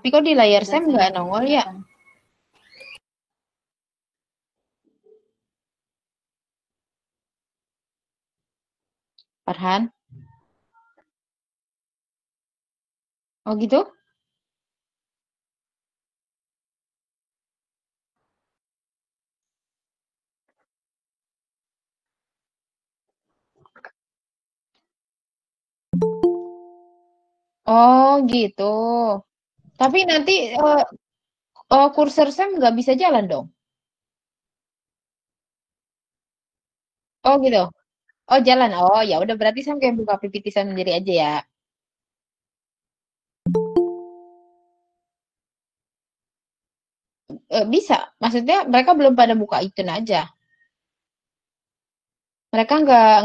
Tapi kok di layar Sam nggak nongol ya? Farhan? Oh gitu? Oh gitu. Tapi nanti kursor Sam nggak bisa jalan dong? Oh gitu. Oh jalan. Oh ya udah berarti Sam kayak buka PPT sendiri aja ya. Bisa. Maksudnya mereka belum pada buka itu aja. Mereka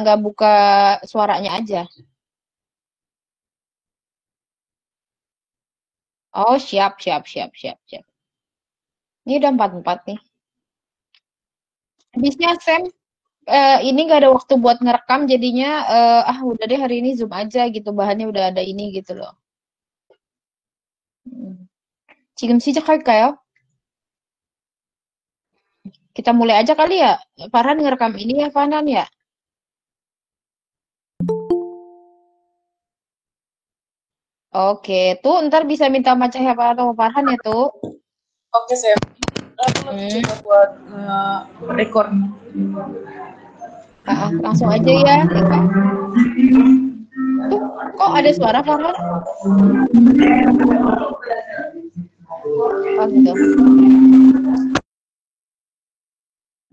nggak buka suaranya aja. Oh siap siap siap siap siap. Ini udah 44 nih. Habisnya Sam ini nggak ada waktu buat ngerekam jadinya udah deh hari ini Zoom aja gitu bahannya udah ada ini gitu loh. 지금 시작할까요? Kita mulai aja kali ya. Farhan ngerekam ini ya Farhan ya. Oke, tuh ntar bisa minta sama Cahya atau Farhan ya tuh. Oke, Chef. Aku lagi Hmm, coba buat record. langsung aja ya. Tuh, kok ada suara Farhan? Oh gitu.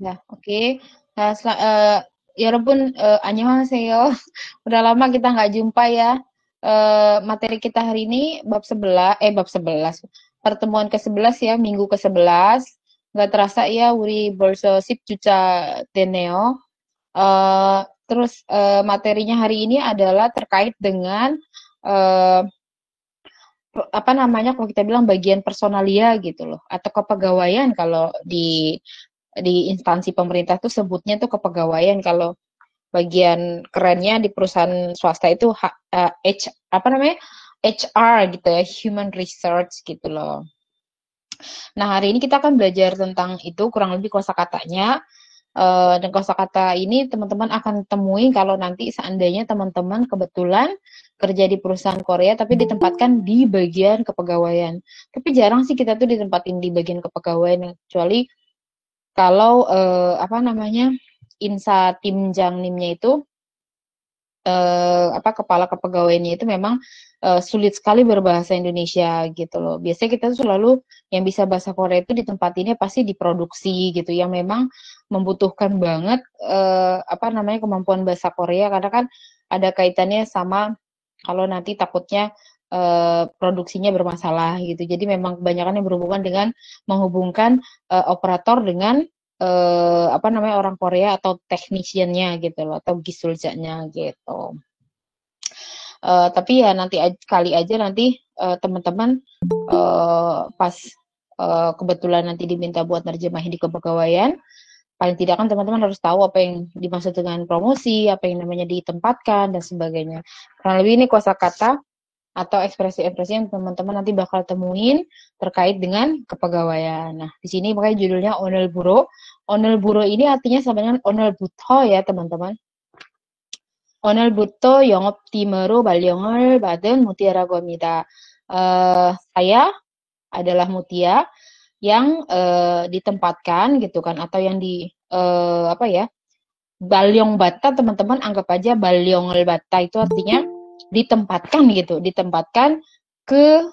Ya, oke. Nah, 여러분, 안녕하세요. Udah lama kita nggak jumpa ya. Materi kita hari ini bab 11. Pertemuan ke-11 ya, minggu ke-11. Nggak terasa ya, 우리 벌써 10주차 됐네요. Terus materinya hari ini adalah terkait dengan eh, apa namanya kalau kita bilang bagian personalia gitu loh atau kepegawaian kalau di instansi pemerintah tuh sebutnya tuh kepegawaian kalau bagian kerennya di perusahaan swasta itu apa namanya HR gitu ya human research gitu loh. Nah hari ini kita akan belajar tentang itu kurang lebih kosakatanya. Dan kosakata ini teman-teman akan temui kalau nanti seandainya teman-teman kebetulan kerja di perusahaan Korea tapi ditempatkan di bagian kepegawaian. Tapi jarang sih kita tuh ditempatin di bagian kepegawaian kecuali kalau apa namanya insa tim jangnimnya itu apa kepala kepegawaiannya itu memang sulit sekali berbahasa Indonesia gitu loh. Biasanya kita tuh selalu yang bisa bahasa Korea itu ditempatinnya pasti di produksi gitu yang memang membutuhkan banget apa namanya kemampuan bahasa Korea karena kan ada kaitannya sama kalau nanti takutnya produksinya bermasalah gitu. Jadi memang kebanyakan yang berhubungan dengan menghubungkan operator dengan apa namanya orang Korea atau technician-nya gitu loh atau gisulja-nya gitu. Tapi ya nanti kali aja nanti teman-teman pas kebetulan nanti diminta buat nerjemahin di kepegawaian, paling tidak kan teman-teman harus tahu apa yang dimaksud dengan promosi, apa yang namanya ditempatkan dan sebagainya. Kurang lebih ini kosakata atau ekspresi-ekspresi yang teman-teman nanti bakal temuin terkait dengan kepegawaian. Nah, di sini makanya judulnya Onel Buro. Onel Buro ini artinya sama dengan Onel Buto ya, teman-teman. 오늘부터 영업팀으로 발령을 받은 무티아라고 합니다. Saya adalah Mutia yang ditempatkan gitu kan atau yang di apa ya Balyong Bata teman-teman anggap aja Balyongel Bata itu artinya ditempatkan gitu ditempatkan ke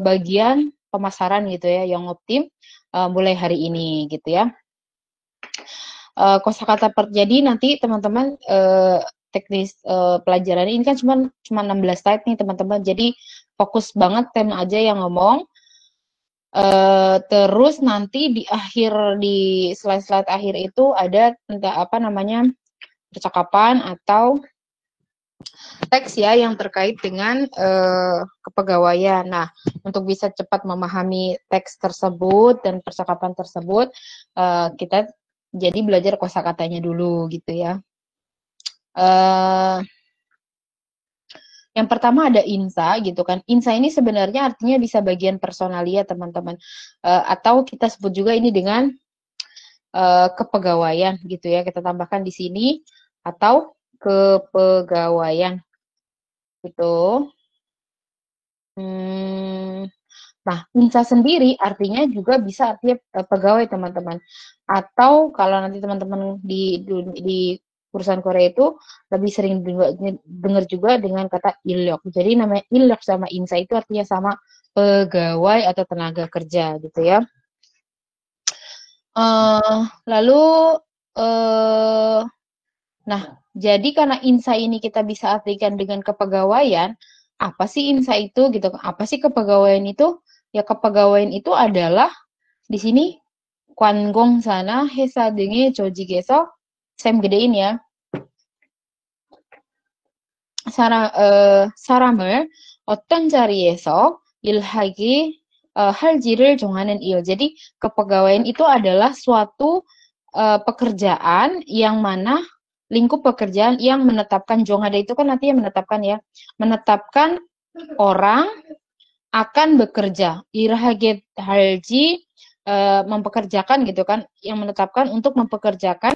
bagian pemasaran gitu ya yang optim mulai hari ini gitu ya kosakata jadi nanti teman-teman teknis pelajaran ini kan cuma 16 slide nih teman-teman jadi fokus banget tema aja yang ngomong terus nanti di akhir di slide-slide akhir itu ada tentang apa namanya percakapan atau teks ya yang terkait dengan kepegawaian. Nah, untuk bisa cepat memahami teks tersebut dan percakapan tersebut, kita jadi belajar kosakatanya dulu gitu ya. Yang pertama ada insa gitu kan. Insa ini sebenarnya artinya bisa bagian personalia teman-teman. Atau kita sebut juga ini dengan kepegawaian gitu ya. Kita tambahkan di sini atau kepegawaian gitu. Nah, insa sendiri artinya juga bisa artinya pegawai teman-teman. Atau kalau nanti teman-teman di perusahaan Korea itu lebih sering dengar juga dengan kata ilyok. Jadi namanya ilyok sama insa itu artinya sama pegawai atau tenaga kerja gitu ya. Lalu nah, jadi karena insa ini kita bisa artikan dengan kepegawaian, apa sih insa itu gitu? Apa sih kepegawaian itu? Ya kepegawaian itu adalah di sini 관공 sana 회사 등의 조직에서 쌤 gedein ya. 사람을 어떤 자리에서 일하기 할지를 정하는 일. Jadi kepegawaian itu adalah suatu pekerjaan yang mana lingkup pekerjaan yang menetapkan jonghada itu kan artinya menetapkan ya. Menetapkan orang akan bekerja. Irhaget halji mempekerjakan gitu kan, yang menetapkan untuk mempekerjakan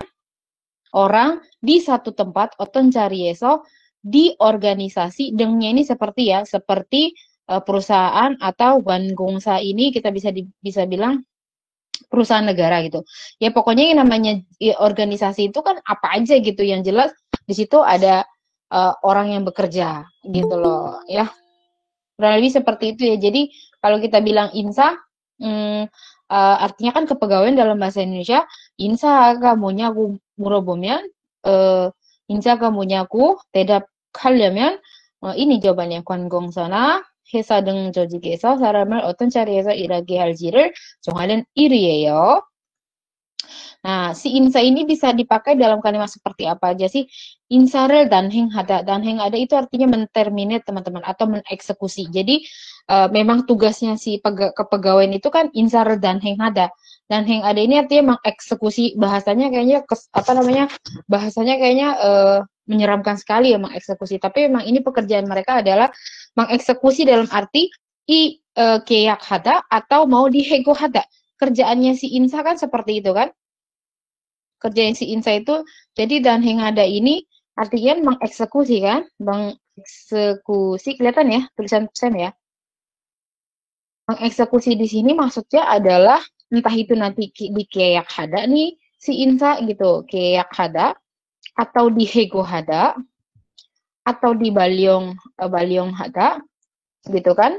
orang di satu tempat oton carieso di organisasi dengnya ini seperti ya, seperti perusahaan atau Wangongsa ini kita bisa bilang perusahaan negara gitu. Ya pokoknya yang namanya organisasi itu kan apa aja gitu, yang jelas di situ ada orang yang bekerja gitu loh ya. Kurang lebih seperti itu ya. Jadi kalau kita bilang insa artinya kan kepegawaian dalam bahasa Indonesia. 인사가 뭐냐고 물어보면 인사가 뭐냐고 대답하려면 ini jawabannya 관공서나 회사 등 조직에서 사람을 어떤 자리에서 일하게 할지를 정하는 일이에요. Nah, si insa ini bisa dipakai dalam kalimat seperti apa aja sih? Insarel dan heng hada. Dan heng hada itu artinya menterminate teman-teman atau mengeksekusi. Jadi memang tugasnya si kepegawaian itu kan insarel dan heng hada. Dan heng hada ini artinya mengeksekusi, bahasanya kayaknya bahasanya kayaknya menyeramkan sekali ya mengeksekusi. Tapi memang ini pekerjaan mereka adalah mengeksekusi dalam arti keyak hada atau mau dihego hada. Kerjaannya si insa kan seperti itu kan? Kerjaan si insa itu, jadi dan heng ada ini artinya mengeksekusi kan, mengeksekusi, kelihatan ya tulisan Sam ya. Mengeksekusi di sini maksudnya adalah entah itu nanti di keyak hada nih si insa gitu, keyak hada atau di hego hada atau di balyong hada gitu kan,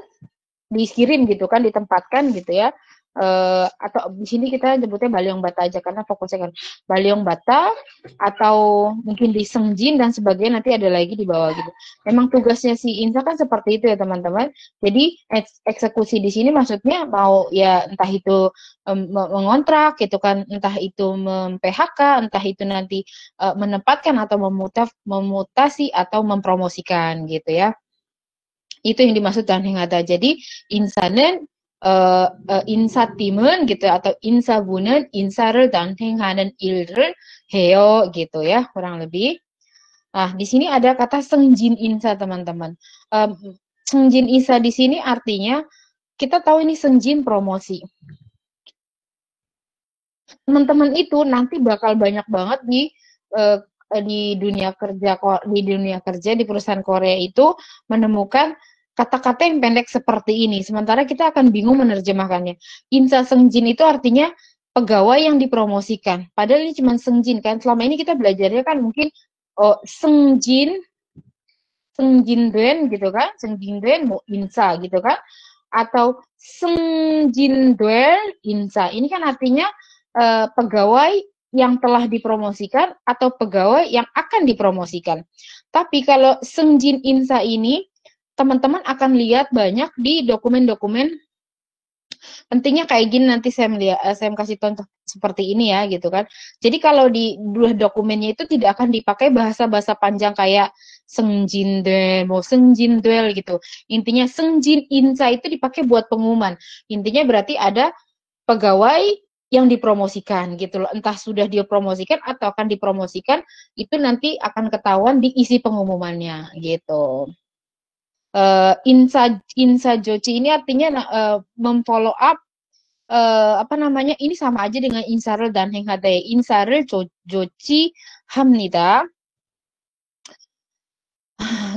dikirim gitu kan, ditempatkan gitu ya. Atau di sini kita nyebutnya Balyong Bata aja karena fokusnya kan Balyong Bata atau mungkin di Sengjin dan sebagainya, nanti ada lagi di bawah gitu. Memang tugasnya si insa kan seperti itu ya teman-teman. Jadi eksekusi di sini maksudnya mau ya entah itu mengontrak gitu kan, entah itu mem-PHK, entah itu nanti menempatkan atau memutasi atau mempromosikan gitu ya. Itu yang dimaksud dan hengada. Jadi insan은 인사팀은 gitu atau 인사부는 인사를 단행하는 일을 해요 gitu ya kurang lebih. Nah di sini ada kata sengjin insa teman-teman. Sengjin insa di sini artinya kita tahu ini sengjin promosi. Teman-teman itu nanti bakal banyak banget di dunia kerja di perusahaan Korea itu menemukan kata-kata yang pendek seperti ini. Sementara kita akan bingung menerjemahkannya. Insa sengjin itu artinya pegawai yang dipromosikan. Padahal ini cuma sengjin kan. Selama ini kita belajarnya kan mungkin sengjin duen gitu kan. Sengjin duen mau insa gitu kan. Atau sengjin duel insa. Ini kan artinya pegawai yang telah dipromosikan atau pegawai yang akan dipromosikan. Tapi kalau sengjin insa ini teman-teman akan lihat banyak di dokumen-dokumen pentingnya kayak gini, nanti saya kasih contoh seperti ini ya gitu kan. Jadi kalau di dua dokumennya itu tidak akan dipakai bahasa-bahasa panjang kayak sengjin duel gitu. Intinya sengjin insa itu dipakai buat pengumuman. Intinya berarti ada pegawai yang dipromosikan gitu loh. Entah sudah dipromosikan atau akan dipromosikan, itu nanti akan ketahuan di isi pengumumannya gitu. Insa jochi ini artinya memfollow up apa namanya, ini sama aja dengan insa를 단행하다. 인사를 조치 합니다.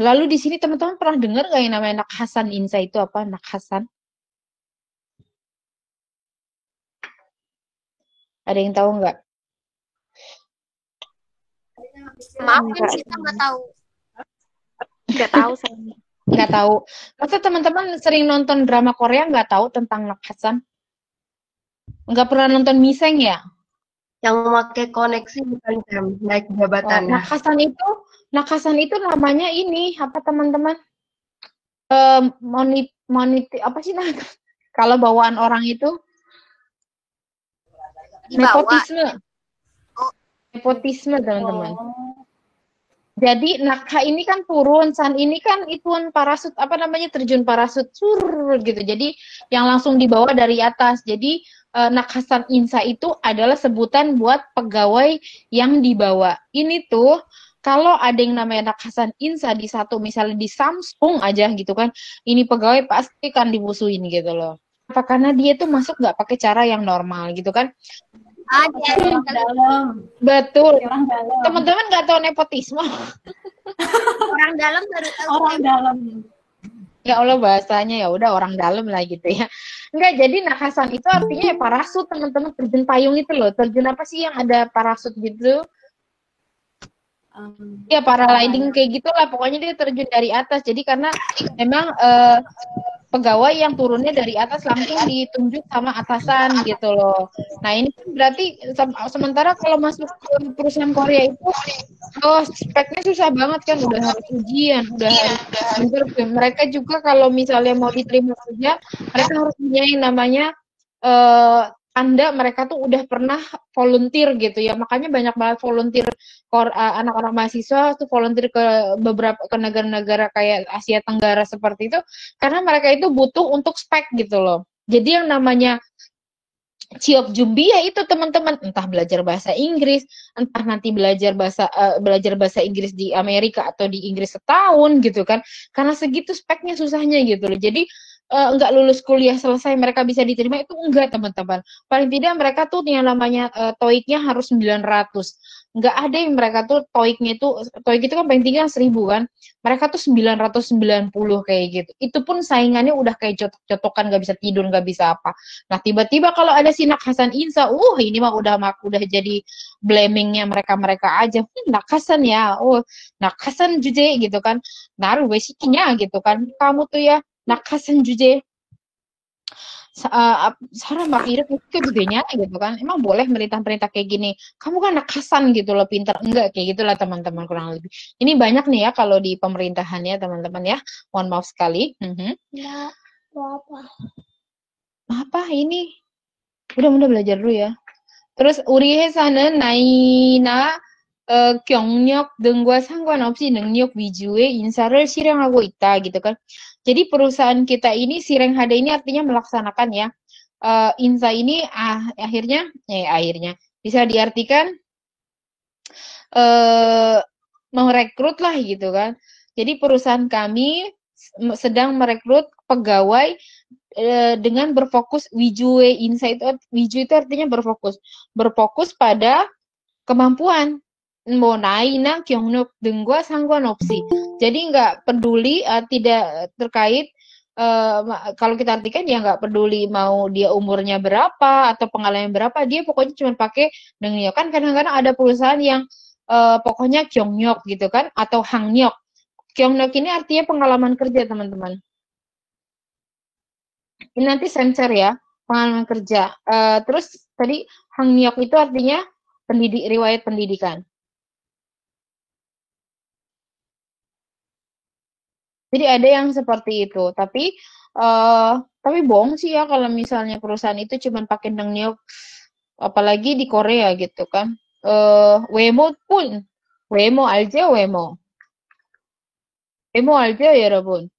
Lalu di sini teman-teman pernah dengar nggak yang namanya nakhasan insa itu apa? Nakhasan? Ada yang tahu nggak? Maaf, kita nggak tahu. Nggak tahu saya. Nggak tahu. Masa teman-teman sering nonton drama Korea nggak tahu tentang nakhasan? Nggak pernah nonton Miseng ya? Yang memakai koneksi bukan jam naik jabatan. Nakhasan itu namanya ini apa teman-teman? Apa sih namanya? Kalau bawaan orang itu nepotisme. Nepotisme teman-teman. Jadi nakha ini kan turun, san ini kan ituan parasut apa namanya, terjun parasut gitu. Jadi yang langsung dibawa dari atas. Jadi nakhasan insa itu adalah sebutan buat pegawai yang dibawa. Ini tuh kalau ada yang namanya nakhasan insa di satu, misalnya di Samsung aja gitu kan, ini pegawai pasti kan dimusuhin gitu loh. Apa karena dia tuh masuk nggak pakai cara yang normal gitu kan? Orang dalam. Betul. Orang dalam. Teman-teman nggak tahu nepotisme. Orang dalam baru tahu. Orang dalam. Ya Allah, bahasanya ya udah orang dalam lah gitu ya. Enggak, jadi nakhasan itu artinya ya parasut teman-teman, terjun payung itu loh. Terjun apa sih yang ada parasut gitu? Ya paragliding kayak gitulah, pokoknya dia terjun dari atas. Jadi karena memang pegawai yang turunnya dari atas langsung ditunjuk sama atasan gitu loh. Nah ini kan berarti sementara kalau masuk ke perusahaan Korea itu speknya susah banget kan, udah harus ujian, udah harus interview. Mereka juga kalau misalnya mau diterima kerja, mereka harus punya yang namanya tanda mereka tuh udah pernah volunteer gitu ya. Makanya banyak banget volunteer anak-anak mahasiswa tuh volunteer ke beberapa ke negara-negara kayak Asia Tenggara seperti itu, karena mereka itu butuh untuk spek gitu loh. Jadi yang namanya Ciok Jumbi ya itu teman-teman, entah belajar bahasa Inggris, entah nanti belajar bahasa Inggris di Amerika atau di Inggris setahun gitu kan, karena segitu speknya susahnya gitu loh. Jadi enggak lulus kuliah selesai mereka bisa diterima itu enggak teman-teman. Paling tidak mereka tuh yang namanya TOEIC-nya harus 900. Enggak ada yang mereka tuh TOEIC itu kan paling tinggi kan 1000 kan. Mereka tuh 990 kayak gitu. Itu pun saingannya udah kayak jotok-jotokan, nggak bisa tidur, nggak bisa apa. Nah, tiba-tiba kalau ada sinak Hasan Insa, ini mah udah jadi blamingnya mereka-mereka aja. Nakasan ya, nakasan juje gitu kan. Naruh wesikinya gitu kan. Kamu tuh ya nakasan juje. Sarah Mbak Irit itu gedenya gitu kan. Emang boleh merintah-perintah kayak gini. Kamu kan nakasan gitu loh, pinter. Enggak, kayak gitulah teman-teman kurang lebih. Ini banyak nih ya kalau di pemerintahan ya teman-teman ya. Mohon maaf sekali. Ya, apa? Apa ini? Udah belajar dulu ya. Terus 우리 회사는 나이나 경력 등과 상관없이 능력 위주의 인사를 실행하고 있다 gitu kan. Jadi perusahaan kita ini Sireng HD ini artinya melaksanakan ya. Insa ini akhirnya bisa diartikan merekrut lah gitu kan. Jadi perusahaan kami sedang merekrut pegawai dengan berfokus wijue insight. Wiju itu artinya berfokus pada kemampuan mau naina kyongnuk dengwa 상관없이. Jadi nggak peduli, tidak terkait kalau kita artikan ya nggak peduli mau dia umurnya berapa atau pengalaman berapa, dia pokoknya cuma pakai dengnyok. Kan kadang-kadang ada perusahaan yang pokoknya kyongnyok gitu kan, atau hangnyok. Kyongnyok ini artinya pengalaman kerja teman-teman. Ini nanti sensor ya, pengalaman kerja. Terus tadi hangnyok itu artinya riwayat pendidikan. Jadi ada yang seperti itu, tapi bohong sih ya kalau misalnya perusahaan itu cuma pakai dengnyok, apalagi di Korea gitu kan. Wemo pun, Wemo aja Wemo. Wemo aja ya, 여러분.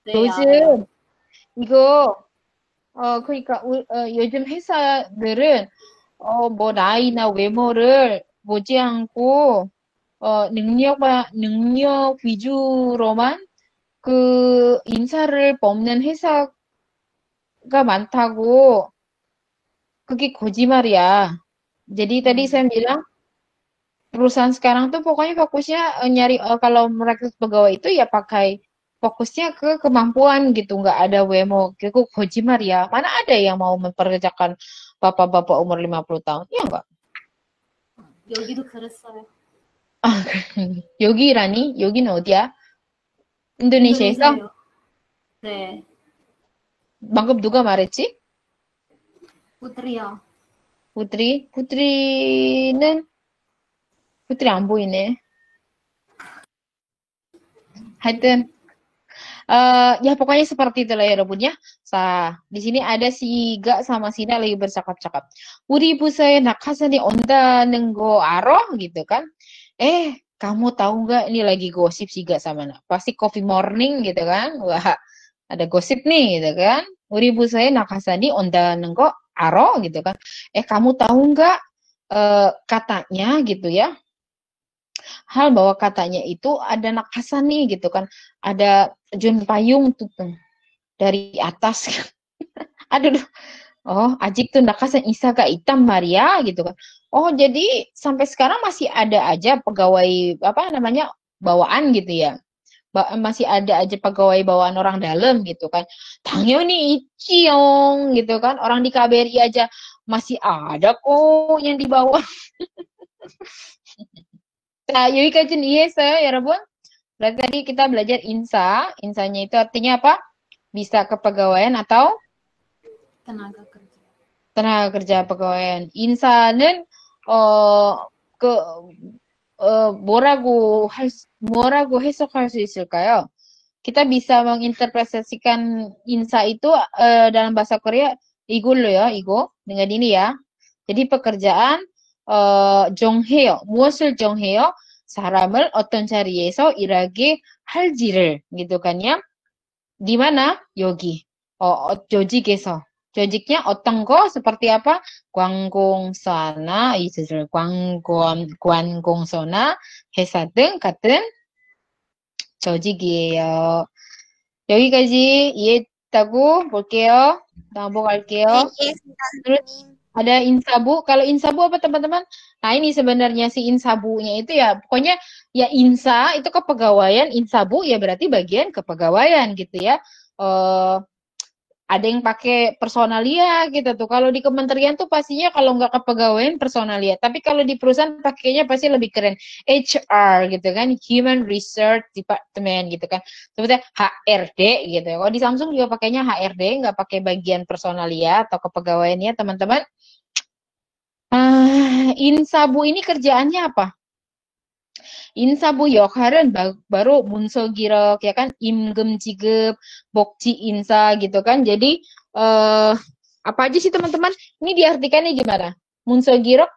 요즘 이거 그러니까 요즘 회사들은 뭐 나이나 외모를 보지 않고 능력 위주로만 인사를 뽑는 회사가 많다고. 그게 거짓말이야. Jadi tadi saya bilang perusahaan sekarang tuh pokoknya fokusnya nyari kalau merekrut pegawai itu ya pakai fokusnya ke kemampuan gitu, nggak ada wemo. Itu 거짓말 ya. Mana ada yang mau memperkerjakan bapak-bapak umur 50 tahun? Ya enggak. 여기도 그랬어요. 여기라니? 여기는 어디야? 인도네시아에서? 인도네시아요. 네, 방금 누가 말했지? 부드리요. 부드리? 부드리 안 보이네. 하여튼 ya pokoknya seperti itulah ya Robun ya. Di sini ada si Ga sama Sina lagi bercakap-cakap. 우리 부서에 낙하산이 온다는 거 알아? Gitu kan. Kamu tahu nggak ini lagi gosip si Ga sama Nak. Pasti coffee morning gitu kan. Wah, ada gosip nih gitu kan. 우리 부서에 낙하산이 온다는 거 알아? Gitu kan. Kamu tahu nggak katanya gitu ya. Hal bahwa katanya itu ada nakasan nih gitu kan. Ada Jun Payung tuh dari atas. Aduh. Oh, a직 tuh nakasan isaga hitam Maria gitu kan. Oh, jadi sampai sekarang masih ada aja pegawai apa namanya bawaan gitu ya. Masih ada aja pegawai bawaan orang dalam gitu kan. 당연히 있지용 gitu kan. Orang di KBRI aja masih ada kok yang di bawah. Nah, 여기까지는 이해했어요, 여러분? Berarti tadi kita belajar insa. Insanya itu artinya apa? Bisa kepegawaian atau tenaga kerja. tenaga kerja pegawaian. 인사는 그 뭐라고 해석할 수 있을까요? Kita bisa menginterpretasikan insa itu dalam bahasa Korea 이걸로요, 이거. Dengan ini ya. Jadi pekerjaan 정해요. 무엇을 정해요? 사람을 어떤 자리에서 일하게 할지를 gitu kan ya. Di mana? 여기. 조직에서. 조직nya 어떤 거 seperti apa? 관공서나 이슬 관공서나 회사 등 같은 조직이에요. 여기까지 이해했다고 볼게요. 넘어갈게요. Iya, Terus ada insabu. Kalau insabu apa teman-teman? Nah ini sebenarnya si insabunya itu ya pokoknya ya insa itu kepegawaian, insabu ya berarti bagian kepegawaian gitu ya. Ada yang pakai personalia gitu tuh. Kalau di kementerian tuh pastinya kalau nggak kepegawaian personalia. Tapi kalau di perusahaan pakainya pasti lebih keren. HR gitu kan, Human Research Department gitu kan. Seperti HRD gitu. Kalau di Samsung juga pakainya HRD, nggak pakai bagian personalia atau kepegawaiannya teman-teman. Insabu ini kerjaannya apa? 인사부 역할은 baru 문서 기록, ya kan, 임금 지급, 복지 인사 gitu kan. Jadi apa aja sih teman-teman? Ini diartikannya gimana? Munso girok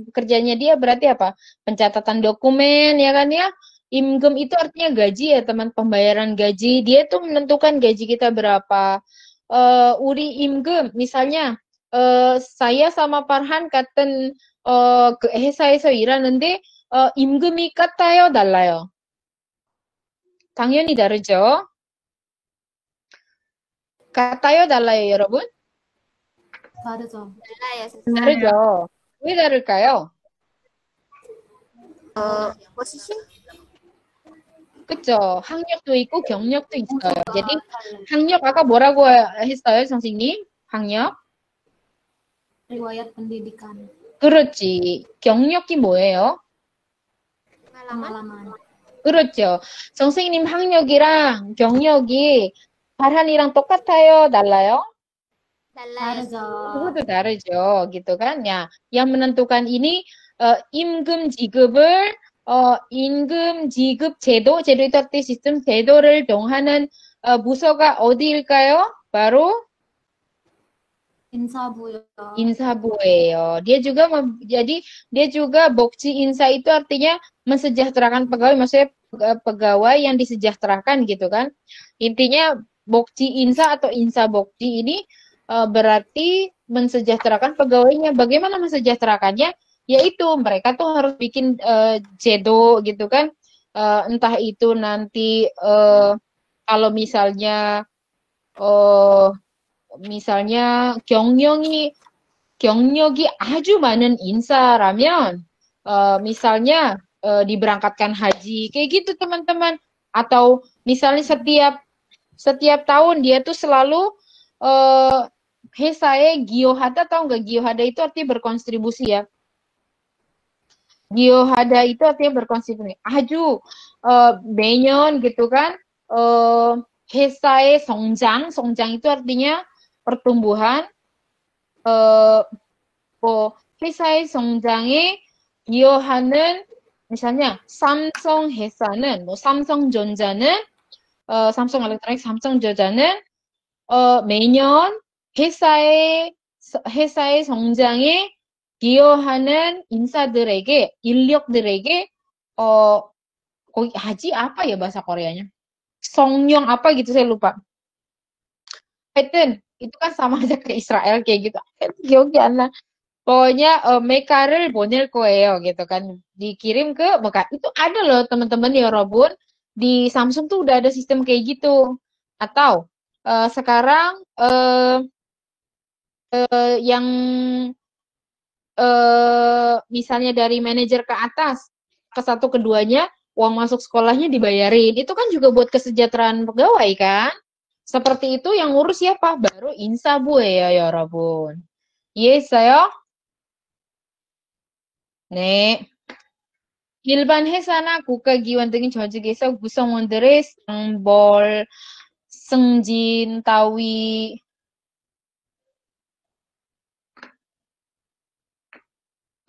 kerjanya dia berarti apa? Pencatatan dokumen ya kan ya. Imgem itu artinya gaji ya teman, pembayaran gaji. Dia tuh menentukan gaji kita berapa. Uri imgem misalnya saya sama Farhan 같은 그 회사에서 일하는데 임금이 같아요, 달라요? 당연히 다르죠. 같아요, 달라요, 여러분? 다르죠. 달라요, 다르죠. 왜 다를까요? posisi 그쵸. 학력도 있고 경력도 있어요. jadi 학력 아까 뭐라고 했어요, 선생님? 학력? riwayat pendidikan. 그렇지. 경력이 뭐예요? pengalaman. 그렇죠. 선생님 학력이랑 경력이 발한이랑 똑같아요? 달라요? 다르죠. 그것도 다르죠. gitu kan. Ya, yang menentukan ini 임금 지급을 임금 지급 제도 itu arti sistem 제도를 정하는 부서가 어디일까요? 바로 인사부요. 인사부예요. Dia juga 복지 인사 itu artinya mensejahterakan pegawai, maksudnya pegawai yang disejahterakan gitu kan. Intinya 복지 인사 atau insa 복지 ini berarti mensejahterakan pegawainya. Bagaimana mensejahterakannya? Yaitu mereka tuh harus bikin jedo gitu kan. Entah itu nanti kalau misalnya 어, misalnya 경력이 아주 많은 인사라면 misalnya diberangkatkan haji kayak gitu teman-teman, atau misalnya setiap tahun dia tuh selalu 회사에 기여하다, tahu nggak 기여하다 itu artinya berkontribusi ya. 기여하다 itu artinya berkontribusi. 아주 매년 gitu kan. 회사의 성장 itu artinya pertumbuhan. 뭐 회사의 성장에 기여하는 misalnya 삼성회사는 뭐 삼성전자는 삼성엘렉트로닉 삼성전자는 매년 회사의 성장에 기여하는 인력들에게 거기 haji apa ya bahasa Koreanya? 성령 apa gitu saya lupa. Hatin, itu kan sama aja ke Israel kayak gitu. 기억이 안 나. Pokoknya mereka를 보낼 거예요 gitu kan. Dikirim ke Mekah. Itu ada loh teman-teman ya Robun. Di Samsung tuh udah ada sistem kayak gitu. Atau sekarang yang misalnya dari manajer ke atas, ke satu keduanya, uang masuk sekolahnya dibayarin. Itu kan juga buat kesejahteraan pegawai kan? Seperti itu yang ngurus siapa? Baru 인사부예요, 여러분. 이해했어요? 네. 일반 회사나 국가기관 등의 조직에서 구성원들의 상벌, 승진, 따위.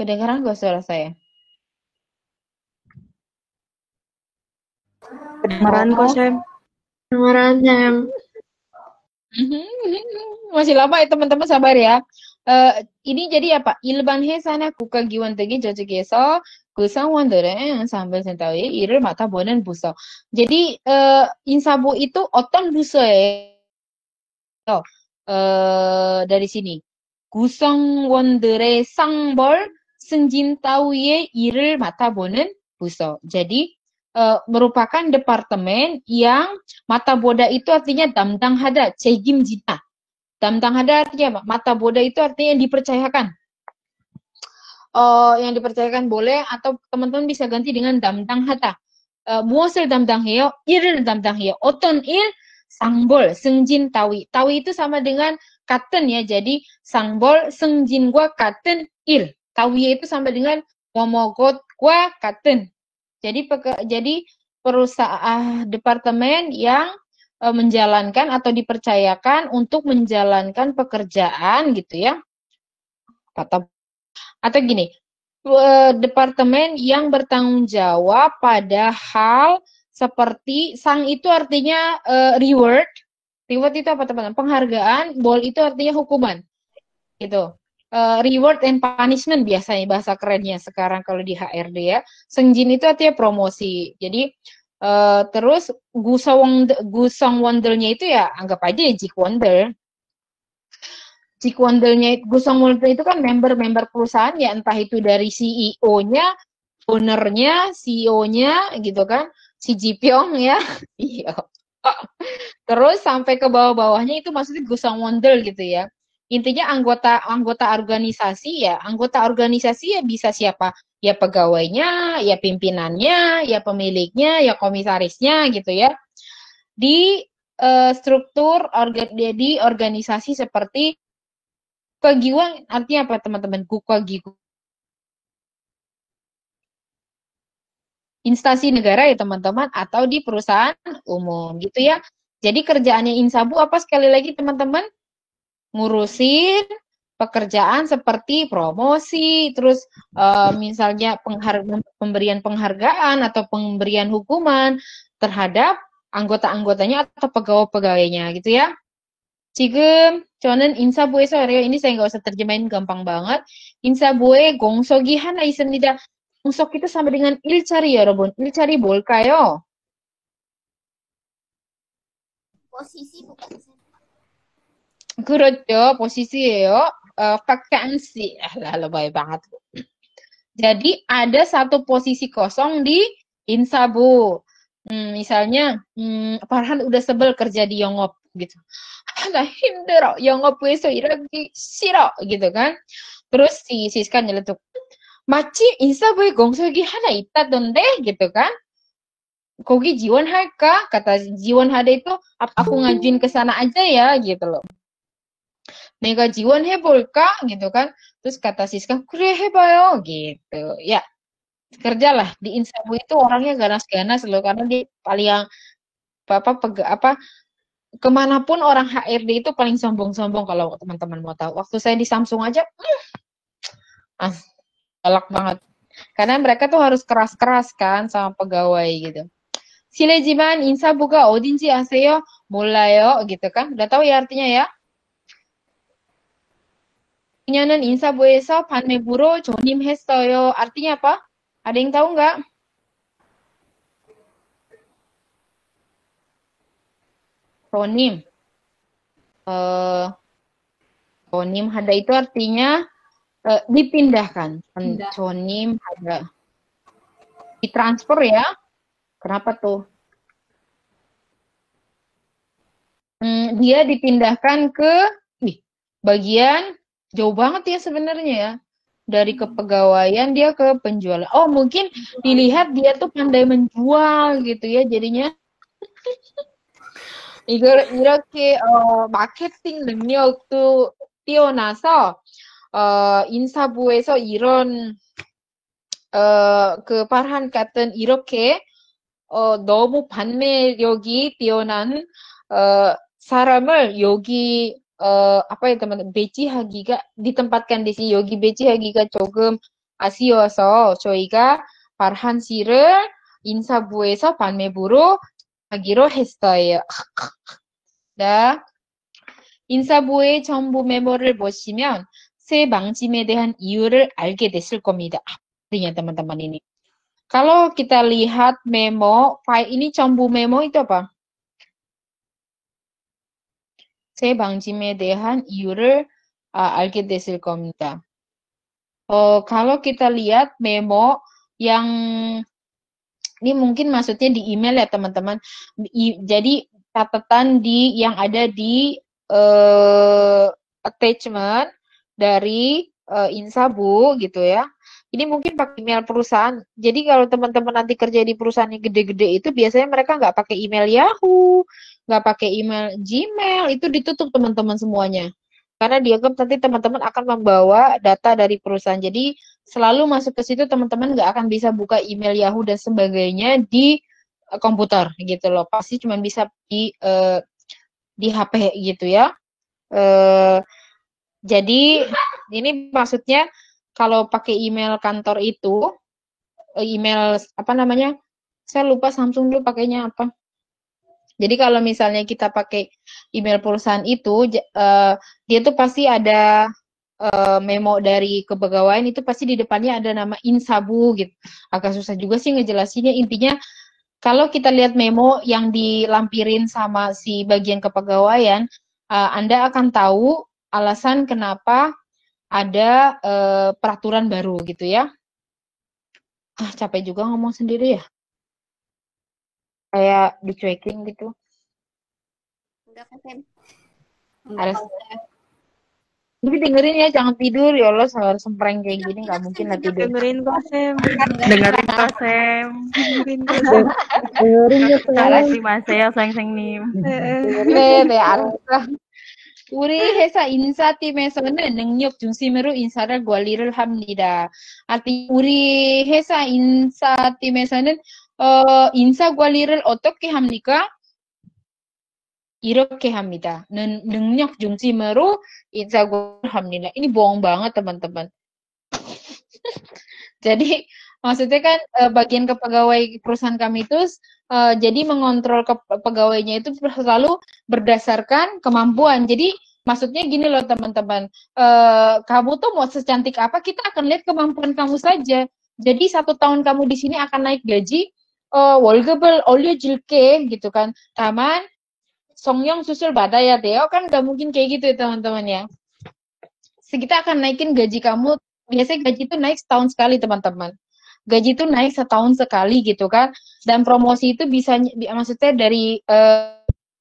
Kedengaran gak suara saya? Kedengaran kok, Sam. Kedengaran yang Masih lama ya teman-teman, sabar ya. Ini jadi apa? 일반 회사나 국가기관 등의 조직에서 구성원들은 상벌센터의 일을 맡아보는 부서. Jadi 인사부 itu 어떤 부서예요? dari sini. 구성원들의 상벌, 승진 따위의 일을 맡아보는 부서. Jadi merupakan departemen yang mata boda itu artinya 담당하다, 책임지다. 담당하다 artinya apa? Mata boda itu artinya yang dipercayakan. yang dipercayakan boleh, atau teman-teman bisa ganti dengan 담당하다. 무엇을 담당해요? 일을 담당해요. 어떤 일? 상벌, 승진, 따위. 따위 itu sama dengan 같은 ya. Jadi 상벌, 승진과 같은 일. 따위 itu sama dengan 뭐뭐것과 같은. Jadi perusahaan departemen yang menjalankan atau dipercayakan untuk menjalankan pekerjaan gitu ya. Atau gini, departemen yang bertanggung jawab pada hal seperti sang itu artinya reward. Reward itu apa teman-teman? Penghargaan, bol itu artinya hukuman. Gitu. Reward and punishment biasanya bahasa kerennya sekarang kalau di HRD ya. Sengjin itu artinya promosi. Jadi terus gusong wondernya itu ya anggap aja ya Jik Wonder. Jik Wondernya, gusong wonder itu kan member-member perusahaan ya, entah itu dari CEO-nya, owner-nya, CEO-nya gitu kan, si Jipyong ya. Iya. Terus sampai ke bawah-bawahnya itu maksudnya gusong wonder gitu ya. Intinya anggota organisasi ya, anggota organisasi ya bisa siapa? Ya pegawainya, ya pimpinannya, ya pemiliknya, ya komisarisnya gitu ya. Di struktur di organisasi seperti Kukagiwa artinya apa teman-teman? Kukagiwa. Instansi negara ya teman-teman, atau di perusahaan umum gitu ya. Jadi kerjaannya Insabu apa sekali lagi teman-teman? Ngurusin pekerjaan seperti promosi, terus misalnya pemberian penghargaan atau pemberian hukuman terhadap anggota-anggotanya atau pegawai-pegawainya gitu ya. 지금 저는 인사부에서 그래요. ini saya nggak usah terjemahin, gampang banget. 인사부에 공석이 하나 있습니다. 공석 itu sama dengan 일자리 여러분. 일자리 뭘까요? posisi bukan sih. 그렇죠. posisi예요. vakansi. Lebay banget. Jadi ada satu posisi kosong di Insabu. Misalnya Farhan udah sebel kerja di Yongop gitu. 나 힘들어. 영업부에서 일하기 싫어. gitu kan. Terus si Siska nyeletuk, 마치 인사부에 공석이 하나 있다던데 gitu kan. 거기 지원할까? Kata 지원하다 itu aku ngajuin ke sana aja ya gitu loh. 내가 지원해볼까? gitu kan. Terus kata Siska, 그래 해봐요 gitu. Ya, kerjalah di Insabu itu orangnya ganas-ganas loh karena dia paling yang kemanapun orang HRD itu paling sombong-sombong kalau teman-teman mau tahu. Waktu saya di Samsung aja, galak banget. Karena mereka tuh harus keras-keras kan sama pegawai gitu. 실례지만 인사부가 어딘지 아세요? 몰라요 gitu kan. Udah tahu ya artinya ya? 그녀는 인사부에서 반매부로 전임했어요. Artinya apa? Ada yang tahu nggak? Ronim. Ronim hada itu artinya dipindahkan. Ronim hada. Ditransfer ya. Kenapa tuh? Dia dipindahkan ke bagian jauh banget ya sebenarnya ya. Dari kepegawaian dia ke penjualan. Oh, mungkin dilihat dia tuh pandai menjual gitu ya. Jadinya 이렇게 마케팅 능력도 뛰어나서 인사부에서 이런 그 Farhan 같은 이렇게 너무 판매력이 뛰어난 사람을 여기 apa ya teman-teman 배치하기가 ditempatkan di sini 여기 배치하기가 조금 아쉬워서 저희가 Farhan 씨를 인사부에서 판매부로 하기로 했어요. 네. 인사부의 정보 메모를 보시면 새 방침에 대한 이유를 알게 됐을 겁니다. Artinya teman-teman ini. Kalau kita lihat memo, file ini 정보 memo itu apa? 새 방침에 대한 이유를 알게 됐을 겁니다. Kalau kita lihat memo yang ini mungkin maksudnya di email ya teman-teman. Jadi catatan yang ada di attachment dari Insabu gitu ya. Ini mungkin pakai email perusahaan. Jadi kalau teman-teman nanti kerja di perusahaan yang gede-gede itu biasanya mereka nggak pakai email Yahoo, nggak pakai email Gmail, itu ditutup teman-teman semuanya. Karena dianggap nanti teman-teman akan membawa data dari perusahaan. Jadi selalu masuk ke situ teman-teman nggak akan bisa buka email Yahoo dan sebagainya di komputer gitu loh. Pasti cuma bisa di HP gitu ya. Jadi ini maksudnya kalau pakai email kantor itu, email apa namanya? Saya lupa Samsung dulu pakainya apa. Jadi kalau misalnya kita pakai email perusahaan itu, dia tuh pasti ada memo dari kepegawaian itu pasti di depannya ada nama Insabu gitu. Agak susah juga sih ngejelasinnya. Intinya kalau kita lihat memo yang dilampirin sama si bagian kepegawaian, Anda akan tahu alasan kenapa ada peraturan baru gitu ya. Capek juga ngomong sendiri ya. Kayak dicuekin gitu. Enggak kan, Sam? Harus. Tapi dengerin ya, jangan tidur ya Allah, harus sempreng kayak gini nggak mungkin lah tidur. Dengerin kok Sam. Dengerin kok Sam. Dengerin kok Sam. Dengerin kok Sam. Makasih Mas Saya sayang-sayang님. 네, 알았어. 우리 회사 인사팀에서는 능력 중심으로 인사를 관리를 합니다. 우리 회사 인사팀에서는 인사 관리를 어떻게 합니까? 이렇게 합니다. 능력 중심으로 인사 관리를 합니다. Ini bohong banget teman-teman. Jadi maksudnya kan bagian kepegawai perusahaan kami itu jadi mengontrol pegawainya itu selalu berdasarkan kemampuan. Jadi maksudnya gini loh teman-teman, kamu tuh mau secantik apa, kita akan lihat kemampuan kamu saja. Jadi 1 tahun kamu di sini akan naik gaji, 월급을 올려줄게 gitu kan. Taman 성령 수술 받아야 돼요. Kan nggak mungkin kayak gitu ya teman-teman ya. Kita akan naikin gaji kamu. Biasanya gaji itu naik setahun sekali teman-teman. gaji itu naik setahun sekali gitu kan. Dan promosi itu bisa maksudnya dari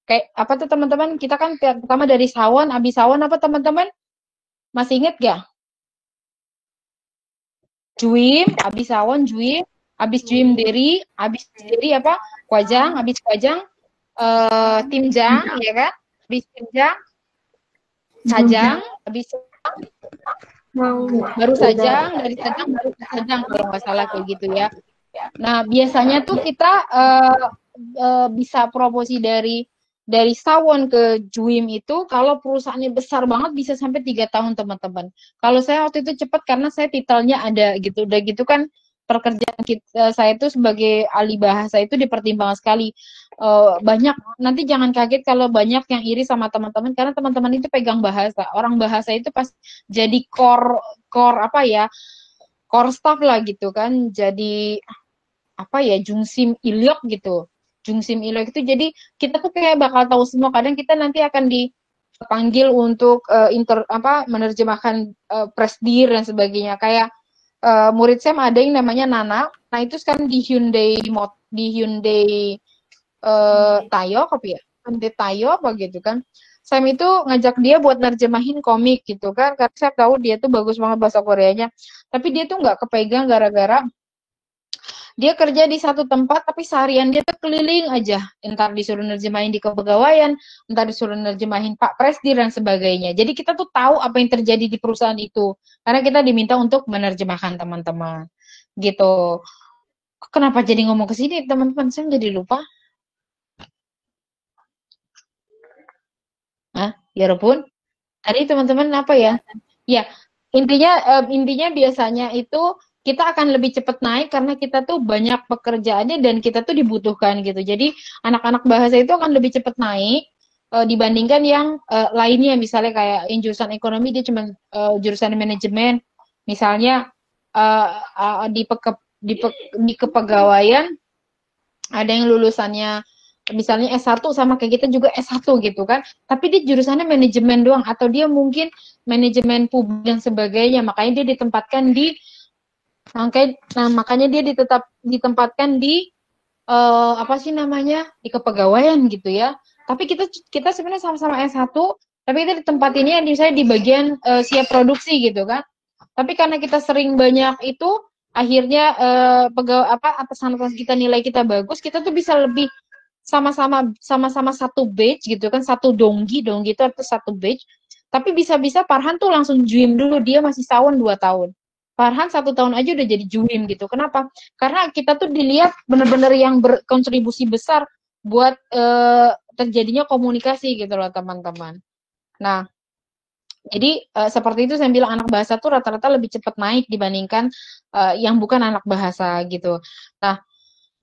kayak apa tuh teman-teman? Kita kan pertama dari sawan, habis sawan apa teman-teman? Masih inget gak? Juim, habis sawan juim, habis juim deri, habis deri apa? Kuajang, habis kuajang timjang ya kan? Habis timjang sajang, habis baru sajang, dari sajang baru ke sajang kalau nggak salah kayak gitu ya. Nah, biasanya tuh kita bisa promosi dari sawon ke juim itu kalau perusahaannya besar banget bisa sampai 3 tahun teman-teman. Kalau saya waktu itu cepat karena saya titelnya ada gitu. Udah gitu kan pekerjaan saya itu sebagai ahli bahasa itu dipertimbangkan sekali. Banyak, nanti jangan kaget kalau banyak yang iri sama teman-teman karena teman-teman itu pegang bahasa. Orang bahasa itu pas jadi core apa ya? Core staff lah gitu kan. Jadi apa ya? Jungsim Ilyok gitu. Jungsim Ilyok itu jadi kita tuh kayak bakal tahu semua. Kadang kita nanti akan dipanggil untuk menerjemahkan presdir dan sebagainya. Kayak murid saya ada yang namanya Nana. Nah itu sekarang di Hyundai Tayo apa ya? Hyundai Tayo apa gitu kan. Sam itu ngajak dia buat nerjemahin komik gitu kan. Karena saya tahu dia tuh bagus banget bahasa Koreanya. Tapi dia tuh nggak kepegang gara-gara dia kerja di satu tempat tapi seharian dia tuh keliling aja. Entar disuruh nerjemahin di kepegawaian, entar disuruh nerjemahin Pak Presdir dan sebagainya. Jadi kita tuh tahu apa yang terjadi di perusahaan itu. Karena kita diminta untuk menerjemahkan teman-teman. Gitu. Kenapa jadi ngomong ke sini teman-teman? Saya jadi lupa. Ya Robun. Tadi teman-teman apa ya? Ya, intinya biasanya itu kita akan lebih cepat naik karena kita tuh banyak pekerjaannya dan kita tuh dibutuhkan gitu. Jadi anak-anak bahasa itu akan lebih cepat naik dibandingkan yang lainnya. Misalnya kayak yang jurusan ekonomi dia cuma jurusan manajemen. Misalnya di kepegawaian ada yang lulusannya misalnya S1 sama kayak kita juga S1 gitu kan. Tapi dia jurusannya manajemen doang atau dia mungkin manajemen publik dan sebagainya. Makanya dia ditempatkan di makanya dia ditempatkan di apa sih namanya? Di kepegawaian gitu ya. Tapi kita sebenarnya sama-sama S1, tapi kita ditempatinnya misalnya di bagian siap produksi gitu kan. Tapi karena kita sering banyak itu akhirnya atasan-atasan kita nilai kita bagus, kita tuh bisa lebih sama-sama satu batch gitu kan, satu donggi itu atau satu batch. Tapi bisa-bisa Farhan tuh langsung juim dulu, dia masih sawon 2 tahun. Farhan 1 tahun aja udah jadi juim gitu. Kenapa? Karena kita tuh dilihat benar-benar yang berkontribusi besar buat terjadinya komunikasi gitu loh teman-teman. Nah, jadi seperti itu saya bilang anak bahasa tuh rata-rata lebih cepat naik dibandingkan yang bukan anak bahasa gitu. Nah,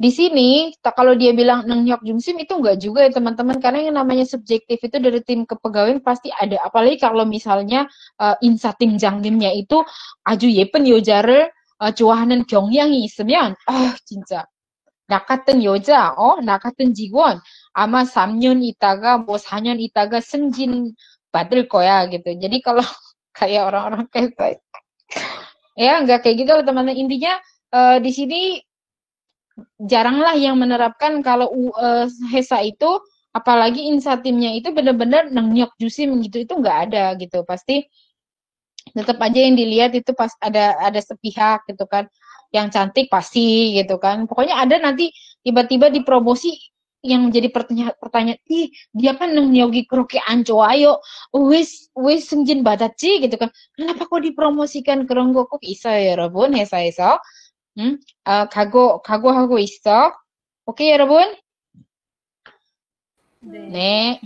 di sini kalau dia bilang Nengyok Jungsim itu enggak juga ya teman-teman karena yang namanya subjektif itu dari tim kepegawaian pasti ada apalagi kalau misalnya 인사팀 장님nya itu 아주 예쁜 여자를 좋아하는 경향이 있으면 진짜 나 같은 여자 나 같은 직원 아마 3년 있다가 뭐 4년 있다가 승진 받을 거야 gitu. Jadi kalau kayak orang-orang kayak saya ya enggak kayak gitu loh teman-teman. Intinya di sini jaranglah yang menerapkan kalau HESA itu apalagi insatimnya itu benar-benar nengyok jusim gitu itu nggak ada gitu pasti tetap aja yang dilihat itu pas ada sepihak gitu kan yang cantik pasti gitu kan pokoknya ada nanti tiba-tiba dipromosi yang jadi pertanyaan dia kan nengyogi kroke anco ayo wis senjin badatji gitu kan kenapa kok dipromosikan keren kok bisa ya 여러분 HESA에서 각오하고 있어. 오케이, 여러분? 네.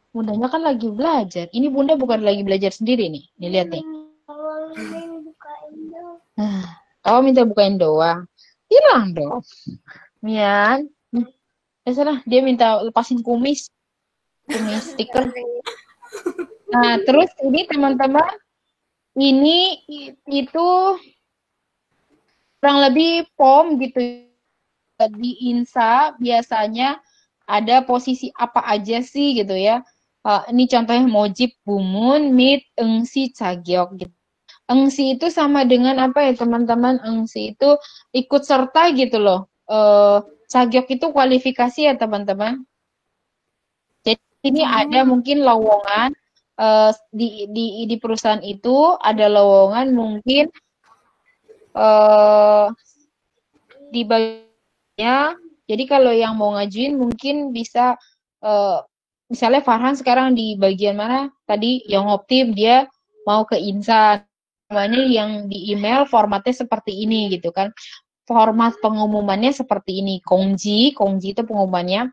Bundanya kan lagi belajar. Ini bunda bukan lagi belajar sendiri nih. Nih, lihat nih. Oh, minta bukain doang. Hilang dong. Mian. Ya salah, dia minta lepasin kumis. Kumis stiker. Nah, terus ini teman-teman. Ini itu kurang lebih POM gitu di INSA biasanya ada posisi apa aja sih gitu ya ini contohnya mojib bumun mit engsi jagyok gitu Engsi itu sama dengan apa ya teman-teman? Engsi itu ikut serta gitu loh. Cagyok itu kualifikasi ya teman-teman. Jadi ini ada mungkin lowongan di perusahaan itu ada lowongan mungkin di bagiannya. Jadi kalau yang mau ngajuin mungkin bisa misalnya Farhan sekarang di bagian mana? Tadi yang Optim dia mau ke Insan. Namanya yang di email formatnya seperti ini gitu kan. Format pengumumannya seperti ini. Kongji itu pengumumannya.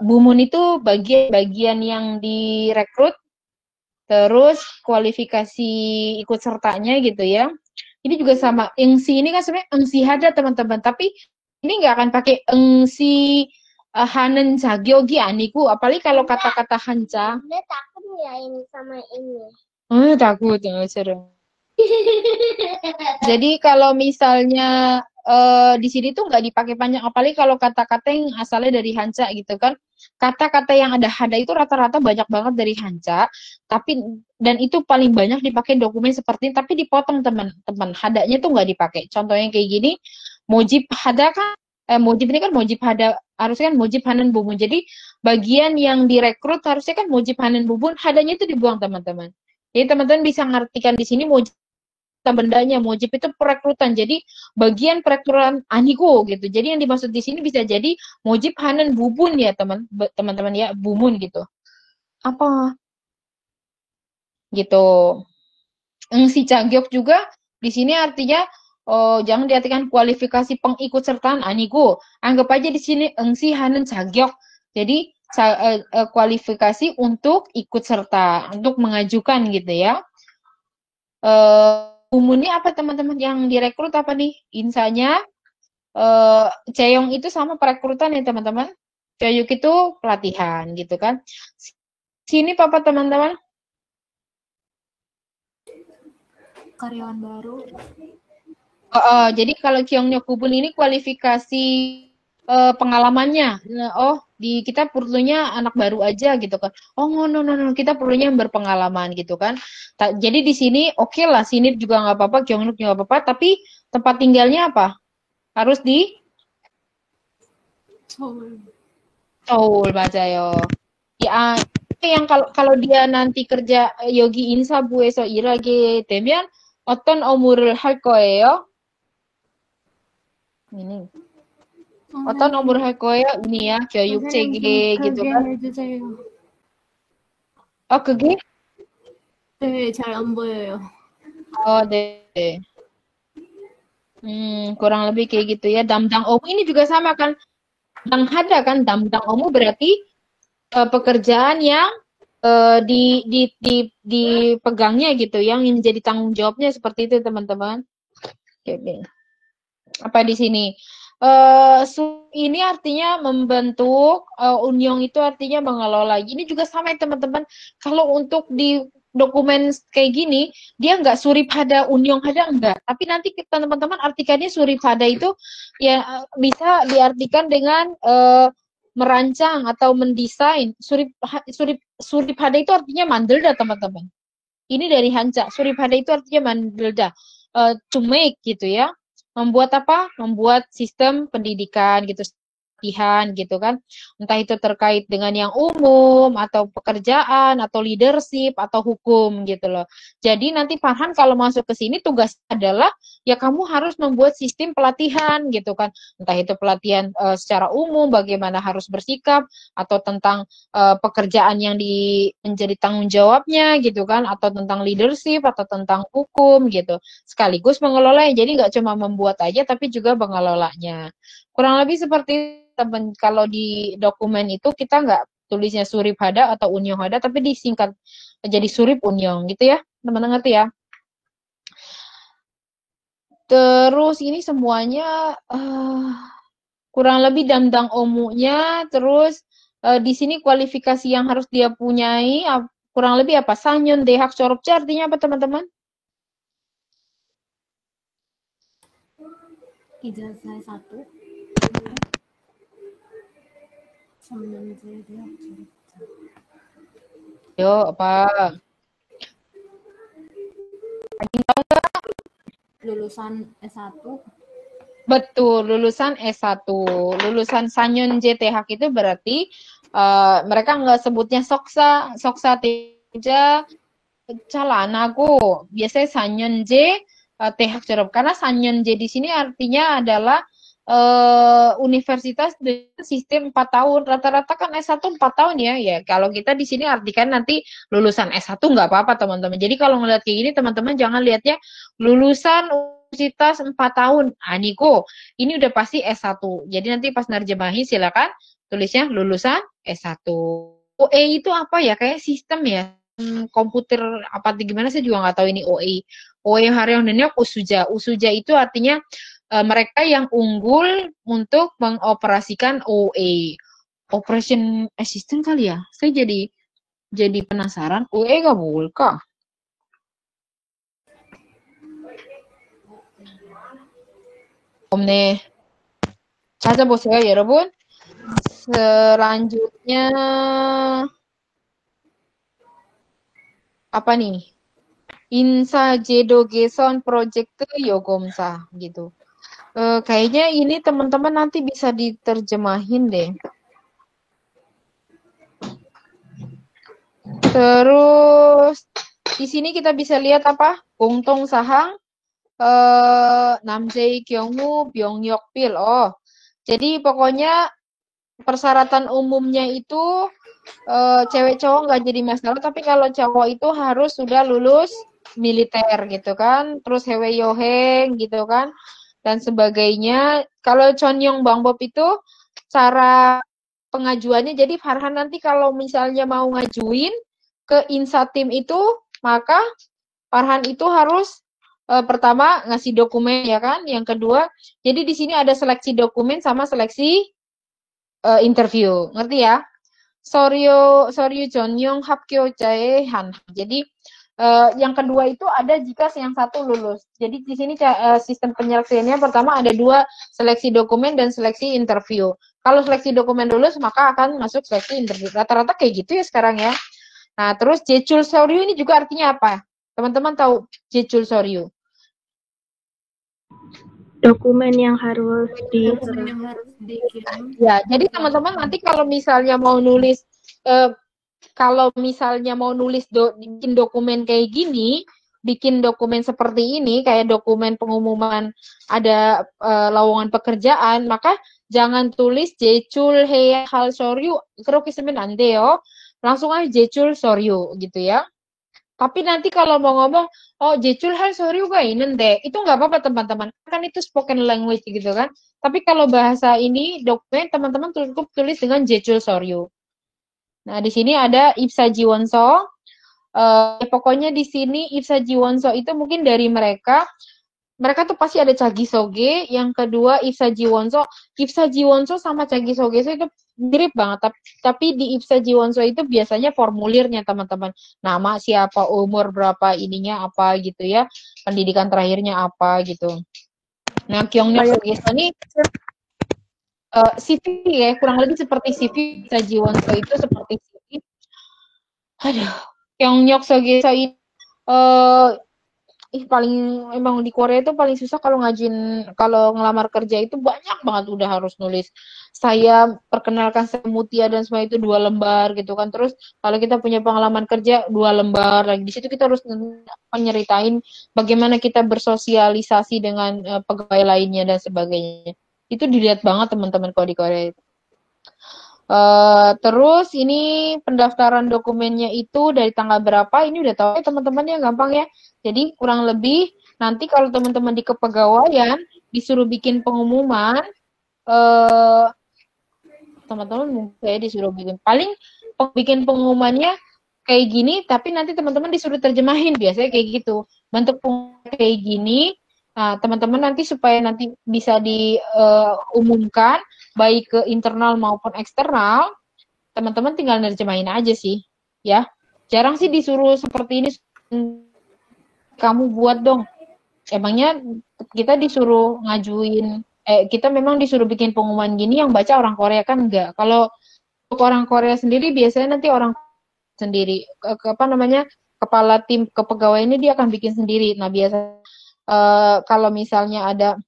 Bumun itu bagian yang direkrut, terus kualifikasi ikut sertanya gitu ya. Ini juga sama. Engsi ini kan sebenarnya engsi hada teman-teman, tapi ini nggak akan pakai engsi hanen jagyogi aniku, apalagi kalau kata-kata hanca. Dia takut ya ini sama ini. Takut, serem. Jadi kalau misalnya di sini tuh nggak dipakai panjang, apalagi kalau kata-kata yang asalnya dari Hanca gitu kan. Kata-kata yang ada hada itu rata-rata banyak banget dari Hanca, tapi dan itu paling banyak dipakai dokumen seperti ini, tapi dipotong teman-teman. Hadanya tuh nggak dipakai. Contohnya kayak gini, mojib hada kan, mojib ini kan mojib hada, harusnya kan mojib hanan bubun. Jadi bagian yang direkrut harusnya kan mojib hanan bubun, hadanya itu dibuang teman-teman. Jadi teman-teman bisa ngartikan di sini mojib bendanya, mojib itu perekrutan. Jadi bagian perekrutan anigo gitu. Jadi yang dimaksud di sini bisa jadi mojib hanan bubun ya teman-teman ya, bumun gitu. Apa gitu. Si cagyok juga di sini artinya jangan diartikan kualifikasi pengikutsertaan anigo. Anggap aja di sini engsi hanan cagyok. Jadi kualifikasi untuk ikut serta, untuk mengajukan gitu ya. Bumunnya apa teman-teman yang direkrut apa nih? Insanya Ceyong itu sama perekrutan ya teman-teman. Coyuk itu pelatihan gitu kan. Sini papa teman-teman. Karyawan baru. Jadi kalau Kyongnyeok Kubun ini kualifikasi pengalamannya. Di kita perlunya anak baru aja gitu kan. No, kita perlunya yang berpengalaman gitu kan. Jadi di sini oke lah, sini juga nggak apa-apa, Kyongnyeok juga nggak apa-apa, tapi tempat tinggalnya apa? Harus di Seoul, 맞아요. Ya, yang kalau dia nanti kerja 여기 인사부에서 일하게 되면 어떤 업무를 할 거예요? Ini. 어떤 업무를 할 거예요? Ini ya, 교육 체계 gitu kan. 해주세요. 그게? 네, 잘 안 보여요. 네. Kurang lebih kayak gitu ya. Damdang omu ini juga sama kan. Damdang hada kan. Damdang omu berarti pekerjaan yang dipegangnya gitu, yang menjadi tanggung jawabnya seperti itu teman-teman. Oke. Apa di sini? Ini artinya membentuk, unyong itu artinya mengelola. Ini juga sama ya teman-teman. Kalau untuk di dokumen kayak gini, dia nggak surip hada, unyong hada enggak. Tapi nanti kita teman-teman artikannya surip hada itu ya bisa diartikan dengan merancang atau mendesain. Surip hada itu artinya mandelda teman-teman. Ini dari Hanca. Surip hada itu artinya mandelda. To make gitu ya. Membuat apa? Membuat sistem pendidikan gitu, pelatihan gitu kan. Entah itu terkait dengan yang umum atau pekerjaan atau leadership atau hukum gitu loh. Jadi nanti Farhan kalau masuk ke sini tugas adalah ya kamu harus membuat sistem pelatihan gitu kan. Entah itu pelatihan secara umum bagaimana harus bersikap atau tentang pekerjaan yang menjadi tanggung jawabnya gitu kan, atau tentang leadership atau tentang hukum gitu. Sekaligus mengelolanya. Jadi nggak cuma membuat aja tapi juga mengelolanya. Kurang lebih seperti teman, kalau di dokumen itu kita nggak tulisnya surip hada atau unyong hada, tapi disingkat jadi surip unyong gitu ya, teman-teman ngerti ya. Terus ini semuanya kurang lebih damdang omunya, terus di sini kualifikasi yang harus dia punyai kurang lebih apa? Sanyun dehak corupca artinya apa teman-teman? ijazah 1. Yo, apa? Lulusan S1. Betul, lulusan S1. Lulusan Sanyon JTH itu berarti mereka nggak sebutnya Soksa, Soksa Teja Calanago. Biasanya Sanyon J TH Cerop. Karena Sanyon J di sini artinya adalah universitas dengan sistem 4 tahun. Rata-rata kan S1 4 tahun ya. Ya, kalau kita di sini artikan nanti lulusan S1 nggak apa-apa, teman-teman. Jadi kalau ngeliat kayak gini, teman-teman jangan lihatnya lulusan universitas 4 tahun. Niko, ini udah pasti S1. Jadi nanti pas nerjemahin silakan tulisnya lulusan S1. OE itu apa ya? Kayak sistem ya. Komputer apa gimana saya juga nggak tahu ini OE. OE Haryono Usuja. Usuja itu artinya mereka yang unggul untuk mengoperasikan OE. Operation Assistant kali ya? Saya jadi penasaran. OE nggak boleh kah? 네. 찾아보세요, 여러분. Selanjutnya apa nih? Insajedo Geson Project Yogomsa gitu. Kayaknya ini teman-teman nanti bisa diterjemahin deh. Terus di sini kita bisa lihat apa? Gongtong Sahang, Namjae Kyungmu, Byongyok Pil. Oh, jadi pokoknya persyaratan umumnya itu cewek cowok nggak jadi masalah, tapi kalau cowok itu harus sudah lulus militer gitu kan, terus hewe yoheng gitu kan, dan sebagainya. Kalau Chonyong Bangbob itu cara pengajuannya, jadi Farhan nanti kalau misalnya mau ngajuin ke Insatim itu, maka Farhan itu harus pertama ngasih dokumen ya kan, yang kedua, jadi di sini ada seleksi dokumen sama seleksi interview, ngerti ya? Soryo Jonyong Hapkyo Jae Han. Jadi yang kedua itu ada jika yang satu lulus. Jadi di sini sistem penyeleksiannya pertama ada 2 seleksi dokumen dan seleksi interview. Kalau seleksi dokumen lulus maka akan masuk seleksi interview. Rata-rata kayak gitu ya sekarang ya. Nah, terus Jechul Soryu ini juga artinya apa? Teman-teman tahu Jechul Soryu? Dokumen yang harus dikirim. Ya, jadi teman-teman nanti kalau misalnya mau nulis bikin dokumen kayak gini, bikin dokumen seperti ini, kayak dokumen pengumuman ada lowongan pekerjaan, maka jangan tulis Jechul Hea Hal Soryu, 그렇게 쓰면 안 돼요. Langsung aja Jechul Soryu gitu ya. Tapi nanti kalau mau ngomong, oh Jechul Hal Soryu gak deh, itu nggak apa-apa teman-teman. Kan itu spoken language gitu kan. Tapi kalau bahasa ini dokumen teman-teman cukup tulis dengan Jechul Soryu. Nah, di sini ada Ipsa Jiwonso. Pokoknya di sini Ipsa Jiwonso itu mungkin dari mereka tuh pasti ada Chagi Soge, yang kedua Ipsa Jiwonso sama Chagi Soge itu mirip banget, tapi di Ipsa Jiwonso itu biasanya formulirnya teman-teman, nama siapa, umur berapa, ininya apa gitu ya, pendidikan terakhirnya apa gitu. Nah, Kyungnyok Soge ini CV ya, kurang lebih seperti CV Ipsa Jiwonso itu seperti CV. Aduh, Kyungnyok Soge ini paling emang di Korea itu paling susah kalau kalau ngelamar kerja itu banyak banget udah harus nulis saya perkenalkan saya Mutia dan semua itu 2 lembar gitu kan, terus kalau kita punya pengalaman kerja 2 lembar lagi, di situ kita harus menyeritain bagaimana kita bersosialisasi dengan pegawai lainnya dan sebagainya. Itu dilihat banget teman-teman kalau di Korea itu. Terus ini pendaftaran dokumennya itu dari tanggal berapa, ini udah tahu ya teman-teman ya, gampang ya. Jadi kurang lebih nanti kalau teman-teman di kepegawaian disuruh bikin pengumuman, teman-teman mungkin saya disuruh bikin pengumumannya kayak gini, tapi nanti teman-teman disuruh terjemahin, biasanya kayak gitu. Bentuk pengumuman kayak gini, nah teman-teman nanti supaya nanti bisa diumumkan baik ke internal maupun eksternal, teman-teman tinggal nerjemahin aja sih, ya. Jarang sih disuruh seperti ini, kamu buat dong. Emangnya kita disuruh ngajuin, kita memang disuruh bikin pengumuman gini yang baca orang Korea kan enggak. Kalau untuk orang Korea sendiri biasanya nanti orang sendiri kepala tim kepegawaian ini dia akan bikin sendiri. Nah, biasa kalau misalnya ada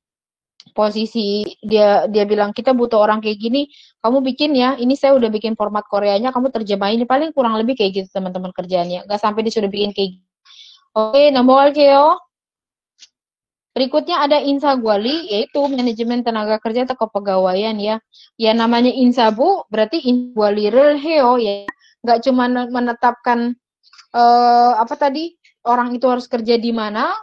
posisi dia bilang kita butuh orang kayak gini, kamu bikin ya. Ini saya udah bikin format Koreanya, kamu terjemahin. Paling kurang lebih kayak gitu teman-teman kerjaannya. Nggak sampai disuruh bikin kayak gitu. Oke, 넘어갈게요. Berikutnya ada Insagwali, yaitu manajemen tenaga kerja atau kepegawaian ya. Ya namanya Insabu, berarti Insagwali를 해요 ya. Nggak cuma menetapkan apa tadi orang itu harus kerja di mana,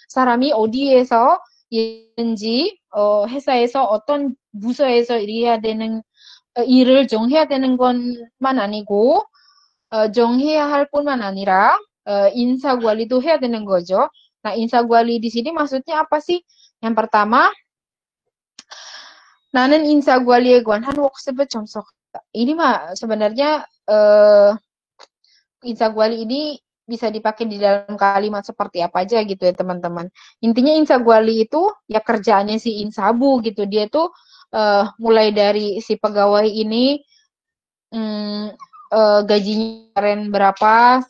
사람이 어디에서 일인지, 회사에서 어떤 부서에서 일해야 되는 일을 정해야 되는 것만 아니고 정해야 할 뿐만 아니라 인사 관리도 해야 되는 거죠. Nah, insa gwali di sini maksudnya apa sih? Yang pertama, 나는 인사 관리에 관한 워크숍을 참석했다. Ini mah sebenarnya insa gwali ini bisa dipakai di dalam kalimat seperti apa aja gitu ya teman-teman. Intinya insa gwali itu ya kerjaannya si insabu gitu. Dia tuh mulai dari si pegawai ini gajinya kemarin berapa,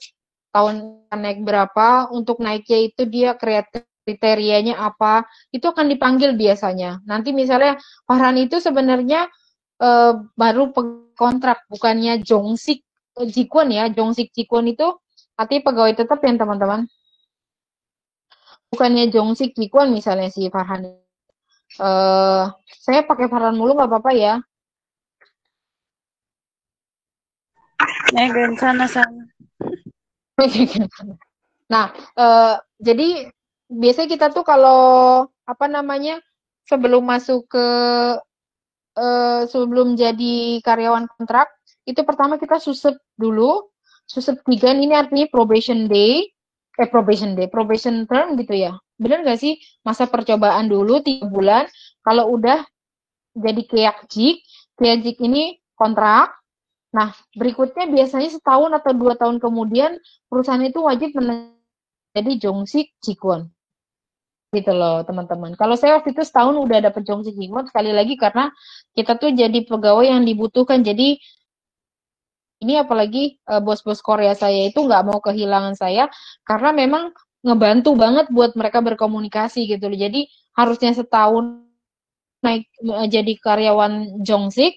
tahun naik berapa, untuk naiknya itu dia kriterianya apa, itu akan dipanggil biasanya. Nanti misalnya Farhan itu sebenarnya baru kontrak, bukannya jongsik jikun ya. Jongsik jikun itu artinya pegawai tetap ya teman-teman. Bukannya jongsik jikun misalnya si Farhan. Saya pakai Farhan mulu nggak apa-apa ya. 괜찮아, sana. Nah, jadi biasanya kita tuh kalau apa namanya sebelum masuk ke sebelum jadi karyawan kontrak itu pertama kita susep dulu, susep 3 ini artinya probation term gitu ya. Bener nggak sih masa percobaan dulu 3 bulan, kalau udah jadi keakjik ini kontrak. Nah, berikutnya biasanya setahun atau 2 tahun kemudian perusahaan itu wajib menjadi jongsik jikun. Gitu loh, teman-teman. Kalau saya waktu itu setahun udah dapet jongsik jikun, sekali lagi karena kita tuh jadi pegawai yang dibutuhkan. Jadi ini apalagi bos-bos Korea saya itu nggak mau kehilangan saya karena memang ngebantu banget buat mereka berkomunikasi gitu loh. Jadi harusnya setahun naik jadi karyawan jongsik.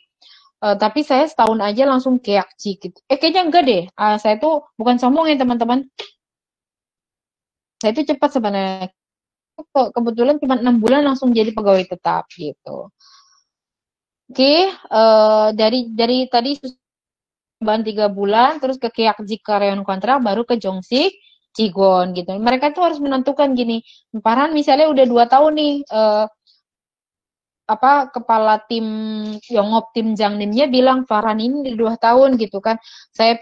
Tapi saya setahun aja langsung keakji gitu. Kayaknya enggak deh. Saya tuh bukan sombong ya teman-teman. Saya tuh cepat sebenarnya. Kebetulan cuma 6 bulan langsung jadi pegawai tetap gitu. Oke, dari tadi ban 3 bulan, terus ke keakji karyawan kontrak, baru ke jongsik jigon gitu. Mereka tuh harus menentukan gini. Farhan misalnya udah 2 tahun nih. Kepala tim Yongop tim Jangnimnya bilang Farhan ini 2 tahun gitu kan. Saya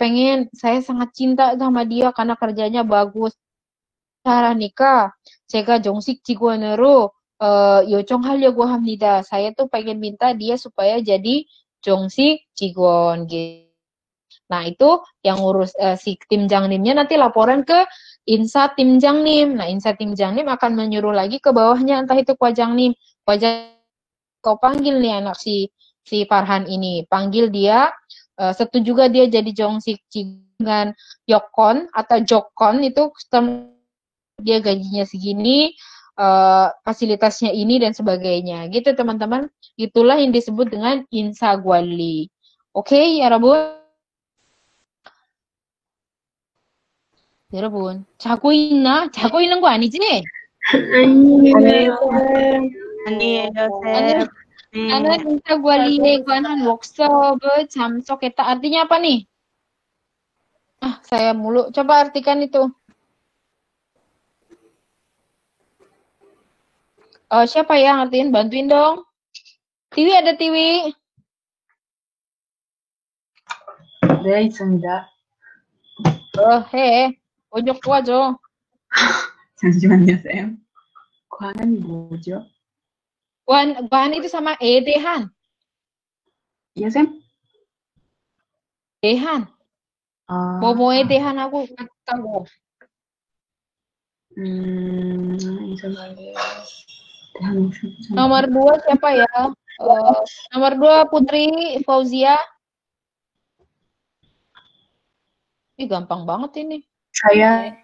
sangat cinta sama dia karena kerjanya bagus. Nikah, 제가 정식 직원으로 요청하려고 합니다. Saya tuh pengen minta dia supaya jadi 정식 직원 gitu. Nah, itu yang ngurus si tim Jangnimnya nanti laporan ke Insa tim Jangnim. Nah, Insa tim Jangnim akan menyuruh lagi ke bawahnya, entah itu Kwajangnim. Kau panggil nih anak si Farhan ini, panggil dia, setuju juga dia jadi jongsik dengan Yokon atau Jokon itu dia gajinya segini, fasilitasnya ini dan sebagainya. Gitu teman-teman. Itulah yang disebut dengan insagwali. Oke, ya 여러분, 자고 있는 거 아니지? 아니에요, Namun insagwali에 관한 workshop을 참석했다. Artinya apa nih? Saya mulu. Coba artikan itu. Siapa yang artiin? Bantuin dong. Tiwi ada Tiwi? 네, 있습니다. 해. 번역 도와줘. 잠시만요, 쌤. 관이 뭐죠? Guan itu sama Dehan. Iya, 쌤? Dehan. 뭐뭐에 대한 하고 같다고. insagwali. Nomor 2 siapa ya? Nomor 2 Putri Fauzia. Gampang banget ini. Saya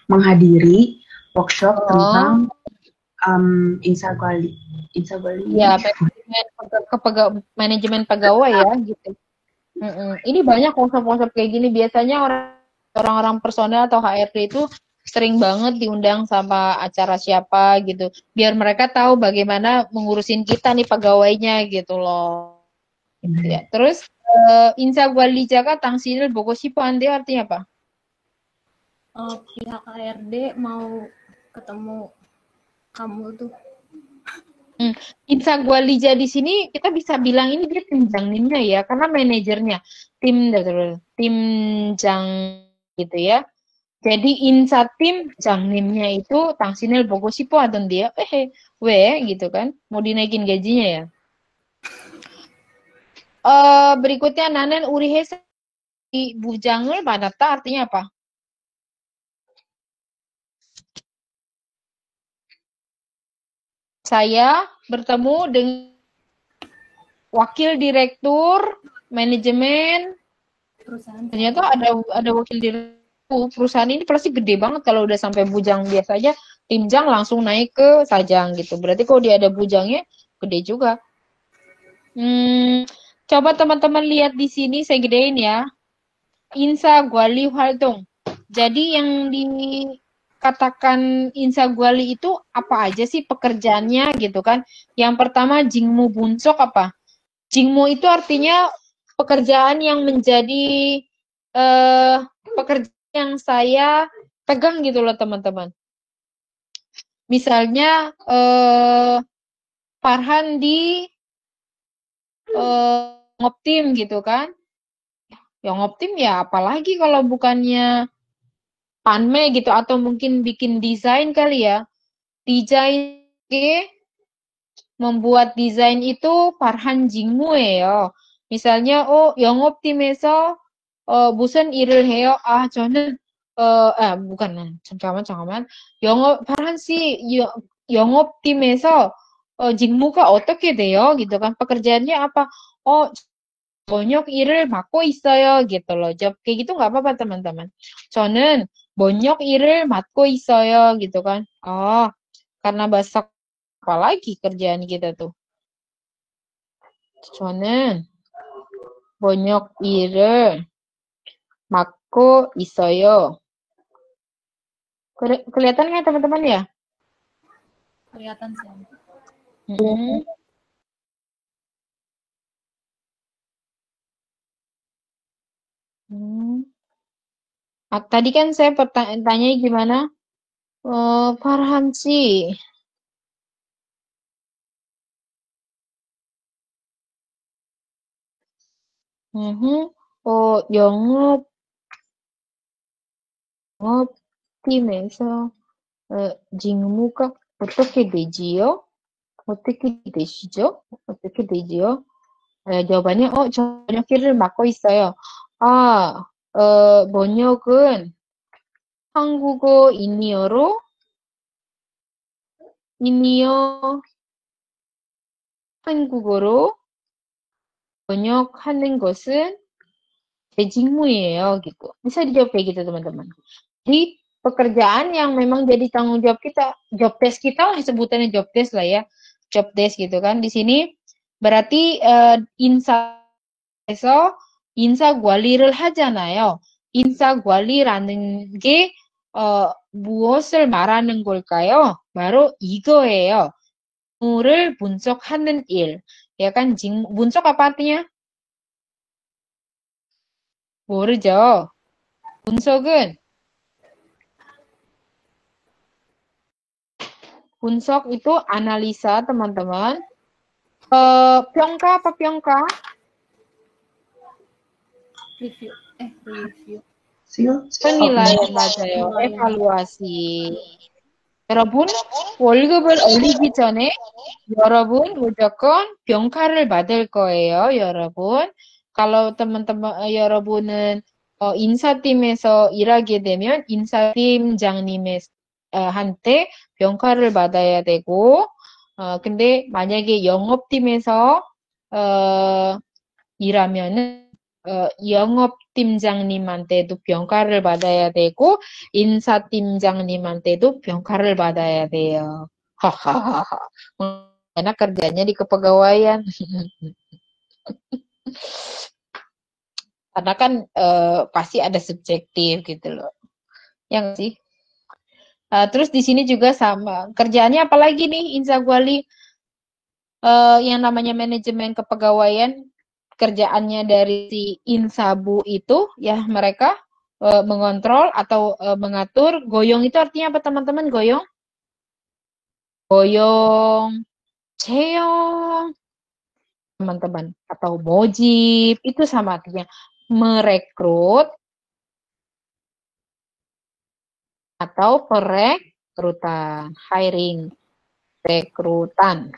menghadiri workshop tentang insagwali. Ya, manajemen pegawai ya gitu. Ini banyak workshop-workshop kayak gini. Biasanya orang-orang personel atau HRD itu sering banget diundang sama acara siapa gitu. Biar mereka tahu bagaimana mengurusin kita nih pegawainya gitu loh. Gitu ya. Terus insagwali jaga tangsinil bogo sipo ande artinya apa? Pihak HRD mau ketemu kamu tuh. Insagwalija di sini kita bisa bilang ini dia tim jangninnya ya, karena manajernya tim jang gitu ya. Jadi insa tim jangninnya itu tangsinil bogo sipo adon dia, gitu kan, mau dinaikin gajinya ya. Berikutnya nanen urihesa di bujangel badata artinya apa? Saya bertemu dengan wakil direktur manajemen Perusahaan. ternyata ada wakil direktur perusahaan ini pasti gede banget kalau udah sampai bujang. Biasanya timjang langsung naik ke sajang gitu. Berarti kalau dia ada bujangnya gede juga. Coba teman-teman lihat di sini saya gedein ya. Insa Gwali Haldong. Jadi yang dikatakan Insa Gwali itu apa aja sih pekerjaannya gitu kan? Yang pertama Jingmu Buncok apa? Jingmu itu artinya pekerjaan yang menjadi pekerjaan yang saya pegang gitu loh teman-teman. Misalnya Farhan di ngoptim gitu kan. Ya ngoptim ya apalagi kalau bukannya Panme gitu atau mungkin bikin desain kali ya. Desain membuat desain itu Farhan Jingmu예요. 미salnya 영업팀에서 무슨 일을 해요? 저는 bukan. 잠깐만. 파란 씨 영업팀에서 직무가 어떻게 돼요? gitu kan. Pekerjaannya apa? 번역 일을 맡고 있어요. gitu loh. Jawab kayak gitu nggak apa-apa teman-teman. 저는 번역 일을 맡고 있어요. gitu kan. Karena bahasa apa lagi kerjaan kita tuh? 저는 번역 일을 맡고 있어요. Kelihatan nggak teman-teman ya? Kelihatan sih. Tadi kan saya tanya gimana? Farhan sih. 영업팀에서 직무가 어떻게 되지요? 어떻게 되시죠? 어떻게 되지요? jawabannya, 번역기를 맡고 있어요. 번역은 한국어 인이어로 한국어로 번역하는 것은 제 직무예요, gitu. Bisa dijawab kayak gitu, teman-teman. Jadi, pekerjaan yang memang jadi tanggung jawab kita, job desk kita lah, sebutannya job desk lah ya. Job desk gitu kan. Di sini berarti 인사에서 인사 관리를 하잖아요. 인사 관리라는 게 무엇을 말하는 걸까요? 바로 이거예요. 직무를 분석하는 일. Ya kan, 분석 apa artinya? 모르죠. 분석 itu analisa, teman-teman. 평가 apa 평가? Review. penilaian 맞아요. evaluasi. 여러분, 월급을 올리기 전에 여러분 무조건 평가를 받을 거예요, 여러분. kalau teman-teman 여러분은 인사팀에서 일하게 되면 인사팀장님의 한테 평가를 받아야 되고 근데 만약에 영업팀에서 일하면은 영업 팀장님한테도 평가를 받아야 되고 인사 팀장님한테도 평가를 받아야 돼요. 하하ha. Enak kerjanya di kepegawaian. Karena kan pasti ada subjektif gitu loh. Yang sih. Terus di sini juga sama. Kerjaannya apalagi nih Insaguali yang namanya manajemen kepegawaian, kerjaannya dari si Insabu itu ya mereka mengontrol atau mengatur. Goyong itu artinya apa teman-teman? Goyong? Goyong, ceong, teman-teman. Atau mojib, itu sama artinya. Merekrut atau perekrutan. Hiring, rekrutan.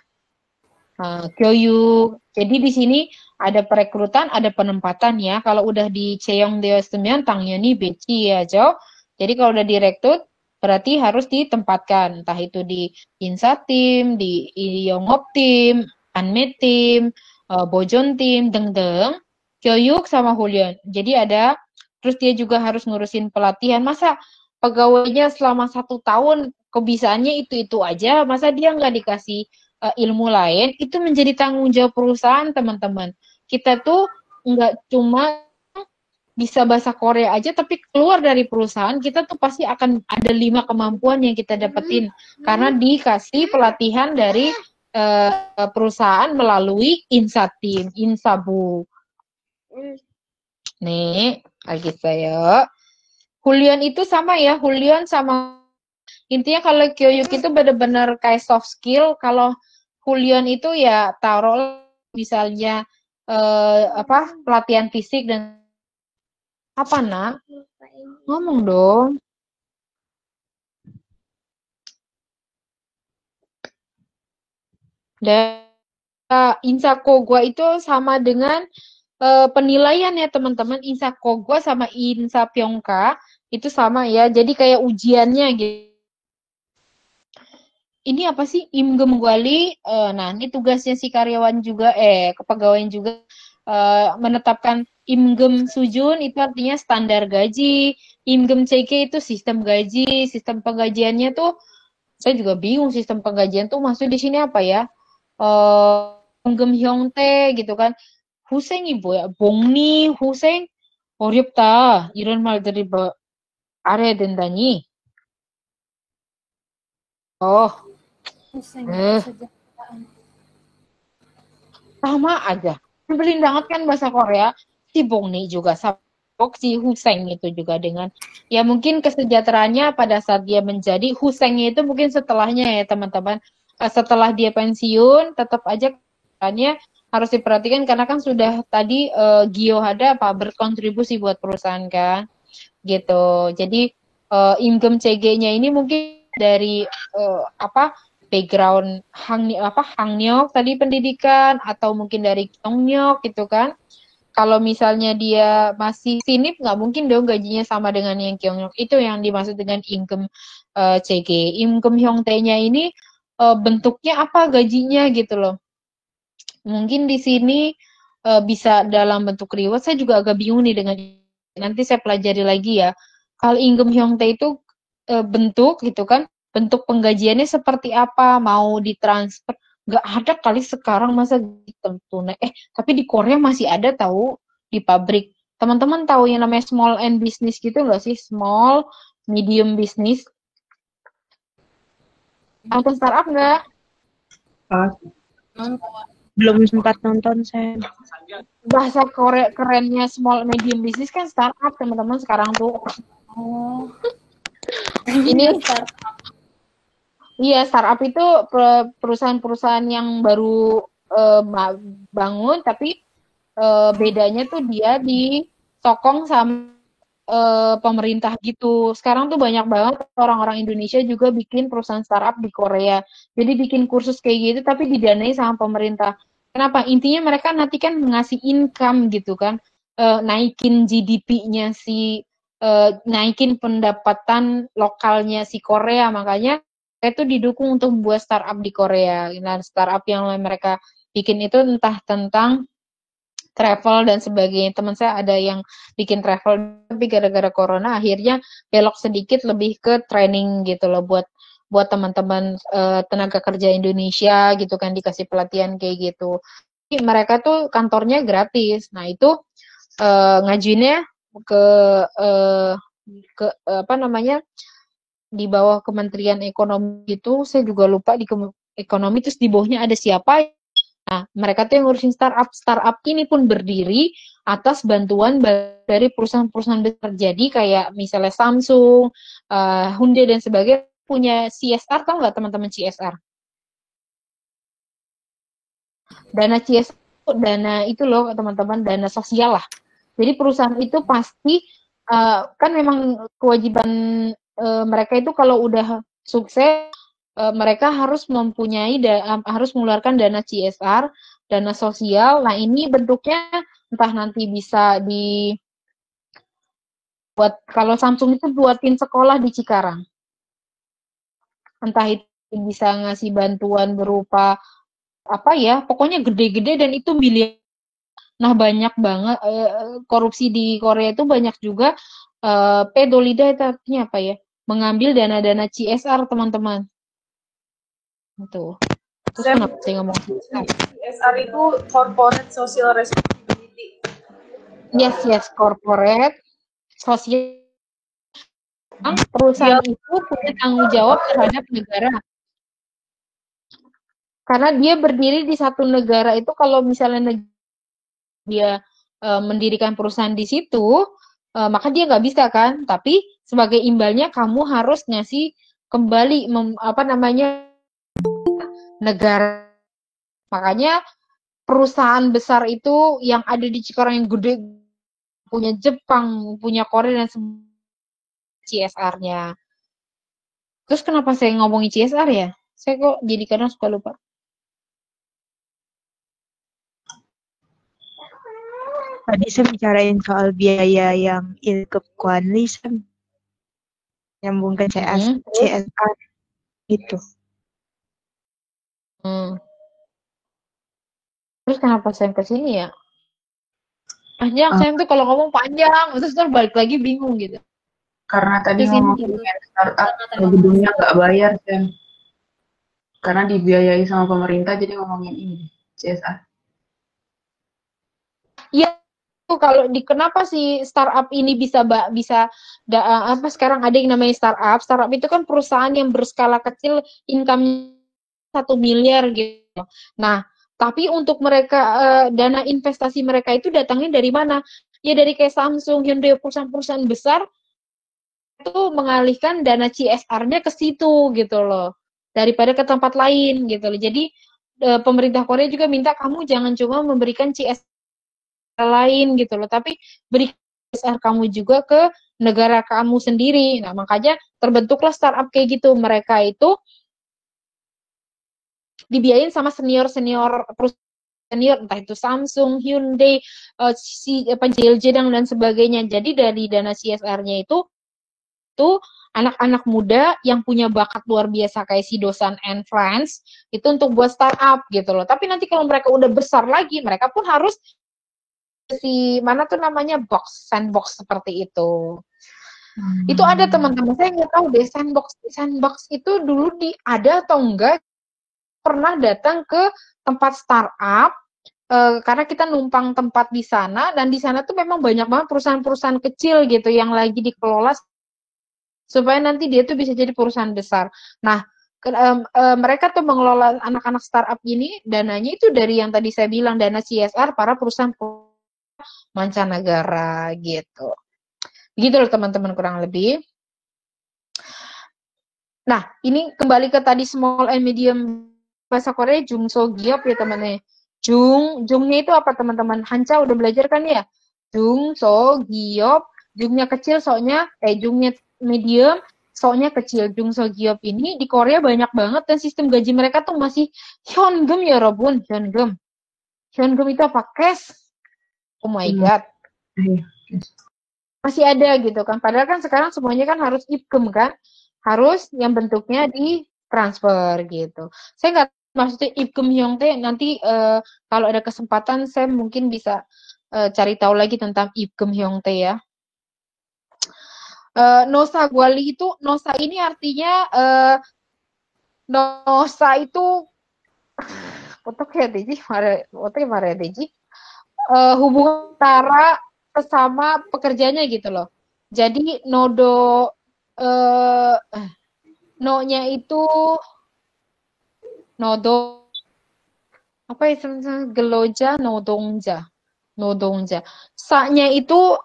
Kyoyu. Jadi di sini ada perekrutan, ada penempatan ya. Kalau udah di Cheong Deosemian, 당연히 배치해야죠. Jadi kalau udah direkrut, berarti harus ditempatkan. Entah itu di Insa Team, di Yongop Team, Anme Team, Bojon Team, deng-deng. Kyoyuk sama Hulian. Jadi ada, terus dia juga harus ngurusin pelatihan. Masa pegawainya selama 1 tahun, kebisaannya itu-itu aja, masa dia nggak dikasih ilmu lain, itu menjadi tanggung jawab perusahaan, teman-teman. Kita tuh nggak cuma bisa bahasa Korea aja, tapi keluar dari perusahaan, kita tuh pasti akan ada 5 kemampuan yang kita dapetin. Karena dikasih pelatihan dari perusahaan melalui Insatim, Insabu. Nih, lagi saya. Hulian itu sama ya, Hulian sama. Intinya kalau Kyoyuk itu benar-benar kayak soft skill, kalau Hulian itu ya taruh misalnya pelatihan fisik dan apa nak? Ngomong dong. Dan Insakogwa itu sama dengan penilaian ya teman-teman. Insakogwa sama Insa Pyongka itu sama ya. Jadi kayak ujiannya gitu. Ini apa sih Imgem Gwali? Nah, ini tugasnya si karyawan juga, kepegawaian juga menetapkan Imgem Sujun itu artinya standar gaji, Imgem CK itu sistem gaji, sistem penggajiannya tuh saya juga bingung sistem penggajian tuh maksud di sini apa ya? Imgem Hyongtae gitu kan. 후생이 뭐야? 복리, 후생 어렵다. 이런 말들이 뭐 알아야 된다니. Sama aja. Nyebelin banget kan bahasa Korea. Si Bongni juga sabok, si Huseng itu juga dengan ya mungkin kesejahteraannya pada saat dia menjadi Husengnya itu mungkin setelahnya ya teman-teman. Setelah dia pensiun tetap aja kesejahteraannya harus diperhatikan karena kan sudah tadi Gio ada apa berkontribusi buat perusahaan kan gitu. Jadi income CG-nya ini mungkin dari background Hangnyok tadi pendidikan atau mungkin dari Kyongnyok gitu kan. Kalau misalnya dia masih sinip nggak mungkin dong gajinya sama dengan yang Kyongnyok. Itu yang dimaksud dengan income CG. Income Hyongtae-nya ini bentuknya apa gajinya gitu loh. Mungkin di sini bisa dalam bentuk reward. Saya juga agak bingung nih dengan nanti saya pelajari lagi ya. Kalau income Hyongtae itu bentuk gitu kan. Bentuk penggajiannya seperti apa, mau ditransfer, nggak ada kali sekarang masa tunai. Tapi di Korea masih ada tahu di pabrik. Teman-teman tahu yang namanya small and business gitu nggak sih? Small, medium business. Nonton startup nggak? Belum sempat nonton saya. Bahasa Korea kerennya small medium business kan startup teman-teman sekarang tuh. Ini startup. Iya, startup itu perusahaan-perusahaan yang baru bangun, tapi bedanya tuh dia disokong sama pemerintah gitu. Sekarang tuh banyak banget orang-orang Indonesia juga bikin perusahaan startup di Korea. Jadi bikin kursus kayak gitu, tapi didanai sama pemerintah. Kenapa? Intinya mereka nanti kan ngasih income gitu kan, naikin GDP-nya naikin pendapatan lokalnya si Korea, makanya itu didukung untuk membuat startup di Korea. Nah, startup yang mereka bikin itu entah tentang travel dan sebagainya. Teman saya ada yang bikin travel, tapi gara-gara corona akhirnya belok sedikit lebih ke training gitu loh, buat teman-teman tenaga kerja Indonesia gitu kan, dikasih pelatihan kayak gitu. Jadi mereka tuh kantornya gratis. Nah itu ngajuinnya ke apa namanya, di bawah Kementerian Ekonomi itu, saya juga lupa di ekonomi, terus di bawahnya ada siapa. Nah, mereka tuh yang ngurusin startup. Startup ini pun berdiri atas bantuan dari perusahaan-perusahaan besar. Jadi kayak misalnya Samsung, Hyundai dan sebagainya punya CSR, tahu nggak teman-teman CSR? Dana CSR, dana itu loh teman-teman, dana sosial lah. Jadi perusahaan itu pasti kan memang kewajiban mereka itu kalau udah sukses, mereka harus mempunyai harus mengeluarkan dana CSR, dana sosial. Nah, ini bentuknya entah nanti bisa buat, kalau Samsung itu buatin sekolah di Cikarang. Entah itu bisa ngasih bantuan berupa apa ya, pokoknya gede-gede dan itu miliar. Nah, banyak banget korupsi di Korea itu banyak juga pedolida itu artinya apa ya? Mengambil dana-dana CSR, teman-teman. Itu. Terus kenapa saya ngomong CSR? CSR itu Corporate Social Responsibility. Yes, corporate social. Perusahaan itu punya tanggung jawab terhadap negara. Karena dia berdiri di satu negara itu, kalau misalnya dia mendirikan perusahaan di situ, maka dia nggak bisa kan. Tapi sebagai imbalnya kamu harus ngasih kembali negara. Makanya perusahaan besar itu yang ada di Cikarang yang gede, punya Jepang, punya Korea dan CSR-nya. Terus kenapa saya ngomongin CSR ya? Saya kok jadi kadang suka lupa. Tadi saya bicarain soal biaya yang income Kuanli, nyambung ke CSR gitu. Terus kenapa saya ke sini ya? Panjang, saya tuh kalau ngomong panjang, terus balik lagi bingung gitu. Karena tadi Terus ini ngomongin startup, gedungnya nggak bayar, Sam. Karena dibiayai sama pemerintah, jadi ngomongin ini, CSR. Iya, kalau kenapa sih startup ini bisa apa sekarang ada yang namanya startup. Startup itu kan perusahaan yang berskala kecil, income 1 miliar gitu. Nah, tapi untuk mereka dana investasi mereka itu datangnya dari mana? Ya dari kayak Samsung, Hyundai, perusahaan-perusahaan besar itu mengalihkan dana CSR-nya ke situ gitu loh, daripada ke tempat lain gitu loh. Jadi pemerintah Korea juga minta kamu jangan cuma memberikan CSR lain gitu loh, tapi beri CSR kamu juga ke negara kamu sendiri. Nah, makanya terbentuklah startup kayak gitu. Mereka itu dibiayain sama senior perusahaan, entah itu Samsung, Hyundai, JLJ dan sebagainya. Jadi dari dana CSR-nya itu anak-anak muda yang punya bakat luar biasa kayak si Dosan and Friends itu untuk buat startup gitu loh. Tapi nanti kalau mereka udah besar lagi, mereka pun harus mana tuh namanya sandbox seperti itu. Itu ada teman-teman saya nggak tahu deh, sandbox itu dulu ada atau enggak, pernah datang ke tempat startup karena kita numpang tempat di sana, dan di sana tuh memang banyak banget perusahaan-perusahaan kecil gitu yang lagi dikelola supaya nanti dia tuh bisa jadi perusahaan besar. Nah, mereka tuh mengelola anak-anak startup ini, dananya itu dari yang tadi saya bilang, dana CSR para perusahaan mancanegara gitu. Begitu loh teman-teman kurang lebih. Nah, ini kembali ke tadi small and medium bahasa Korea, jungsogiop ya teman-teman. Jungnya itu apa teman-teman? Hanca udah belajar kan ya? Jungsogiop, jungnya kecil soalnya, jungnya medium, soalnya kecil. Jungsogiop ini di Korea banyak banget dan sistem gaji mereka tuh masih hyonggeum ya Robun, hyonggeum. Hyonggeum itu apa? Cash. Oh my god. Masih ada gitu kan. Padahal kan sekarang semuanya kan harus ibgem kan. Harus yang bentuknya di transfer gitu. Saya nggak maksudnya ibkum hyong teh nanti kalau ada kesempatan saya mungkin bisa cari tahu lagi tentang ibkum hyong teh ya. Nosa gwali itu, nosa ini artinya nosa itu 어떻게 해야 되지? 어떻게 말해야 되지? hubungan antara sesama pekerjanya gitu loh. Jadi nodo no-nya itu nodo apa ya geloja nodongja. Sa-nya itu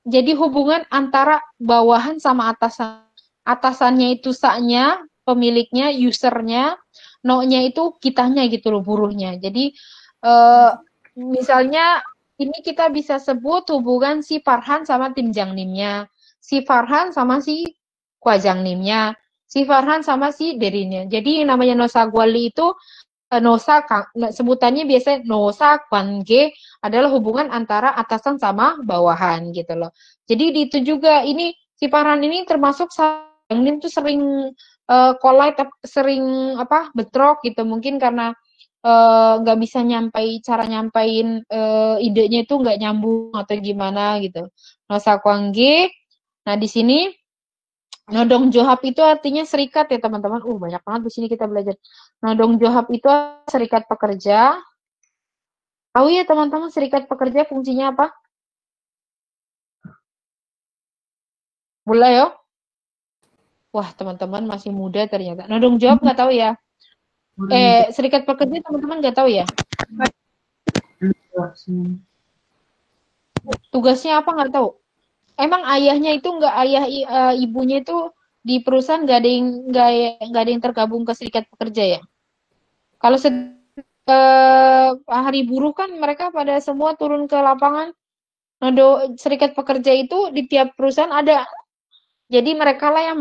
jadi hubungan antara bawahan sama atasan. Atasannya itu sa-nya, pemiliknya, usernya, no-nya itu kitanya gitu loh, buruhnya. Jadi misalnya ini kita bisa sebut hubungan si Farhan sama tim Jangnimnya, si Farhan sama si Kwajangnimnya, si Farhan sama si Derinya. Jadi yang namanya Nosa Gwali itu Nosa, sebutannya biasanya Nosa Kwange adalah hubungan antara atasan sama bawahan gitu loh. Jadi itu juga ini si Farhan ini termasuk Jangnim tuh sering collide, sering bentrok gitu mungkin karena nggak bisa cara nyampain idenya itu nggak nyambung atau gimana gitu. Nosa Kwangge. Nah di sini Nodong Johab itu artinya serikat ya teman-teman. Banyak banget di sini kita belajar. Nodong Johab itu serikat pekerja. Tahu ya teman-teman serikat pekerja fungsinya apa? Mulai ya. Wah teman-teman masih muda ternyata. Nodong Johab nggak tahu ya. Serikat pekerja teman-teman nggak tahu ya? Tugasnya apa nggak tahu? Emang ayahnya itu nggak ibunya itu di perusahaan nggak ada yang tergabung ke serikat pekerja ya? Kalau hari buruh kan mereka pada semua turun ke lapangan. Serikat pekerja itu di tiap perusahaan ada. Jadi mereka lah yang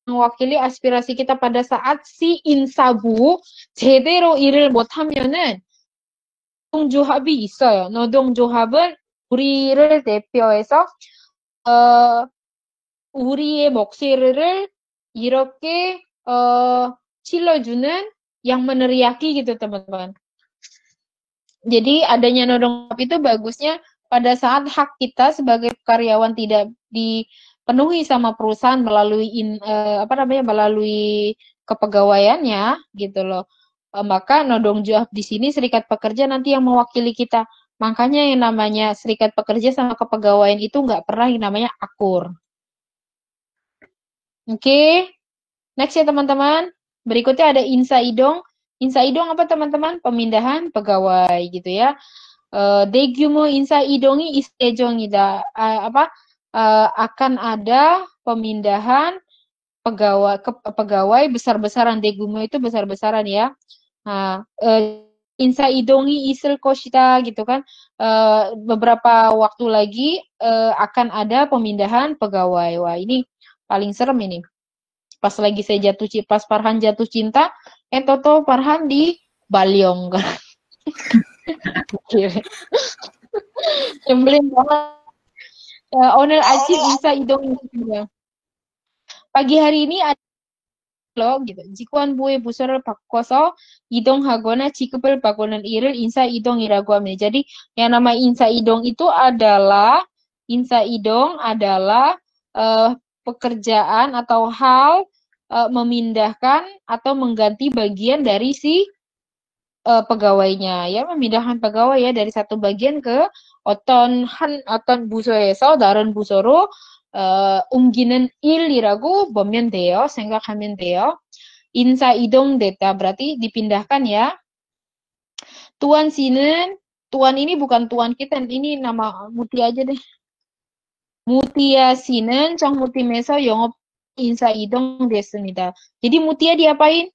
mewakili aspirasi kita pada saat si insa부 제대로 일을 못하면은 노동조합이 있어요. 노동조합은 우리를 대표해서 우리의 목소리를 이렇게 실어주는 yang meneriaki gitu teman-teman. Jadi adanya nodong itu bagusnya pada saat hak kita sebagai karyawan tidak dipenuhi sama perusahaan melalui melalui kepegawaiannya gitu loh. Maka nodong joab di sini serikat pekerja nanti yang mewakili kita. Makanya yang namanya serikat pekerja sama kepegawaian itu nggak pernah yang namanya akur. Oke. Next ya teman-teman. Berikutnya ada insaidong. Insaidong apa teman-teman? Pemindahan pegawai gitu ya. Degumo insaidongi istejongida. Akan ada pemindahan pegawai besar-besaran. Degumo itu besar-besaran ya. Nah, insaidongi isel koshita gitu kan. Beberapa waktu lagi akan ada pemindahan pegawai. Wah, ini paling serem ini. Pas lagi pas Farhan jatuh cinta, Toto Farhan di Balyong kan. Nyebelin banget. Oner Acip bisa idong gitu. Pagi hari ini ada loh gitu. Jikuan bu에 부서를 바꿔서 이동하거나 지급을 바꾸는 일을 인사 이동이라고 합니다. Jadi yang nama insa idong itu adalah pekerjaan atau hal memindahkan atau mengganti bagian dari si pegawainya ya, memindahkan pegawai ya dari satu bagian ke 어떤 부서에서 다른 부서로 옮기는 일이라고 보면 돼요. 생각하면 돼요. 인사 이동됐다 berarti dipindahkan ya. Tuan ini bukan tuan kita, ini nama Mutia aja deh. Mutia 씨는 정무팀에서 영업 인사 이동됐습니다. jadi Mutia diapain?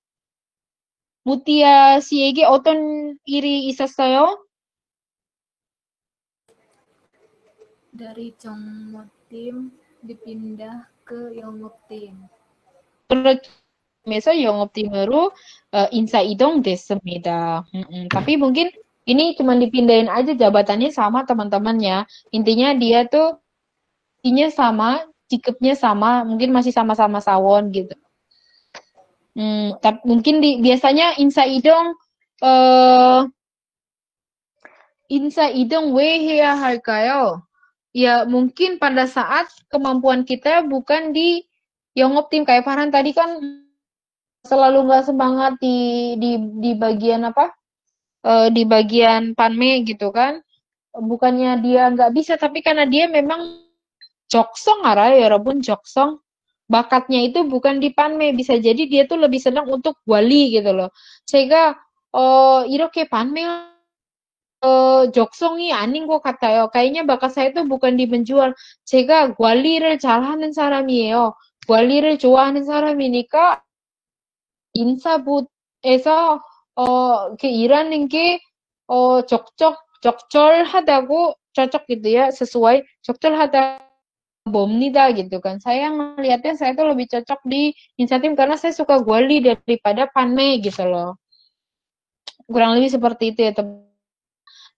Mutia 씨에게 어떤 일이 있었어요? Dari 정무팀 dipindah ke 영업팀. 그래서 영업팀으로 인사 이동됐습니다. tapi mungkin ini cuma dipindahin aja jabatannya sama teman-temannya. Intinya dia tuh sama, cikupnya sama, mungkin masih sama-sama sawon gitu. Tapi mungkin biasanya eh insa idong weheya 할까요? Ya mungkin pada saat kemampuan kita bukan di yang optim kayak Farhan tadi kan selalu nggak semangat di bagian apa? Di bagian panme gitu kan. Bukannya dia nggak bisa tapi karena dia memang joksong ya Rabun joksong. Bakatnya itu bukan di panme, bisa jadi dia tuh lebih senang untuk wali gitu loh. Sehingga 이렇게 panme 적성이 아닌 것 같아요. kayaknya bakat saya itu bukan di menjual. 제가 관리를 잘하는 사람이에요. 관리를 좋아하는 사람이니까 인사부에서 이렇게 일하는 게 적절하다고 cocok gitu ya, sesuai 적절하다 봅니다 gitu kan. Saya ngelihatnya saya tuh lebih cocok di insatim karena saya suka guali daripada panme gitu loh. Kurang lebih seperti itu ya, teman.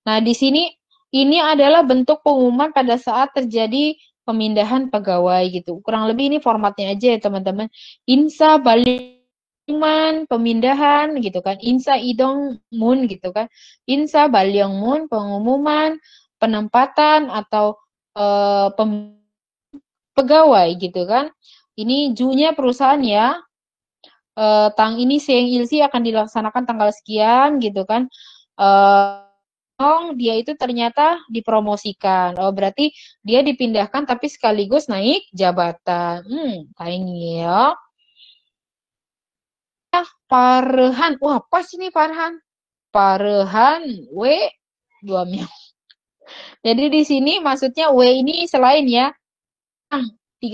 Nah, di sini ini adalah bentuk pengumuman pada saat terjadi pemindahan pegawai gitu. Kurang lebih ini formatnya aja ya, teman-teman. Insa Baliongmun pemindahan gitu kan. Insa Idong Mun gitu kan. Insa Baliongmun pengumuman penempatan atau pegawai gitu kan. Ini junya perusahaan ya. Tang ini Seng Ilsi akan dilaksanakan tanggal sekian gitu kan. Dia itu ternyata dipromosikan. Oh, berarti dia dipindahkan tapi sekaligus naik jabatan. Kayaknya ya. Farhan. Wah, pas ini Farhan. Farhan W 2 mil. Jadi di sini maksudnya W ini selain ya 3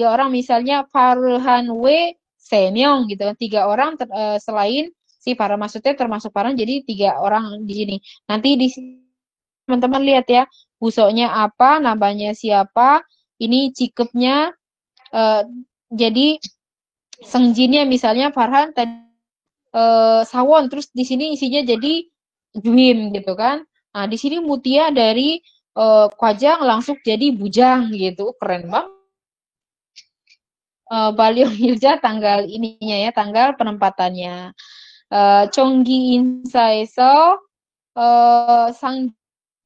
orang misalnya Farhan W Semyong gitu kan. 3 orang selain si Farhan maksudnya termasuk Farhan jadi 3 orang di sini. Nanti di sini teman-teman lihat ya, busoknya apa, namanya siapa, ini cikupnya, jadi sengjinnya misalnya Farhan tadi Sawon, terus di sini isinya jadi Juim gitu kan. Nah di sini Mutia dari Kwajang langsung jadi Bujang gitu, keren banget. Baliong Hilja tanggal ininya ya, tanggal penempatannya. Chonggi Insaeso Sang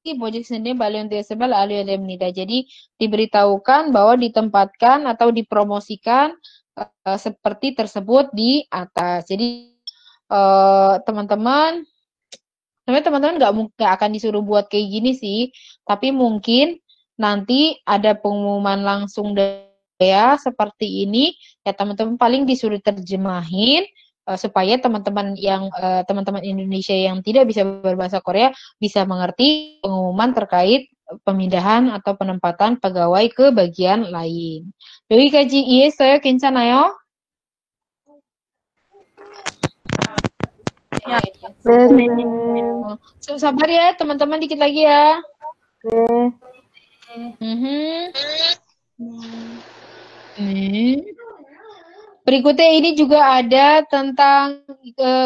Bojek sendiri Balion Desebal Alio Demnida. Jadi diberitahukan bahwa ditempatkan atau dipromosikan seperti tersebut di atas. Jadi teman-teman nggak akan disuruh buat kayak gini sih, tapi mungkin nanti ada pengumuman langsung ya seperti ini ya teman-teman paling disuruh terjemahin supaya teman-teman Indonesia yang tidak bisa berbahasa Korea bisa mengerti pengumuman terkait pemindahan atau penempatan pegawai ke bagian lain. 여기까지 이해했어요? 괜찮아요? Ya. Sabar ya teman-teman, dikit lagi ya. Berikutnya ini juga ada tentang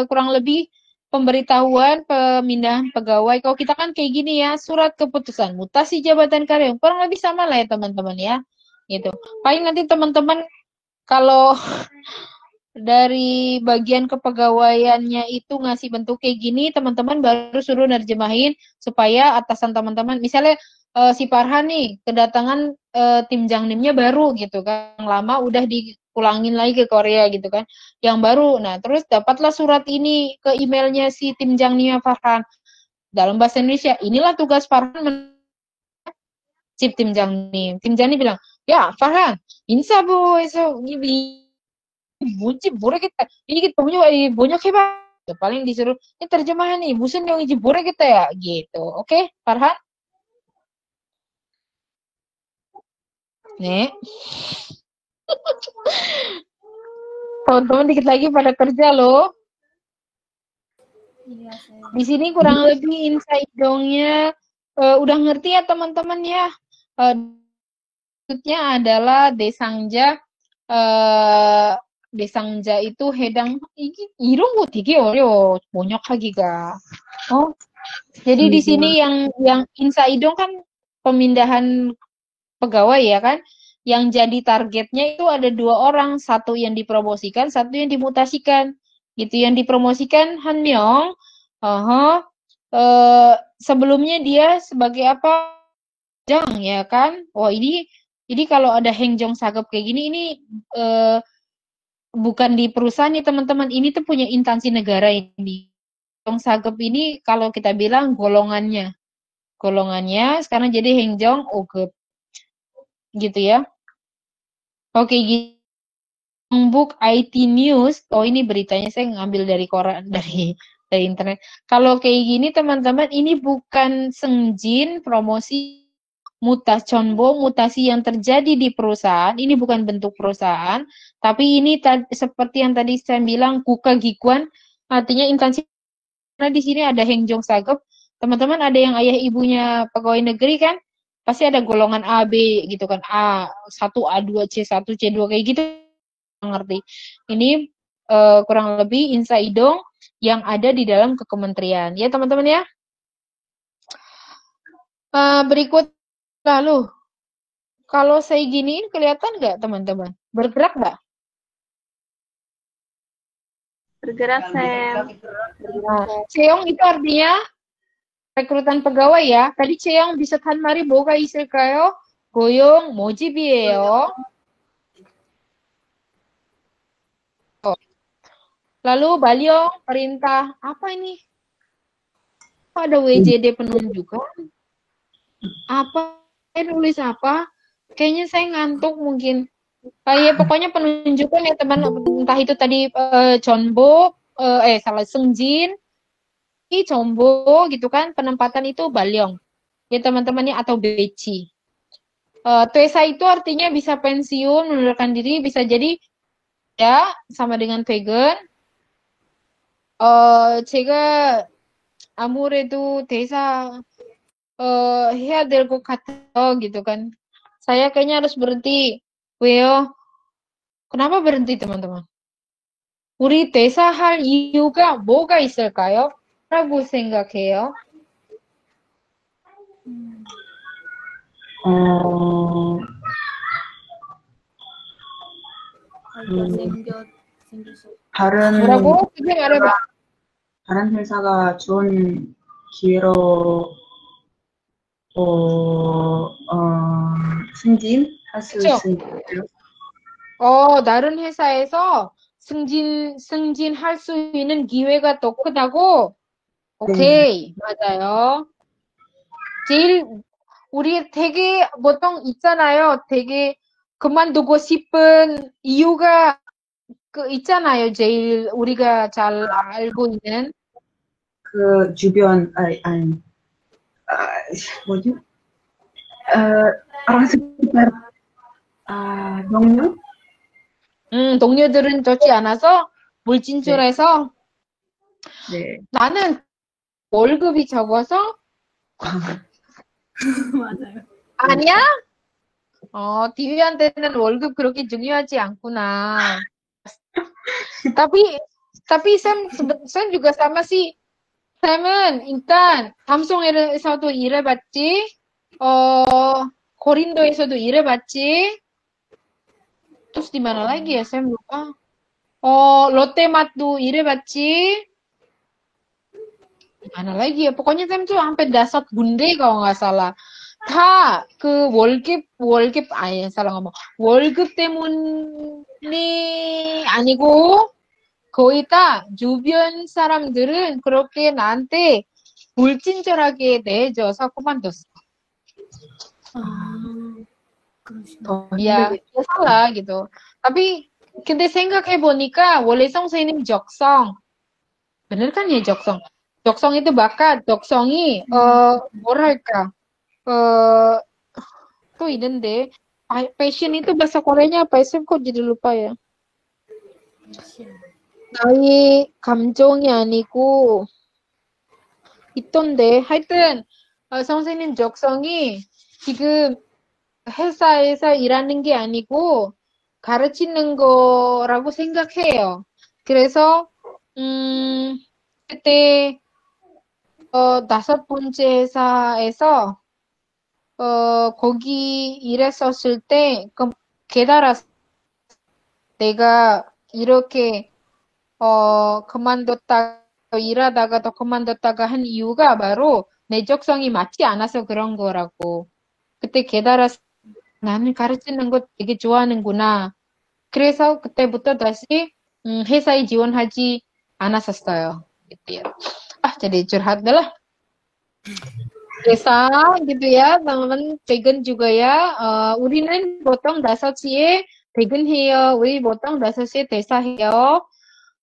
kurang lebih pemberitahuan pemindahan pegawai. Kalau kita kan kayak gini ya, surat keputusan mutasi jabatan karyawan, kurang lebih sama lah ya teman-teman ya. Gitu. Paling nanti teman-teman kalau dari bagian kepegawaiannya itu ngasih bentuk kayak gini, teman-teman baru suruh nerjemahin supaya atasan teman-teman, misalnya si Farhan nih kedatangan tim Jangnimnya baru gitu kan, yang lama udah dipulangin lagi ke Korea gitu kan, yang baru. Nah terus dapatlah surat ini ke emailnya si tim Jangnimnya Farhan dalam bahasa Indonesia. Inilah tugas Farhan si tim Jangnim. Tim Jangnim bilang, ya Farhan, 인사부에서 뭔지 모르겠다. 이게 번역해봐. paling disuruh ini terjemahan nih, 무슨 내용인지 모르겠다 ya gitu. Oke, Farhan? Nih. Teman-teman dikit lagi pada kerja loh. Iya, saya. Di sini kurang lebih insight dongnya udah ngerti ya teman-teman ya. Maksudnya adalah Desangja Desangja itu 해당 이런 거 되게 어려워 번역하기가. Jadi di sini yang insaidong kan pemindahan pegawai ya kan. Yang jadi targetnya itu ada 2 orang, satu yang dipromosikan, satu yang dimutasikan. gitu yang dipromosikan Han Myung. Sebelumnya dia sebagai apa? Jang ya kan? Oh ini kalau ada Heng Jong Sagep kayak gini ini bukan di perusahaan nih teman-teman, ini tuh punya instansi negara ini. Jong Sagep ini kalau kita bilang golongannya sekarang jadi Heng Jong Ogep gitu ya. Oke, Book IT News. Oh, ini beritanya saya ngambil dari koran dari internet. Kalau kayak gini teman-teman, ini bukan sengjin promosi mutasi yang terjadi di perusahaan. Ini bukan bentuk perusahaan, tapi ini seperti yang tadi saya bilang kukagikuan, artinya instansi. Karena di sini ada Heng Jong Sagep. Teman-teman ada yang ayah ibunya pegawai negeri kan? Pasti ada golongan A, B gitu kan. A1, A2, C1, C2 kayak gitu. Ngerti. Ini kurang lebih insaidong yang ada di dalam kementerian. Ya teman-teman ya. Berikut lalu. Kalau saya giniin kelihatan nggak teman-teman? Bergerak nggak? Bergerak, Sam. Cheong itu artinya rekrutan pegawai ya. Tadi Cheong 비슷한 말이 뭐가 있을까요? 고용 모집이에요. Lalu Baliong, perintah. Apa ini? Ada WJD penunjukan? Apa? Saya nulis apa? Kayaknya saya ngantuk mungkin. Ya pokoknya penunjukan ya teman, entah itu tadi Jonbo, Sengjin, Jombo gitu kan, penempatan itu Baliong. Ya teman-temannya atau Beci. Tuesa itu artinya bisa pensiun, mengundurkan diri, bisa jadi ya sama dengan vegan. 제가 아무래도 대사 해야 될 것 같아요 gitu kan. Saya kayaknya harus berhenti. 왜요? Kenapa berhenti teman-teman? 우리 대사할 이유가 뭐가 있을까요? 라고 생각해요. 다른 뭐라고? 그게 말해봐. 다른 회사가 좋은 기회로 승진할 수 그쵸? 있으니까요. 다른 회사에서 승진할 수 있는 기회가 더 크다고? 오케이, 맞아요. 제일 우리 되게 보통 있잖아요. 되게 그만두고 싶은 이유가 있잖아요. 제일 우리가 잘 알고 있는 그 주변 뭐지? orang sekitar 동료? 동료들은 좋지 않아서 물진출해서 네. 나는 월급이 적어서 맞아요. 아니야? 디비한테는 월급 그렇게 중요하지 않구나. tapi Sam juga sama sih. Sam은 일단 담송에서도 일해봤지, 고린도에서도 일해봤지. Terus di mana lagi ya? Sam lupa. 롯데마트도 일해봤지. Di mana lagi ya? Pokoknya Sam tuh sampai dasar gunde kalau nggak salah. 다 그 월급 사랑 ngomong. 월급 때문이 아니고 거의 다 주변 사람들은 그렇게 나한테 불친절하게 대해줘서 그만뒀어. 그러시구나. Ya salah gitu. Tapi 근데 생각해 보니까 원래 성선생님 적성, bener kan ya 적성? 적성 itu bakat, 적성이 뭐랄까? 또 있는데 passion itu bahasa Koreanya apa? Saya kok jadi lupa ya. 나의 감정이 아니고 있던데 하여튼 선생님 적성이 지금 회사에서 일하는 게 아니고 가르치는 거라고 생각해요. 그래서 그때 5번째 회사에서 거기 일했었을 때 깨달았어. 내가 이렇게 그만뒀다가 일하다가 더 그만뒀다가 한 이유가 바로 내 적성이 맞지 않아서 그런 거라고. 그때 깨달았어. 나는 가르치는 거 되게 좋아하는구나. 그래서 그때부터 다시 회사에 지원하지 않았었어요. Gitu ya. Jadi curhat dah lah. Desa gitu ya, teman-teman vegan juga ya. 우리는 보통 5시에 퇴근해요. 우리 보통 5시에 퇴사해요.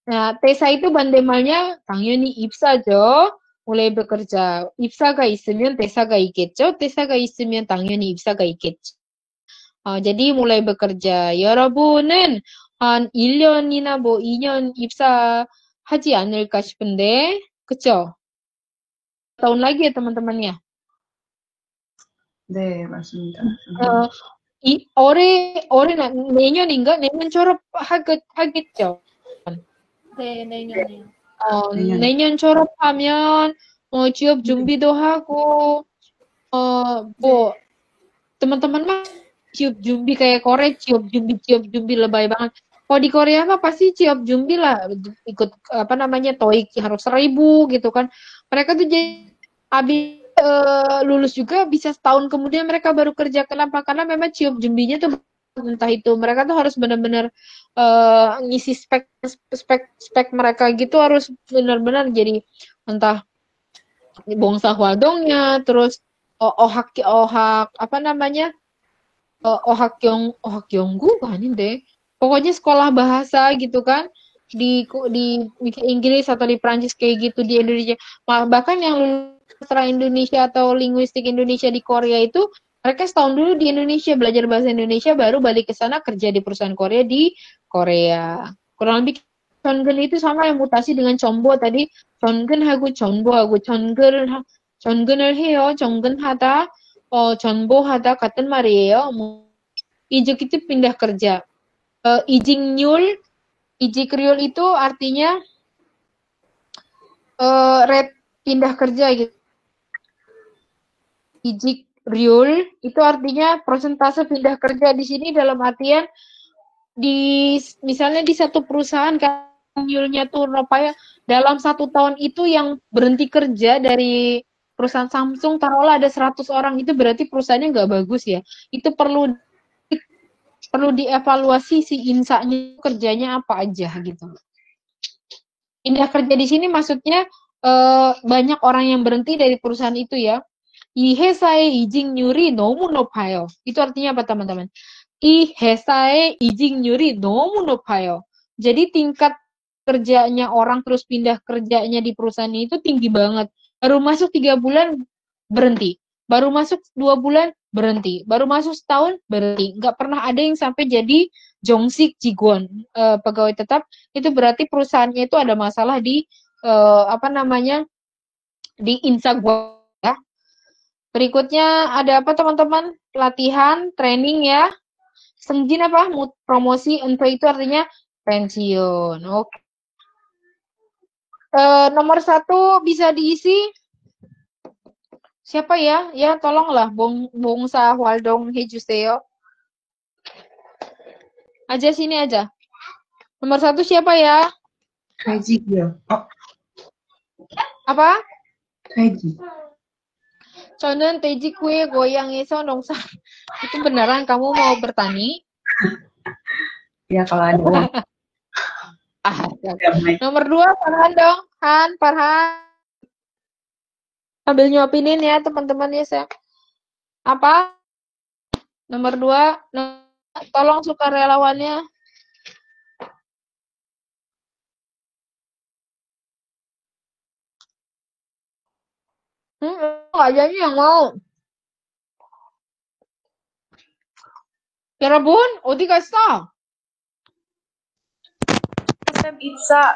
Nah, Tesa itu bandemalnya 당연히 입사죠. mulai bekerja. 입사가 있으면 Tesa가 있겠죠. Tesa가 있으면 당연히 입사가 있겠죠. jadi mulai bekerja. 여러분은 한 1년이나 뭐 2년 입사하지 않을까 싶은데, 그쵸? tahun lagi ya teman-temannya. 네, 맞습니다. 올해 내년인가? 내년 졸업하겠죠. 네, 내년에요. 내년 졸업하면 취업 준비도 하고 뭐 teman-teman mah 취업 준비 kayak Korea 취업 준비 lebay banget. Kalau di Korea mah pasti 취업 준비 lah, ikut apa namanya TOEIC harus 1000 gitu kan. Mereka tuh jadi habis lulus juga bisa setahun kemudian mereka baru kerja. Kenapa? Karena memang 취업 준비nya tuh entah itu mereka tuh harus benar-benar ngisi spek mereka gitu harus benar-benar jadi entah bongsa hwadongnya terus ohak apa namanya ohak yonggu kan deh pokoknya sekolah bahasa gitu kan di Inggris atau di Prancis kayak gitu di Indonesia bahkan yang lulus sastra Indonesia atau linguistik Indonesia di Korea itu mereka setahun dulu di Indonesia belajar bahasa Indonesia baru balik ke sana kerja di perusahaan Korea di Korea. Kurang lebih Chongen itu sama yang mutasi dengan Chombo tadi. Chongen하고 전보하고 전근을 해요. 전근하다, 전보하다 같은 말이에요. Ijuk itu pindah kerja. Ijiknyul itu artinya pindah kerja gitu. Ijikryul itu artinya persentase pindah kerja di sini dalam artian misalnya di satu perusahaan kan nyulnya tuh rupanya dalam 1 tahun itu yang berhenti kerja dari perusahaan Samsung taruhlah ada 100 orang itu berarti perusahaannya nggak bagus ya. Itu perlu dievaluasi si insanya kerjanya apa aja gitu. Pindah kerja di sini maksudnya banyak orang yang berhenti dari perusahaan itu ya. 이 회사의 이직률이 너무 높아요. itu artinya apa teman-teman? 이 회사의 이직률이 너무 높아요. Jadi tingkat kerjanya orang terus pindah kerjanya di perusahaan itu tinggi banget. Baru masuk 3 bulan berhenti. Baru masuk 2 bulan berhenti. Baru masuk setahun berhenti. Nggak pernah ada yang sampai jadi jongsik jigwon pegawai tetap. Itu berarti perusahaannya itu ada masalah di apa namanya di insagwa ya. Berikutnya ada apa teman-teman? Pelatihan, training ya. Sengjin apa? Promosi, untuk itu artinya pensiun. Oke. Nomor 1 bisa diisi. Siapa ya? Ya tolonglah Bongsa Hwaldong Hejuseo. Aja sini aja. Nomor 1 siapa ya? Haji ya. Apa? Haji. 저는 돼지 ku에 고향에서 농사. Itu beneran kamu mau bertani? Ya kalau ada uang. Nomor 2 Farhan dong. Farhan. Sambil nyuapinin ya teman-teman ya saya. Apa? Nomor 2 tolong sukarelawannya. Nggak jadi yang mau. 여러분 어디 갔어? Pizza.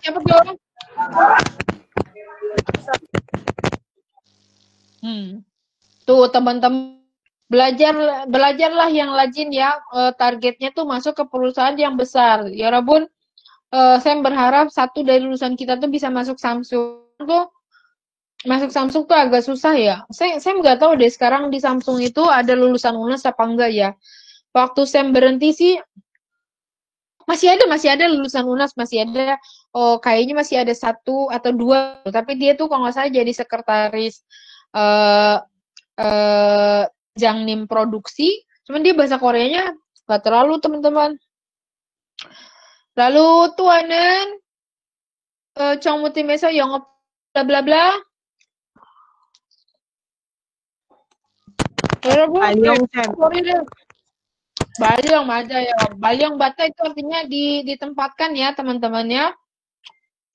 Siapa dong? Tuh teman-teman belajarlah yang rajin ya. Targetnya tuh masuk ke perusahaan yang besar. Yarabbun, saya berharap satu dari lulusan kita tuh bisa masuk Samsung tuh. Masuk Samsung tuh agak susah ya. Saya nggak tahu deh sekarang di Samsung itu ada lulusan UNES apa enggak ya. Waktu saya berhenti sih masih ada lulusan UNAS, masih ada, kayaknya masih ada 1 atau 2, tapi dia tuh kalau nggak salah jadi sekretaris eh eh Jangnim produksi, cuman dia bahasa Koreanya nggak terlalu teman-teman. Lalu tuanen 정무팀에서 영업 bla bla bla. 여러분, Alyong Sam. sorry deh. Balyong 맞아요. Balyong bata itu artinya ditempatkan ya teman-temannya.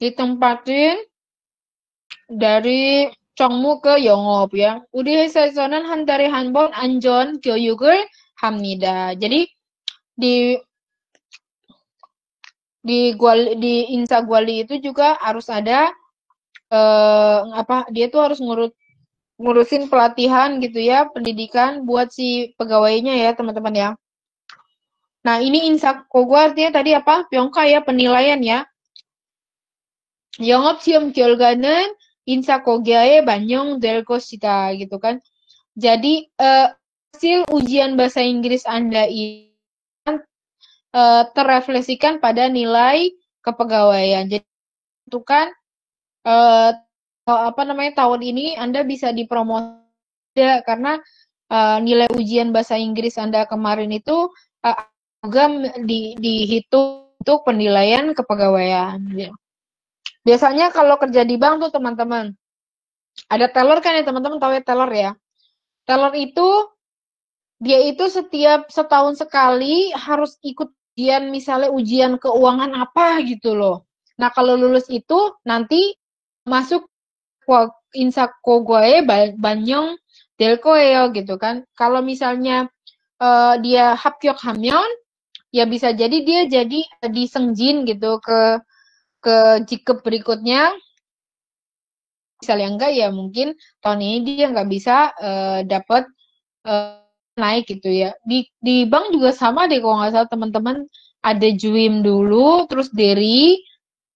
Ditempatin dari 정무 ke 영업 ya. 우리 회사에서는 한 달에 한 번 안전 교육을 합니다. Jadi di Insa Gwali itu juga harus ada dia tuh harus ngurusin pelatihan gitu ya, pendidikan buat si pegawainya ya, teman-teman ya. Nah, ini Insa Kogwa artinya tadi apa? Pyongka ya, penilaian ya. 영업 시험 결과는 인사 고과에 반영될 것이다 gitu kan. Jadi hasil ujian bahasa Inggris Anda ini terrefleksikan pada nilai kepegawaian. Jadi itu kan tahun ini Anda bisa dipromosi karena nilai ujian bahasa Inggris Anda kemarin itu juga dihitung untuk penilaian kepegawaian. Biasanya kalau kerja di bank tuh teman-teman, ada teller kan ya teman-teman, tahu ya teller ya. Teller itu dia itu setiap setahun sekali harus ikut ujian, misalnya ujian keuangan apa gitu loh. Nah kalau lulus itu nanti masuk Insa Kogwae Banyong Delkoeo gitu kan. Kalau misalnya dia 합격 하면 ya bisa jadi dia jadi disengjin gitu ke jikep berikutnya. Misalnya enggak ya mungkin tahun ini dia nggak bisa dapat naik gitu ya. Di bank juga sama deh kalau nggak salah teman-teman, ada Juim dulu terus Deri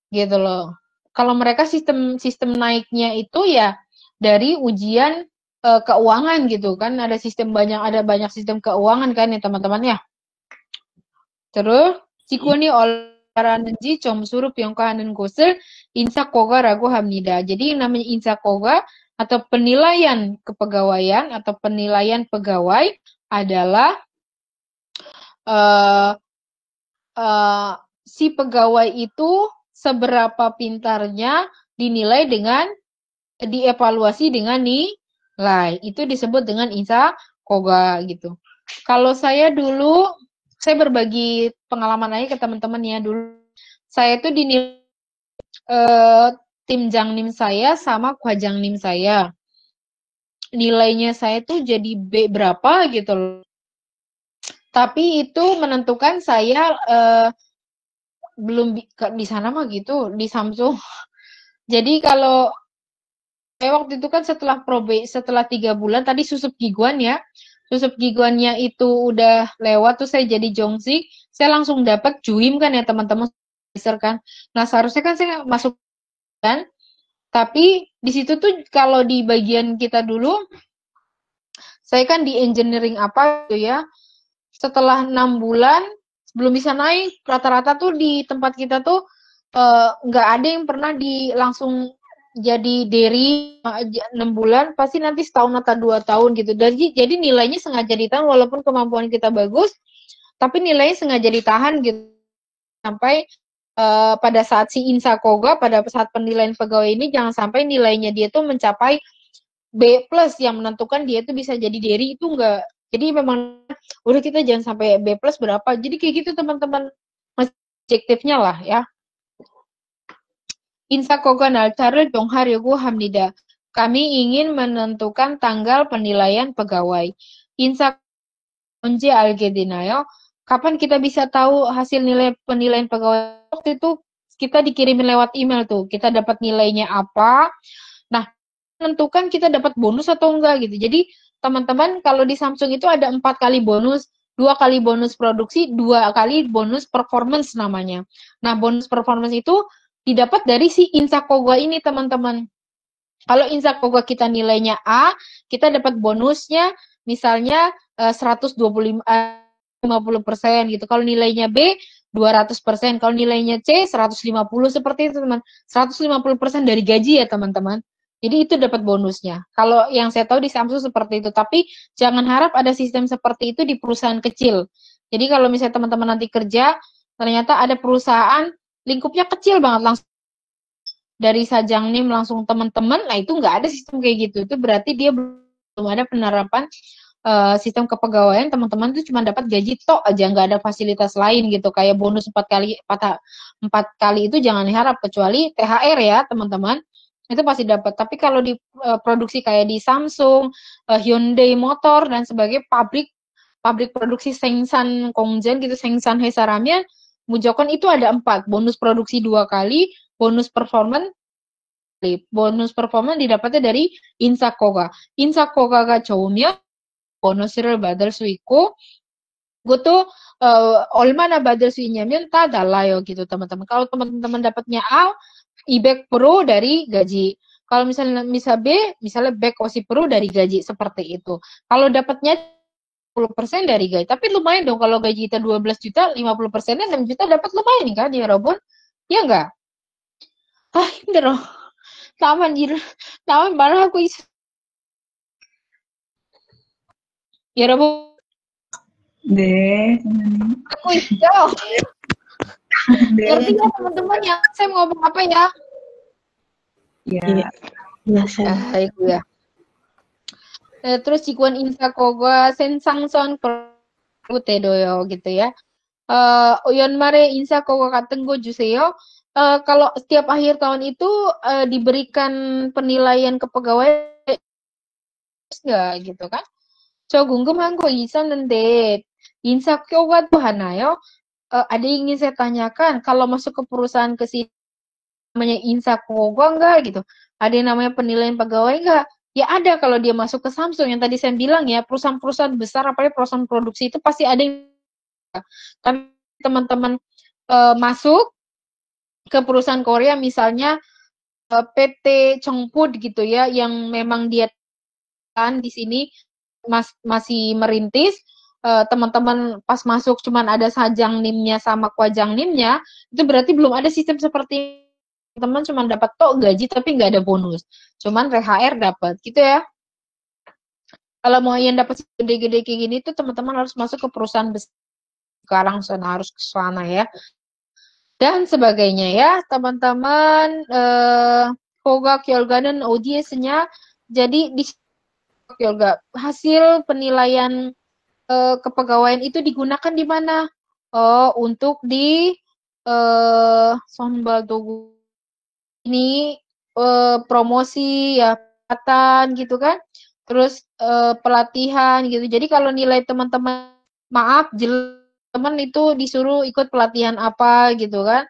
gitu loh. Kalau mereka sistem naiknya itu ya dari ujian keuangan gitu kan, ada banyak sistem keuangan kan ya teman-teman ya. terus 직원이 얼마라는지 점수로 평가하는 곳을 인사고과라고 합니다. Jadi yang namanya insakoga atau penilaian kepegawaian atau penilaian pegawai adalah si pegawai itu seberapa pintarnya dinilai dengan dievaluasi dengan nilai. Itu disebut dengan insakoga gitu. Kalau saya dulu, saya berbagi pengalaman aja ke teman-teman ya. Dulu saya tuh dinilai tim Jangnim saya sama Kwajangnim saya. Nilainya saya tuh jadi B berapa gitu loh. Tapi itu menentukan saya belum di sana mah gitu, di Samsung. Jadi kalau saya waktu itu kan setelah 3 bulan, tadi susup giguan ya. Susup giguannya itu udah lewat tuh saya jadi jongsik, saya langsung dapat juim kan ya teman-teman kan. Nah seharusnya kan saya masuk kan, tapi di situ tuh kalau di bagian kita dulu, saya kan di engineering apa gitu ya. Setelah 6 bulan belum bisa naik, rata-rata tuh di tempat kita tuh nggak ada yang pernah langsung jadi dari 6 bulan, pasti nanti setahun atau 2 tahun gitu. Jadi nilainya sengaja ditahan walaupun kemampuan kita bagus, tapi nilainya sengaja ditahan gitu. Sampai pada saat si insakoga, pada saat penilaian pegawai ini, jangan sampai nilainya dia tuh mencapai B+, yang menentukan dia tuh bisa jadi dari itu enggak. Jadi memang udah kita jangan sampai B+ berapa. Jadi kayak gitu teman-teman. Objektifnya lah ya. 인사고가 날짜를 정하려고 합니다. Kami ingin menentukan tanggal penilaian pegawai. 인사 언제 알게 되나요? Kapan kita bisa tahu hasil nilai penilaian pegawai? Waktu itu kita dikirimin lewat email tuh. Kita dapat nilainya apa. Nah, menentukan kita dapat bonus atau enggak gitu. Jadi teman-teman kalau di Samsung itu ada 4 kali bonus. 2 kali bonus produksi, 2 kali bonus performance namanya. Nah, bonus performance itu didapat dari si insakoga ini teman-teman. Kalau insakoga kita nilainya A, kita dapat bonusnya misalnya 125 50% gitu. Kalau nilainya B, 200%. Kalau nilainya C 150 seperti itu, teman. 150% dari gaji ya, teman-teman. Jadi itu dapat bonusnya. Kalau yang saya tahu di Samsung seperti itu, tapi jangan harap ada sistem seperti itu di perusahaan kecil. Jadi kalau misalnya teman-teman nanti kerja, ternyata ada perusahaan lingkupnya kecil banget, langsung dari Sajang NIM langsung teman-teman, nah itu nggak ada sistem kayak gitu. Itu berarti dia belum ada penerapan sistem kepegawaian, teman-teman itu cuma dapat gaji tok aja, nggak ada fasilitas lain gitu, kayak bonus 4 kali itu jangan harap, kecuali THR ya teman-teman, itu pasti dapat. Tapi kalau di produksi kayak di Samsung, Hyundai Motor dan sebagai pabrik produksi Sengsan Kongjen gitu, Sengsan Hesaramian, Mujokon itu ada 4, bonus produksi 2 kali, bonus performance didapatnya dari Insakoga. Insakoga가 좋으면 보너스를 받을 수 있고, 그것도 얼마나 받을 수 있냐면 다 달라요 gitu teman-teman. Kalau teman-teman dapatnya A, 200% dari gaji. Kalau misalnya B, misalnya 150% dari gaji, seperti itu. Kalau dapatnya 10% dari gaji. Tapi lumayan dong kalau gaji kita 12 juta, 50%-nya 6 juta dapat lumayan kan ya Robun? Ya enggak? 힘들어. 나만 말하고 있어. 여러분, 네, 선생님. aku 있죠? Ngerti ya teman-teman ya? Saya mau ngomong apa ya? Ya, Iya, Sam. Itu ya. Terus jikuan insakoga sensangson tedoyo gitu ya. Oyonmare insakoga katenggo juseyo. Kalau setiap akhir tahun itu diberikan penilaian kepegawaian nggak gitu kan? 저 궁금한 거 있었는데 인사교과 또 하나요? Ada yang ingin saya tanyakan, kalau masuk ke perusahaan ke sini namanya insakoga enggak gitu? Ada yang namanya penilaian pegawai enggak? Ya ada kalau dia masuk ke Samsung yang tadi saya bilang ya, perusahaan-perusahaan besar apalagi perusahaan produksi itu pasti ada yang kan teman-teman masuk ke perusahaan Korea misalnya PT Chongpud gitu ya, yang memang dia kan di sini masih merintis, teman-teman pas masuk cuman ada Sajang NIM-nya sama Kwajang NIM-nya, itu berarti belum ada sistem seperti teman cuma dapat tok gaji tapi nggak ada bonus. Cuman THR dapat gitu ya. Kalau mau yang dapat gede-gede kayak gini tuh teman-teman harus masuk ke perusahaan besar. Sekarang harus ke sana ya. Dan sebagainya ya, teman-teman. Koga Kyolganen ODS-nya jadi di Yoga, hasil penilaian kepegawaian itu digunakan di mana? Untuk di Sonbaldogu ini promosi ya, pelatihan gitu kan. Terus pelatihan gitu. Jadi kalau nilai teman-teman teman itu disuruh ikut pelatihan apa gitu kan.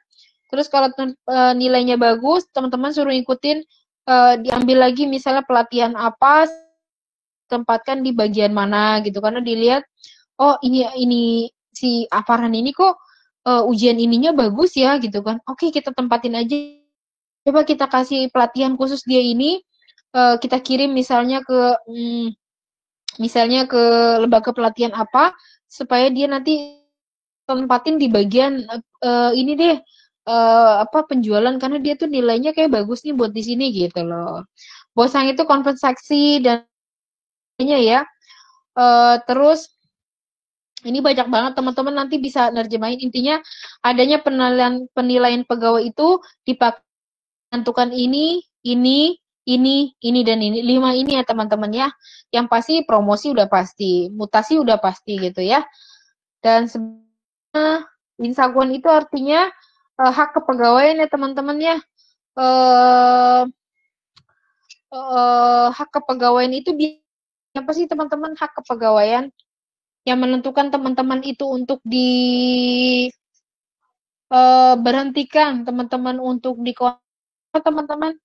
Terus kalau nilainya bagus, teman-teman suruh ikutin diambil lagi misalnya pelatihan apa, tempatkan di bagian mana gitu, karena dilihat oh ini si Farhan ini kok ujian ininya bagus ya gitu kan, oke kita tempatin aja, coba kita kasih pelatihan khusus dia ini, kita kirim misalnya ke lembaga pelatihan apa supaya dia nanti tempatin di bagian ini deh, penjualan, karena dia tuh nilainya kayak bagus nih buat di sini gitu loh. Bosang itu kompensasi dan ya. Terus ini banyak banget teman-teman, nanti bisa nerjemahin, intinya adanya penilaian pegawai itu dipakai menentukan ini dan ini, 5 ini ya teman-teman ya. Yang pasti promosi udah pasti, mutasi udah pasti gitu ya. Dan sebenarnya insaguan itu artinya hak kepegawaian ya teman-teman ya. Hak kepegawaian itu apa sih teman-teman? Hak kepegawaian yang menentukan teman-teman itu untuk berhentikan teman-teman untuk teman-teman.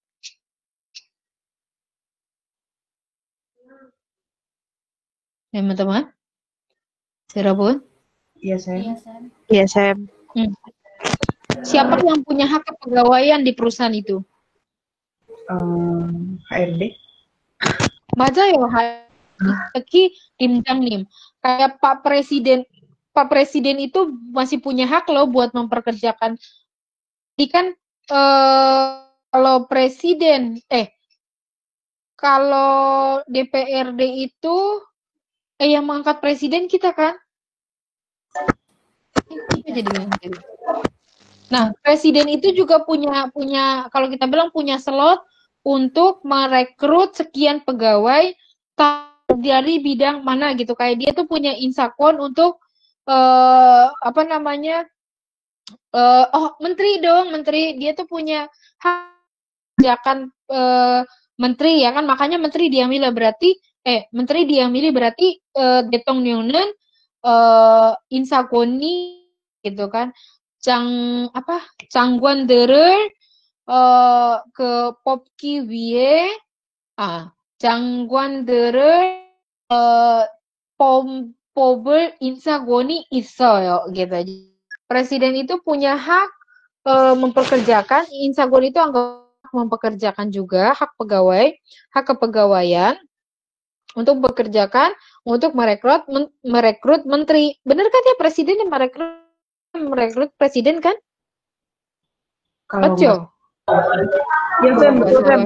Teman-teman, Serabun? iya saya. Iya, Sam. Siapa yang punya hak kepegawaian di perusahaan itu? HRD. 맞아요. HRD, Dimjang Nim. Kayak Pak Presiden Pak Presiden itu masih punya hak loh buat memperkerjakan. Jadi kan kalau kalau DPRD itu yang mengangkat presiden kita kan? Kita jadi bingung. Nah, presiden itu juga punya kalau kita bilang punya slot untuk merekrut sekian pegawai dari bidang mana gitu. Kayak dia tuh punya insakon untuk menteri dia tuh punya hak kebijakan menteri ya kan, makanya menteri dia milih berarti 대통령은 insagoni gitu kan, 장관들을 그 뽑기 위해 장관들을 뽑을 인사권이 있어요 gitu. Presiden itu punya hak mempekerjakan, insagor itu anggap mempekerjakan juga hak kepegawaian untuk bekerjakan untuk merekrut menteri. Benar kan ya presiden yang merekrut presiden kan? Kalau Betul. Ya, Fem, betul, Fem.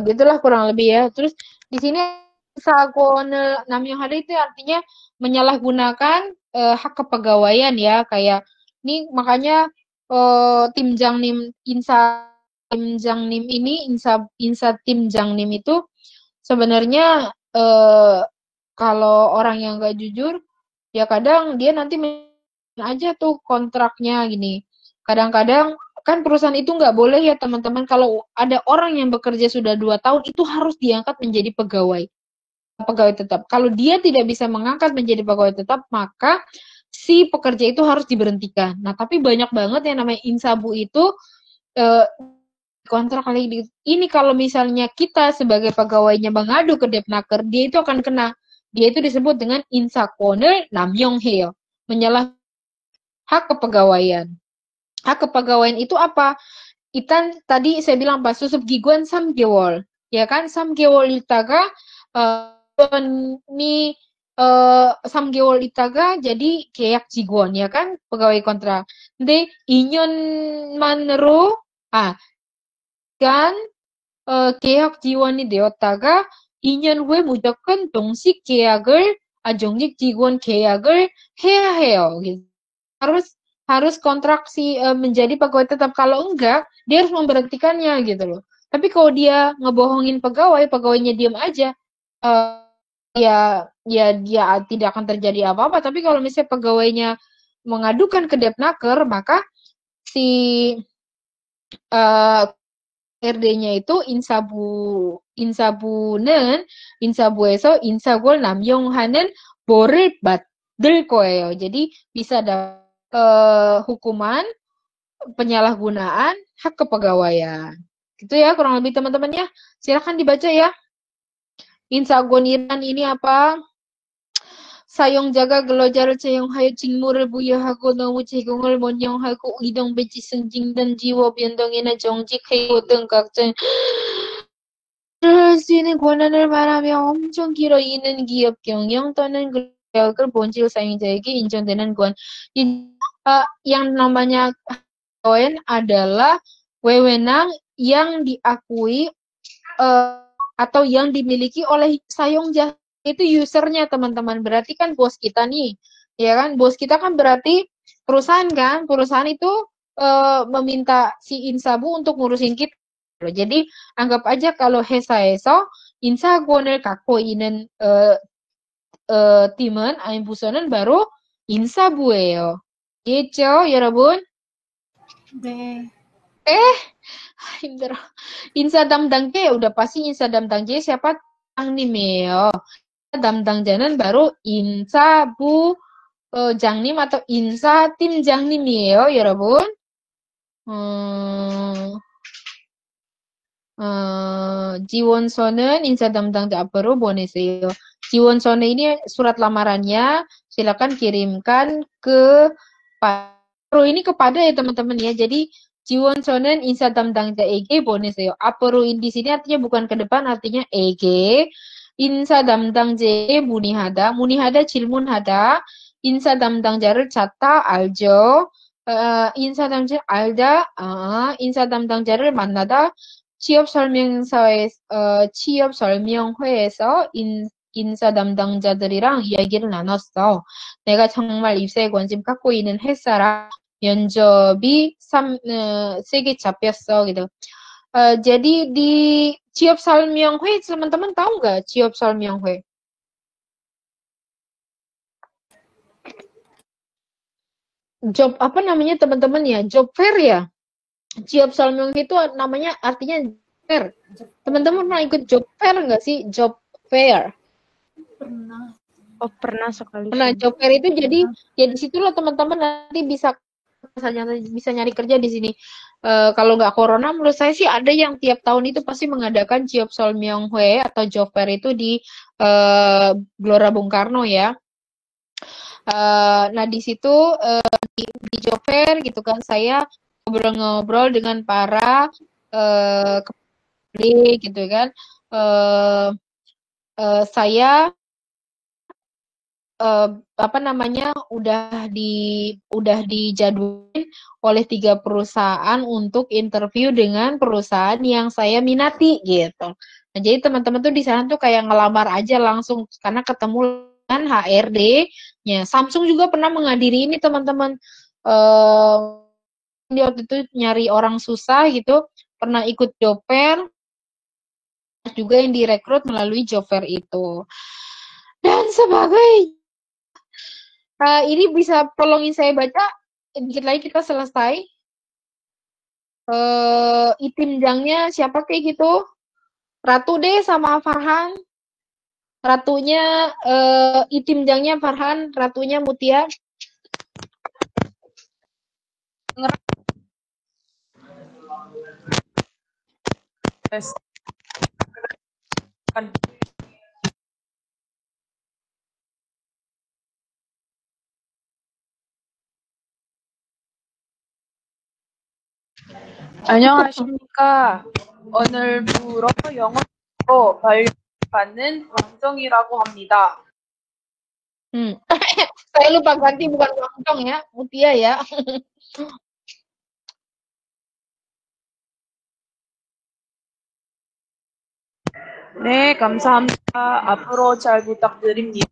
Gitulah kurang lebih ya. Terus di sini insagor namanya hari itu artinya menyalahgunakan hak kepegawaian ya, kayak ini makanya tim Jangnim tim Jangnim itu sebenarnya kalau orang yang nggak jujur ya kadang dia nanti aja tuh kontraknya gini. Kadang-kadang kan perusahaan itu nggak boleh ya teman-teman, kalau ada orang yang bekerja sudah 2 tahun itu harus diangkat menjadi pegawai tetap. Kalau dia tidak bisa mengangkat menjadi pegawai tetap, maka si pekerja itu harus diberhentikan. Nah, tapi banyak banget yang namanya insabu itu kontrak kali ini kalau misalnya kita sebagai pegawainya mengadu ke Depnaker, dia itu akan kena. Dia itu disebut dengan 인사권을 남용해요. Menyalah hak kepegawaian. Hak kepegawaian itu apa? Tadi saya bilang pas susub giguan 3개월. Ya kan? 3개월 있다가 nih 3개월 있다가 jadi 계약 직원 ya kan, pegawai kontrak. 근데 2년만으로 kan 계약 지원이 되었다가 2년 후에 무조건 정식 직원 계약을 해야 해요. gitu. Harus kontrak menjadi pegawai tetap, kalau enggak dia harus memberhentikannya gitu loh. Tapi kalau dia ngebohongin pegawainya diam aja, ya dia tidak akan terjadi apa-apa. Tapi kalau misalnya pegawainya mengadukan ke Depnaker, maka si RD-nya itu 인사부에서 인사골 남용하는 벌을 받을 거예요. Jadi bisa ada hukuman penyalahgunaan hak kepegawaian. Gitu ya kurang lebih teman-teman ya. Silakan dibaca ya. 인사권이란 ini apa? 사용자가 근로자를 채용하여 직무를 부여하고 너무 제공을 원용하고 이동 배치 승진 지워 변동이나 정직 해고 등 각종 할 수 있는 권한을 말하며 엄청 길어 있는 기업 경영 또는 계약을 본질 사용자에게 인정되는 권. Yang namanya koin adalah wewenang yang diakui atau yang dimiliki oleh 사용자. Itu usernya teman-teman, berarti kan bos kita nih, ya kan, bos kita kan berarti perusahaan kan, perusahaan itu meminta si insabu untuk ngurusin kita. Jadi anggap aja kalau 회사에서 인사권을 갖고 있는 팀은 아니 부서는 바로 인사부예요. 이해했죠, 여러분? 네. 힘들어. 인사 담당자 udah pasti 인사 담당자 siapa? 장님이에요. 담당자는 바로 인사부 장님 atau 인사팀장님이에요, 여러분. 지원서는 인사 담당자 앞으로 보내세요. 지원서는 ini surat lamarannya, silakan kirimkan ini kepada ya teman-teman ya. Jadi 지원서는 인사 담당자에게 보내세요. 앞으로 di sini artinya bukan ke depan, artinya 에게. 인사 담당자에게 문의하다, 질문하다. 인사 담당자를 찾다 알죠? 인사 담당자 알다. 인사 담당자를 만나다. 취업 설명회에서 인사 담당자들이랑 이야기를 나눴어. 내가 정말 입사에 관심 갖고 있는 회사랑 면접이 3개 잡혔어 gitu. Jadi di 취업 설명회 teman-teman tahu nggak 취업 설명회? Job apa namanya teman-teman ya? Job fair ya? 취업 설명회 itu namanya artinya fair. Teman-teman pernah ikut job fair nggak sih? Job fair. Pernah. Oh, pernah sekali. Nah, job fair itu jadi ya di situ loh teman-teman nanti bisa nyari kerja di sini. Kalau nggak corona, menurut saya sih ada yang tiap tahun itu pasti mengadakan 취업 설명회 atau job fair itu di Gelora Bung Karno ya. Nah di situ di job fair gitu kan saya ngobrol-ngobrol dengan para kepala gitu kan. Saya udah dijadwalin oleh 3 perusahaan untuk interview dengan perusahaan yang saya minati gitu. Nah, jadi teman-teman tuh di sana tuh kayak ngelamar aja langsung karena ketemu dengan HRD-nya. Samsung juga pernah menghadiri ini teman-teman. Dia waktu itu nyari orang susah gitu, pernah ikut job fair, juga yang direkrut melalui job fair itu. Dan sebagai ini bisa tolongin saya baca, dikit lagi kita selesai. Timjangnya siapa kayak gitu? Ratu deh sama Farhan. Ratunya, timjangnya Farhan, ratunya Mutia. Tes. Kan. 안녕하십니까. 오늘부로 영어로 발령받는 왕정이라고 합니다. Saya lupa ganti bukan Wangdong ya, Mutia ya. 네, 감사합니다. 앞으로 잘 부탁드립니다.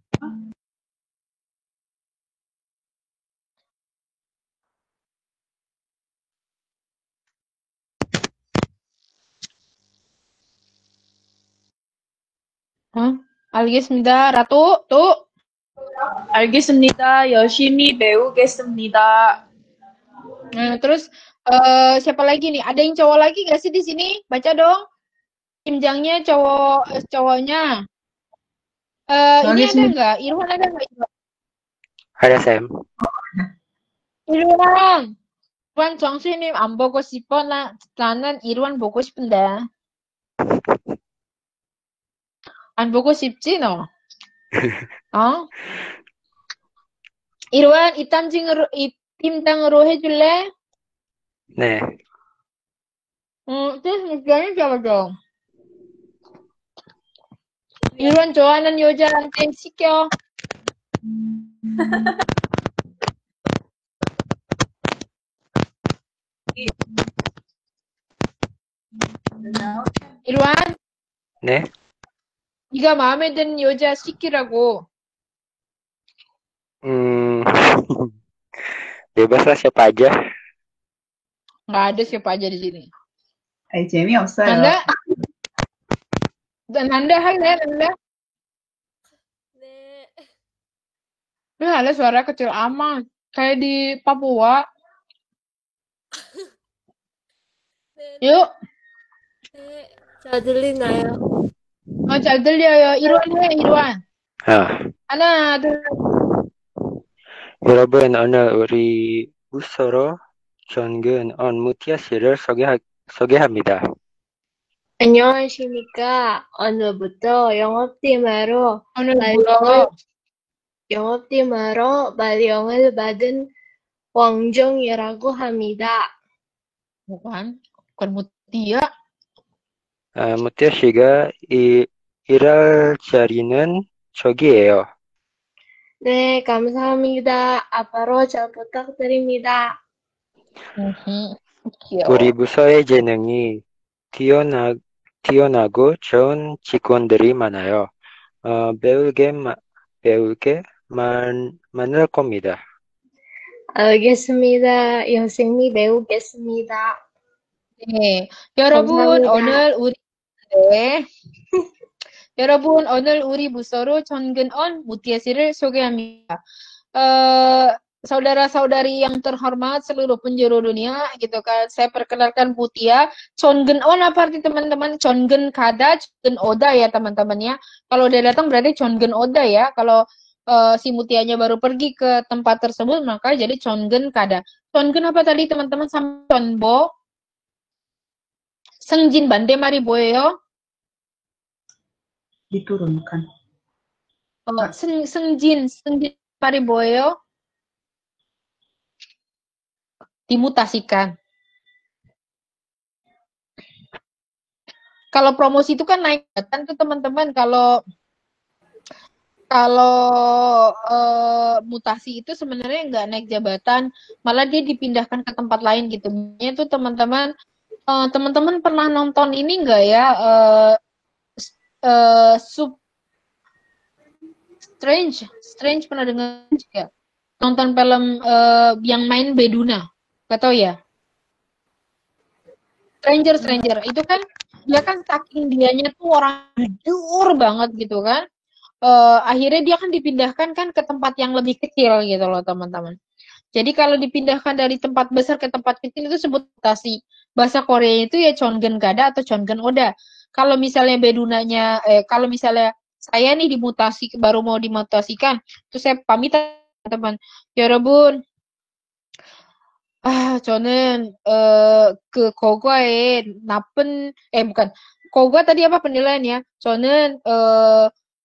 알겠습니다. Ratu, tuh. 알겠습니다. 열심히 배우겠습니다. Nah, terus siapa lagi nih? Ada yang cowok lagi gak sih di sini? Baca dong. Timjangnya cowoknya. Ini ada nggak? Irwan ada nggak? Ada Sam. Irwan 정수님 안 보고 싶어? 나는 일wan 보고 싶은데. 안 보고 싶지 너? 일wan 팀장으로 해줄래? 네. terus kerjanya siapa dong? 일wan 좋아하는 여자한테 시켜. 일wan? 네. 네가 마음에 드는 여자 시키라고. Bebas lah siapa aja. Nggak ada siapa aja di sini. 재미없어요. Nanda, hai Nanda. Lu ada suara kecil amat. Kayak di Papua. Yuk. 잘 들리나요? 잘 들려요. 일wan 해, 일wan. 하나, 둘. 여러분, 오늘 우리 부서로 전근 무티아 씨를 소개합니다. 안녕하십니까. 오늘부터 영업팀으로 발령을 받은 왕정이라고 합니다. Bukan Mutia. 무티아 씨가 일할 자리는 저기예요. 네, 감사합니다. 앞으로 잘 부탁드립니다. 귀여워. 우리 부서의 재능이 뛰어나고 좋은 직원들이 많아요. 배울 게 많을 겁니다. 알겠습니다. 열심히 배우겠습니다. 네. 여러분, 감사합니다. 오늘 우리 부서로 전근언 무티asi를 소개합니다. Saudara-saudari yang terhormat seluruh penjuru dunia, gitu kan. Saya perkenalkan Mutia. Chongen-on apa arti teman-teman? Chongen Kada, Chongen Oda ya teman-teman ya. Kalau dia datang berarti Chongen Oda ya. Kalau si Mutianya baru pergi ke tempat tersebut, maka jadi Chongen Kada. Chongen apa tadi teman-teman? Sama Chonbo. Sengjin Bande Mari 뭐예요? Diturunkan. Sengjin Mari 뭐예요? Dimutasikan. Kalau promosi itu kan naik jabatan tuh teman-teman. Kalau mutasi itu sebenarnya nggak naik jabatan, malah dia dipindahkan ke tempat lain gitu. Itu teman-teman, teman-teman pernah nonton ini nggak ya? Strange pernah dengar juga? Nonton film yang main Beduna, nggak tahu ya? Stranger itu kan dia kan saking dianya tuh orang jujur banget gitu kan. Akhirnya dia kan dipindahkan kan ke tempat yang lebih kecil gitu loh teman-teman. Jadi kalau dipindahkan dari tempat besar ke tempat kecil itu sebut mutasi. Bahasa Korea itu ya Chongen Gada atau Chongen Oda. Kalau misalnya bedunanya, kalau misalnya saya nih dimutasi, baru mau dimutasikan, terus saya pamit teman-teman. 여러분, 저는 그 거과에 bukan. 거과 tadi apa penilaiannya? 저는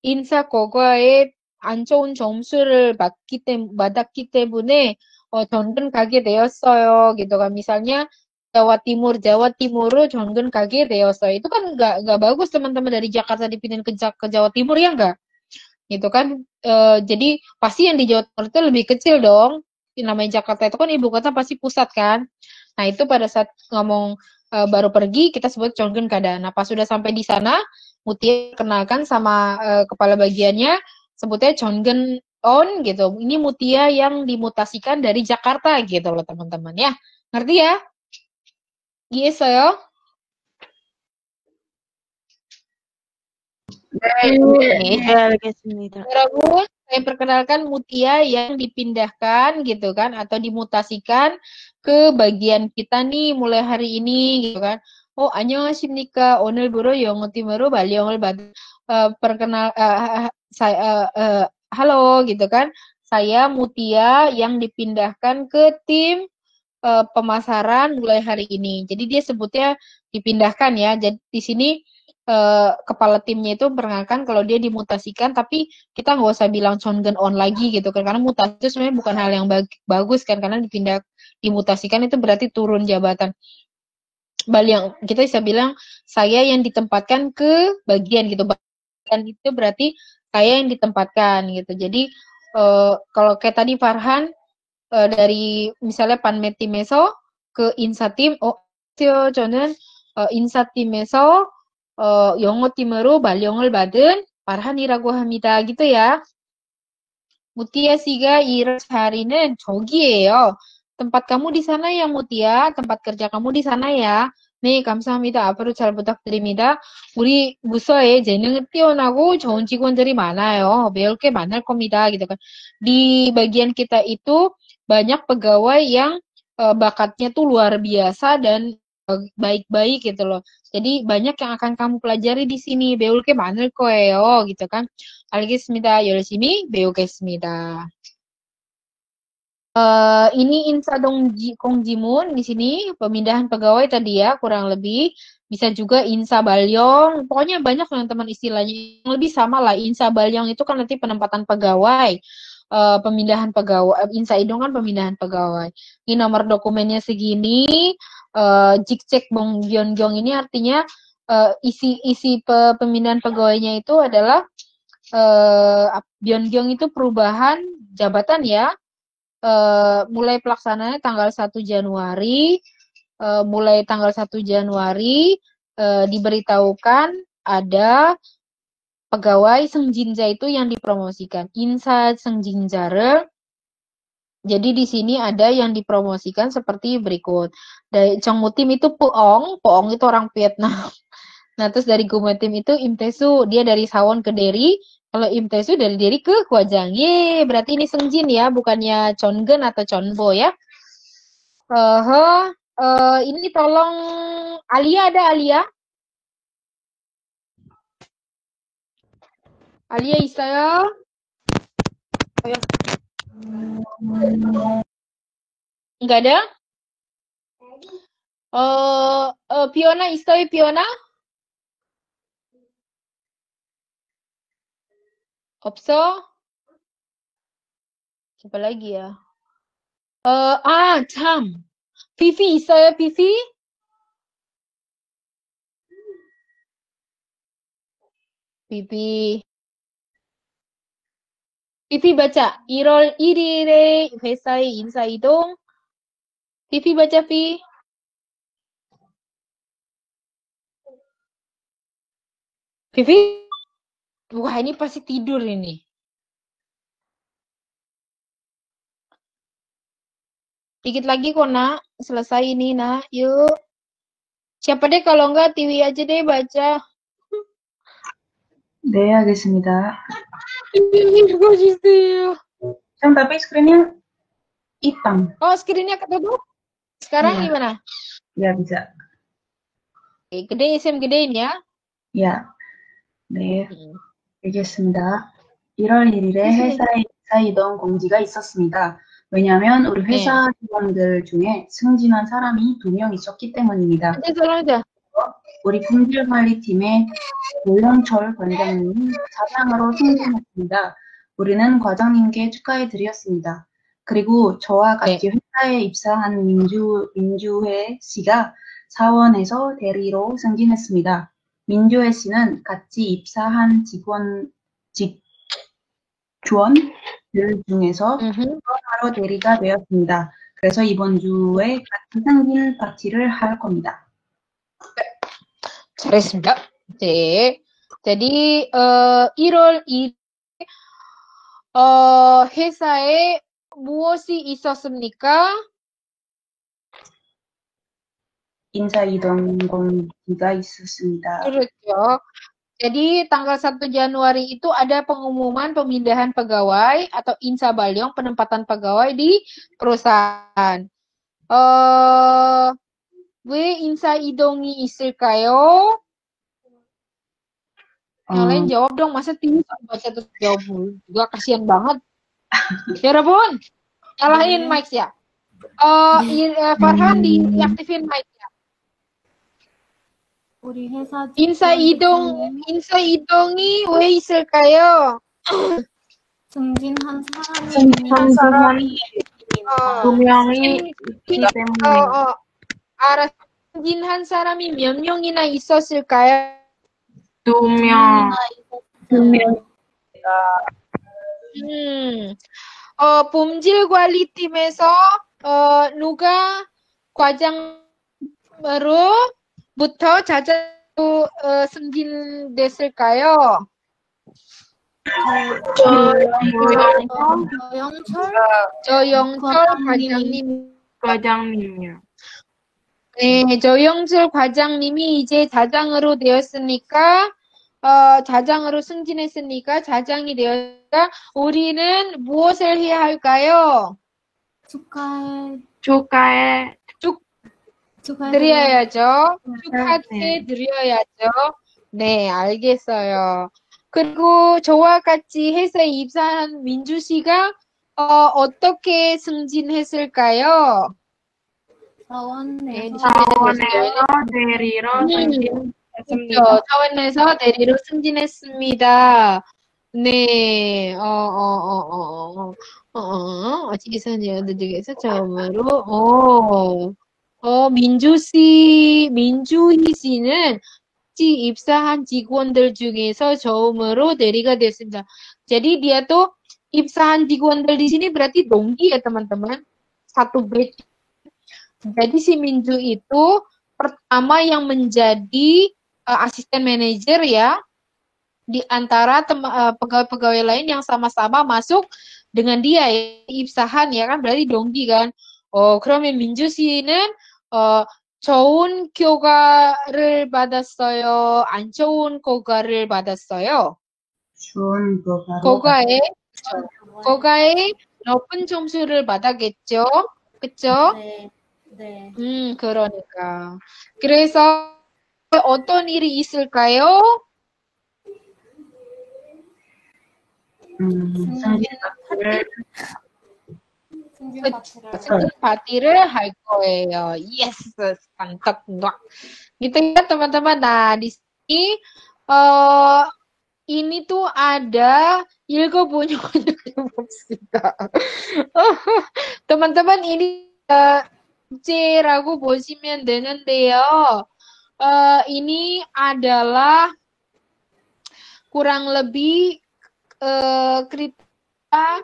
인사 거과에 안 좋은 점수를 받았기 때문에 전근 가게 되었어요. gitu kan. Misalnya Jawa Timur로 전근 가게 되었어요. Itu kan nggak bagus teman-teman, dari Jakarta dipindahin ke Jawa Timur ya nggak? Gitu kan. Jadi pasti yang di Jawa Timur itu lebih kecil dong. Namanya Jakarta itu kan ibu kota pasti pusat kan. Nah itu pada saat ngomong baru pergi kita sebut Chongen Kada. Nah pas sudah sampai di sana, Mutia kenalkan sama kepala bagiannya, sebutnya Chongen On gitu. Ini Mutia yang dimutasikan dari Jakarta gitu loh teman-teman ya. Ngerti ya? 이해했어요? 알겠습니다. Yarabu, saya perkenalkan Mutia yang dipindahkan gitu kan atau dimutasikan ke bagian kita nih mulai hari ini gitu kan. 안녕하십니까. 오늘부로 영어팀으로 발령을 받은 halo gitu kan. Saya Mutia yang dipindahkan ke tim pemasaran mulai hari ini. Jadi dia sebutnya dipindahkan ya. Jadi di sini kepala timnya itu perkenalkan kalau dia dimutasikan, tapi kita nggak usah bilang Chongen On lagi gitu kan, karena mutasi itu sebenarnya bukan hal yang bagus kan, karena dimutasikan itu berarti turun jabatan. Yang kita bisa bilang saya yang ditempatkan ke bagian gitu, dan itu berarti saya yang ditempatkan gitu. Jadi kalau kayak tadi Farhan dari misalnya Panmetim에서 ke Insatim, 저는 인사팀에서 영어팀으로 발령을 받은 farhan이라고 합니다. gitu ya. Mutia 씨가 일할 자리는 저기예요. tempat kamu di sana ya Mutia, tempat kerja kamu di sana ya. 네, 감사합니다. 앞으로 잘 부탁드립니다. 우리 부서에 재능이 뛰어나고 좋은 직원들이 많아요. 배울 게 많을 겁니다. gitu kan. Di bagian kita itu banyak pegawai yang bakatnya tuh luar biasa dan baik-baik gitu loh. Jadi banyak yang akan kamu pelajari di sini. 배울 게 많을 거예요. gitu kan. 알겠습니다. 열심히 배우겠습니다. Ini Insa Kongjimun di sini pemindahan pegawai tadi ya, kurang lebih. Bisa juga Insa Balyong. Pokoknya banyak teman-teman istilahnya yang lebih sama lah. Insa Balyong itu kan nanti penempatan pegawai. Pemindahan pegawai. Insa Idong kan pemindahan pegawai. Ini nomor dokumennya segini. Jikcek Bong Gyong ini artinya isi pemindahan pegawainya itu adalah Byeongyang itu perubahan jabatan ya. Mulai pelaksananya tanggal 1 Januari. Mulai tanggal 1 Januari diberitahukan ada pegawai Sengjinja itu yang dipromosikan. Insa Sengjinja를. Jadi di sini ada yang dipromosikan seperti berikut. Dari Chongmutim itu Puong itu orang Vietnam. Nah, terus dari Gumetim itu Im Tae-su, dia dari Sawon ke Derry. Kalau Im Tae-su dari Derry ke Hwajang. Berarti ini Sengjin ya, bukannya Chongen atau Chonbo ya. Ini tolong Alia, ada Alia? Alia 있어요? Enggak ada? Fiona 있어요, Fiona? 없어? Siapa lagi ya? 참. Vivi 있어요, Vivi? Vivi. Vivi baca. 1월 1일에 회사의 인사이동. Vivi baca, Vi. Vivi? Wah, ini pasti tidur ini. Dikit lagi kok, Nak. Selesai ini, Nak. Yuk. Siapa deh kalau enggak TV aja deh baca. 네, 알겠습니다. Ibu justru. tapi screen-nya hitam. Oh, screen-nya ketutup? Sekarang Iya. gimana? Ya, bisa. Oke, gedein ya. 야, 네, 알겠습니다. 1월 1일에 회사에 인사이동 공지가 있었습니다. 왜냐하면 우리 회사 직원들 중에 승진한 사람이 2명 있었기 때문입니다. 이제 우리 품질관리팀의 노영철 관장님이 사장으로 승진했습니다. 우리는 과장님께 축하해 드렸습니다. 그리고 저와 같이 회사에 입사한 민주회 씨가 사원에서 대리로 승진했습니다. 민주회 씨는 같이 입사한 직원들 중에서 바로 대리가 되었습니다. 그래서 이번 주에 같이 승진 파티를 할 겁니다. 잘했습니다. 네. Jadi 1월 2일 회사에 무엇이 있었습니까? 인사이동 공지가 있었습니다. 그렇죠. Jadi tanggal 1 Januari itu ada pengumuman pemindahan pegawai atau insabalyong, penempatan pegawai di perusahaan. 왜 인사 이동이 있을까요? Yang lain jawab dong, masa tim baca terus jawab juga, kasihan banget. Yaudah, nyalain mic ya. Farhan diaktifin mic ya. 우리 회사 인사 이동이 왜 있을까요? 승진한 사람이 2명이 있기 때문에. 알아. 승진한 사람이 몇 명이나 있었을까요? 2명. 품질관리팀에서 누가 과장으로부터 자자로 승진됐을까요? 저영철 과장님이요. 네, 저영철 과장님이 이제 자장으로 되었으니까, 자장으로 승진했으니까, 자장이 되었으니까, 우리는 무엇을 해야 할까요? 드려야죠. 축하해 드려야죠. 네, 알겠어요. 그리고 저와 같이 회사에 입사한 민주 씨가, 어떻게 승진했을까요? 사원에서 대리로 승진했습니다. 사원에서 대리로 승진했습니다. 네, 어찌기사님들 중에서 처음으로, 민주희 씨는 일찍 입사한 직원들 중에서 처음으로 대리가 됐습니다. Jadi dia tuh 입사한 직원들 di sini berarti donggi ya teman-teman. Satu batch. Jadi si Minju itu pertama yang menjadi asisten manajer ya di antara pegawai-pegawai lain yang sama-sama masuk dengan dia ya, 입사한 ya kan berarti donggi kan. 그러면 민주 씨는 좋은 교과를 받았어요? 안 좋은 교과를 받았어요? 좋은 교과로 교과에 높은 점수를 받았겠죠? 그쵸? 네. 네. 그러니까. 그래서 어떤 일이 있을까요? 승진 파티를 할 거예요. Yes, mantap. Gitu ya teman-teman. Nah, di sini ini tuh ada 읽어보니 어렵습니다. teman-teman ini C라고 보시면 되는데요. Ini adalah kurang lebih kriteria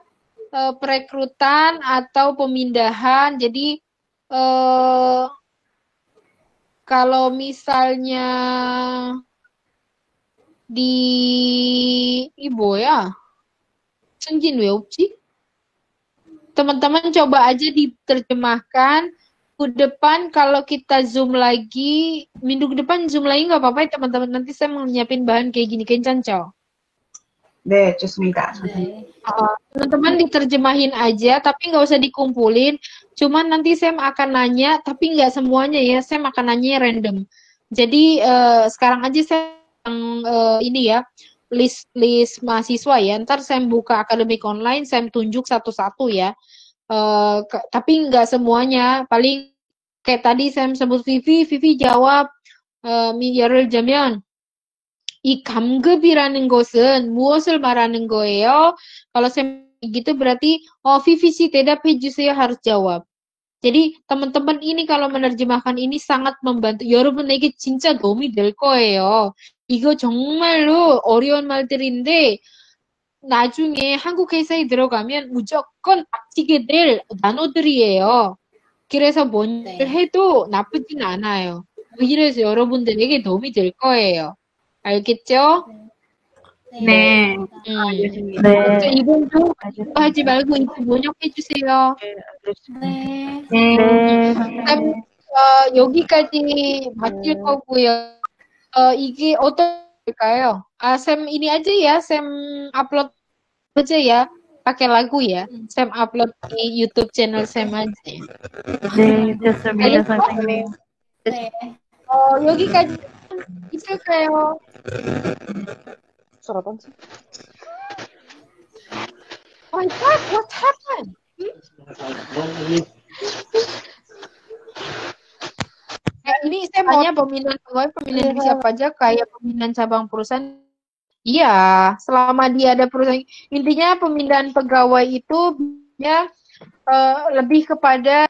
perekrutan atau pemindahan. Jadi kalau misalnya di 뭐야? 승진 왜 없지? Teman-teman coba aja diterjemahkan. Minggu depan kalau kita zoom lagi, minggu depan zoom lagi nggak apa-apa ya teman-teman. Nanti saya mau nyiapin bahan kayak gini, 괜찮죠? 네, 좋습니다. 네. Teman-teman diterjemahin aja, tapi nggak usah dikumpulin. Cuman nanti Sam akan nanya, tapi nggak semuanya ya. Sam akan nanya random. Jadi sekarang aja saya ini ya list mahasiswa ya. Ntar Sam buka akademik online, Sam tunjuk satu-satu ya. Tapi nggak semuanya. Paling kayak tadi Sam sebut Vivi jawab 예를 들면 이 감급이라는 것은 무엇을 말하는 거예요? Kalau saya gitu berarti Vivi 씨 대답해 주세요 harus jawab. Jadi teman-teman ini kalau menerjemahkan ini sangat membantu. 여러분에게 진짜 도움이 될 거예요. 이거 정말로 어려운 말들인데 나중에 한국 회사에 들어가면 무조건 닥치게 될 단어들이에요. 그래서 뭔 네. 해도 나쁘진 않아요. 이래서 여러분들에게 도움이 될 거예요. 알겠죠? 네. 알겠습니다. 먼저 이번도 하지 말고 이거 번역해 주세요. 네. 여기까지 마칠 거고요. 이게 어떨까요? Sam ini aja ya, Sam upload aja ya, pakai lagu ya. Sam upload di YouTube channel Sam aja. 네, 됐습니다, 선생님. 네. 여기까지 있을까요? My God, what happened? Ini saya maunya pemindahan pegawai, pemindahan diri siapa aja, kayak pemindahan cabang perusahaan. Iya, selama dia ada perusahaan. Intinya pemindahan pegawai itu ya lebih kepada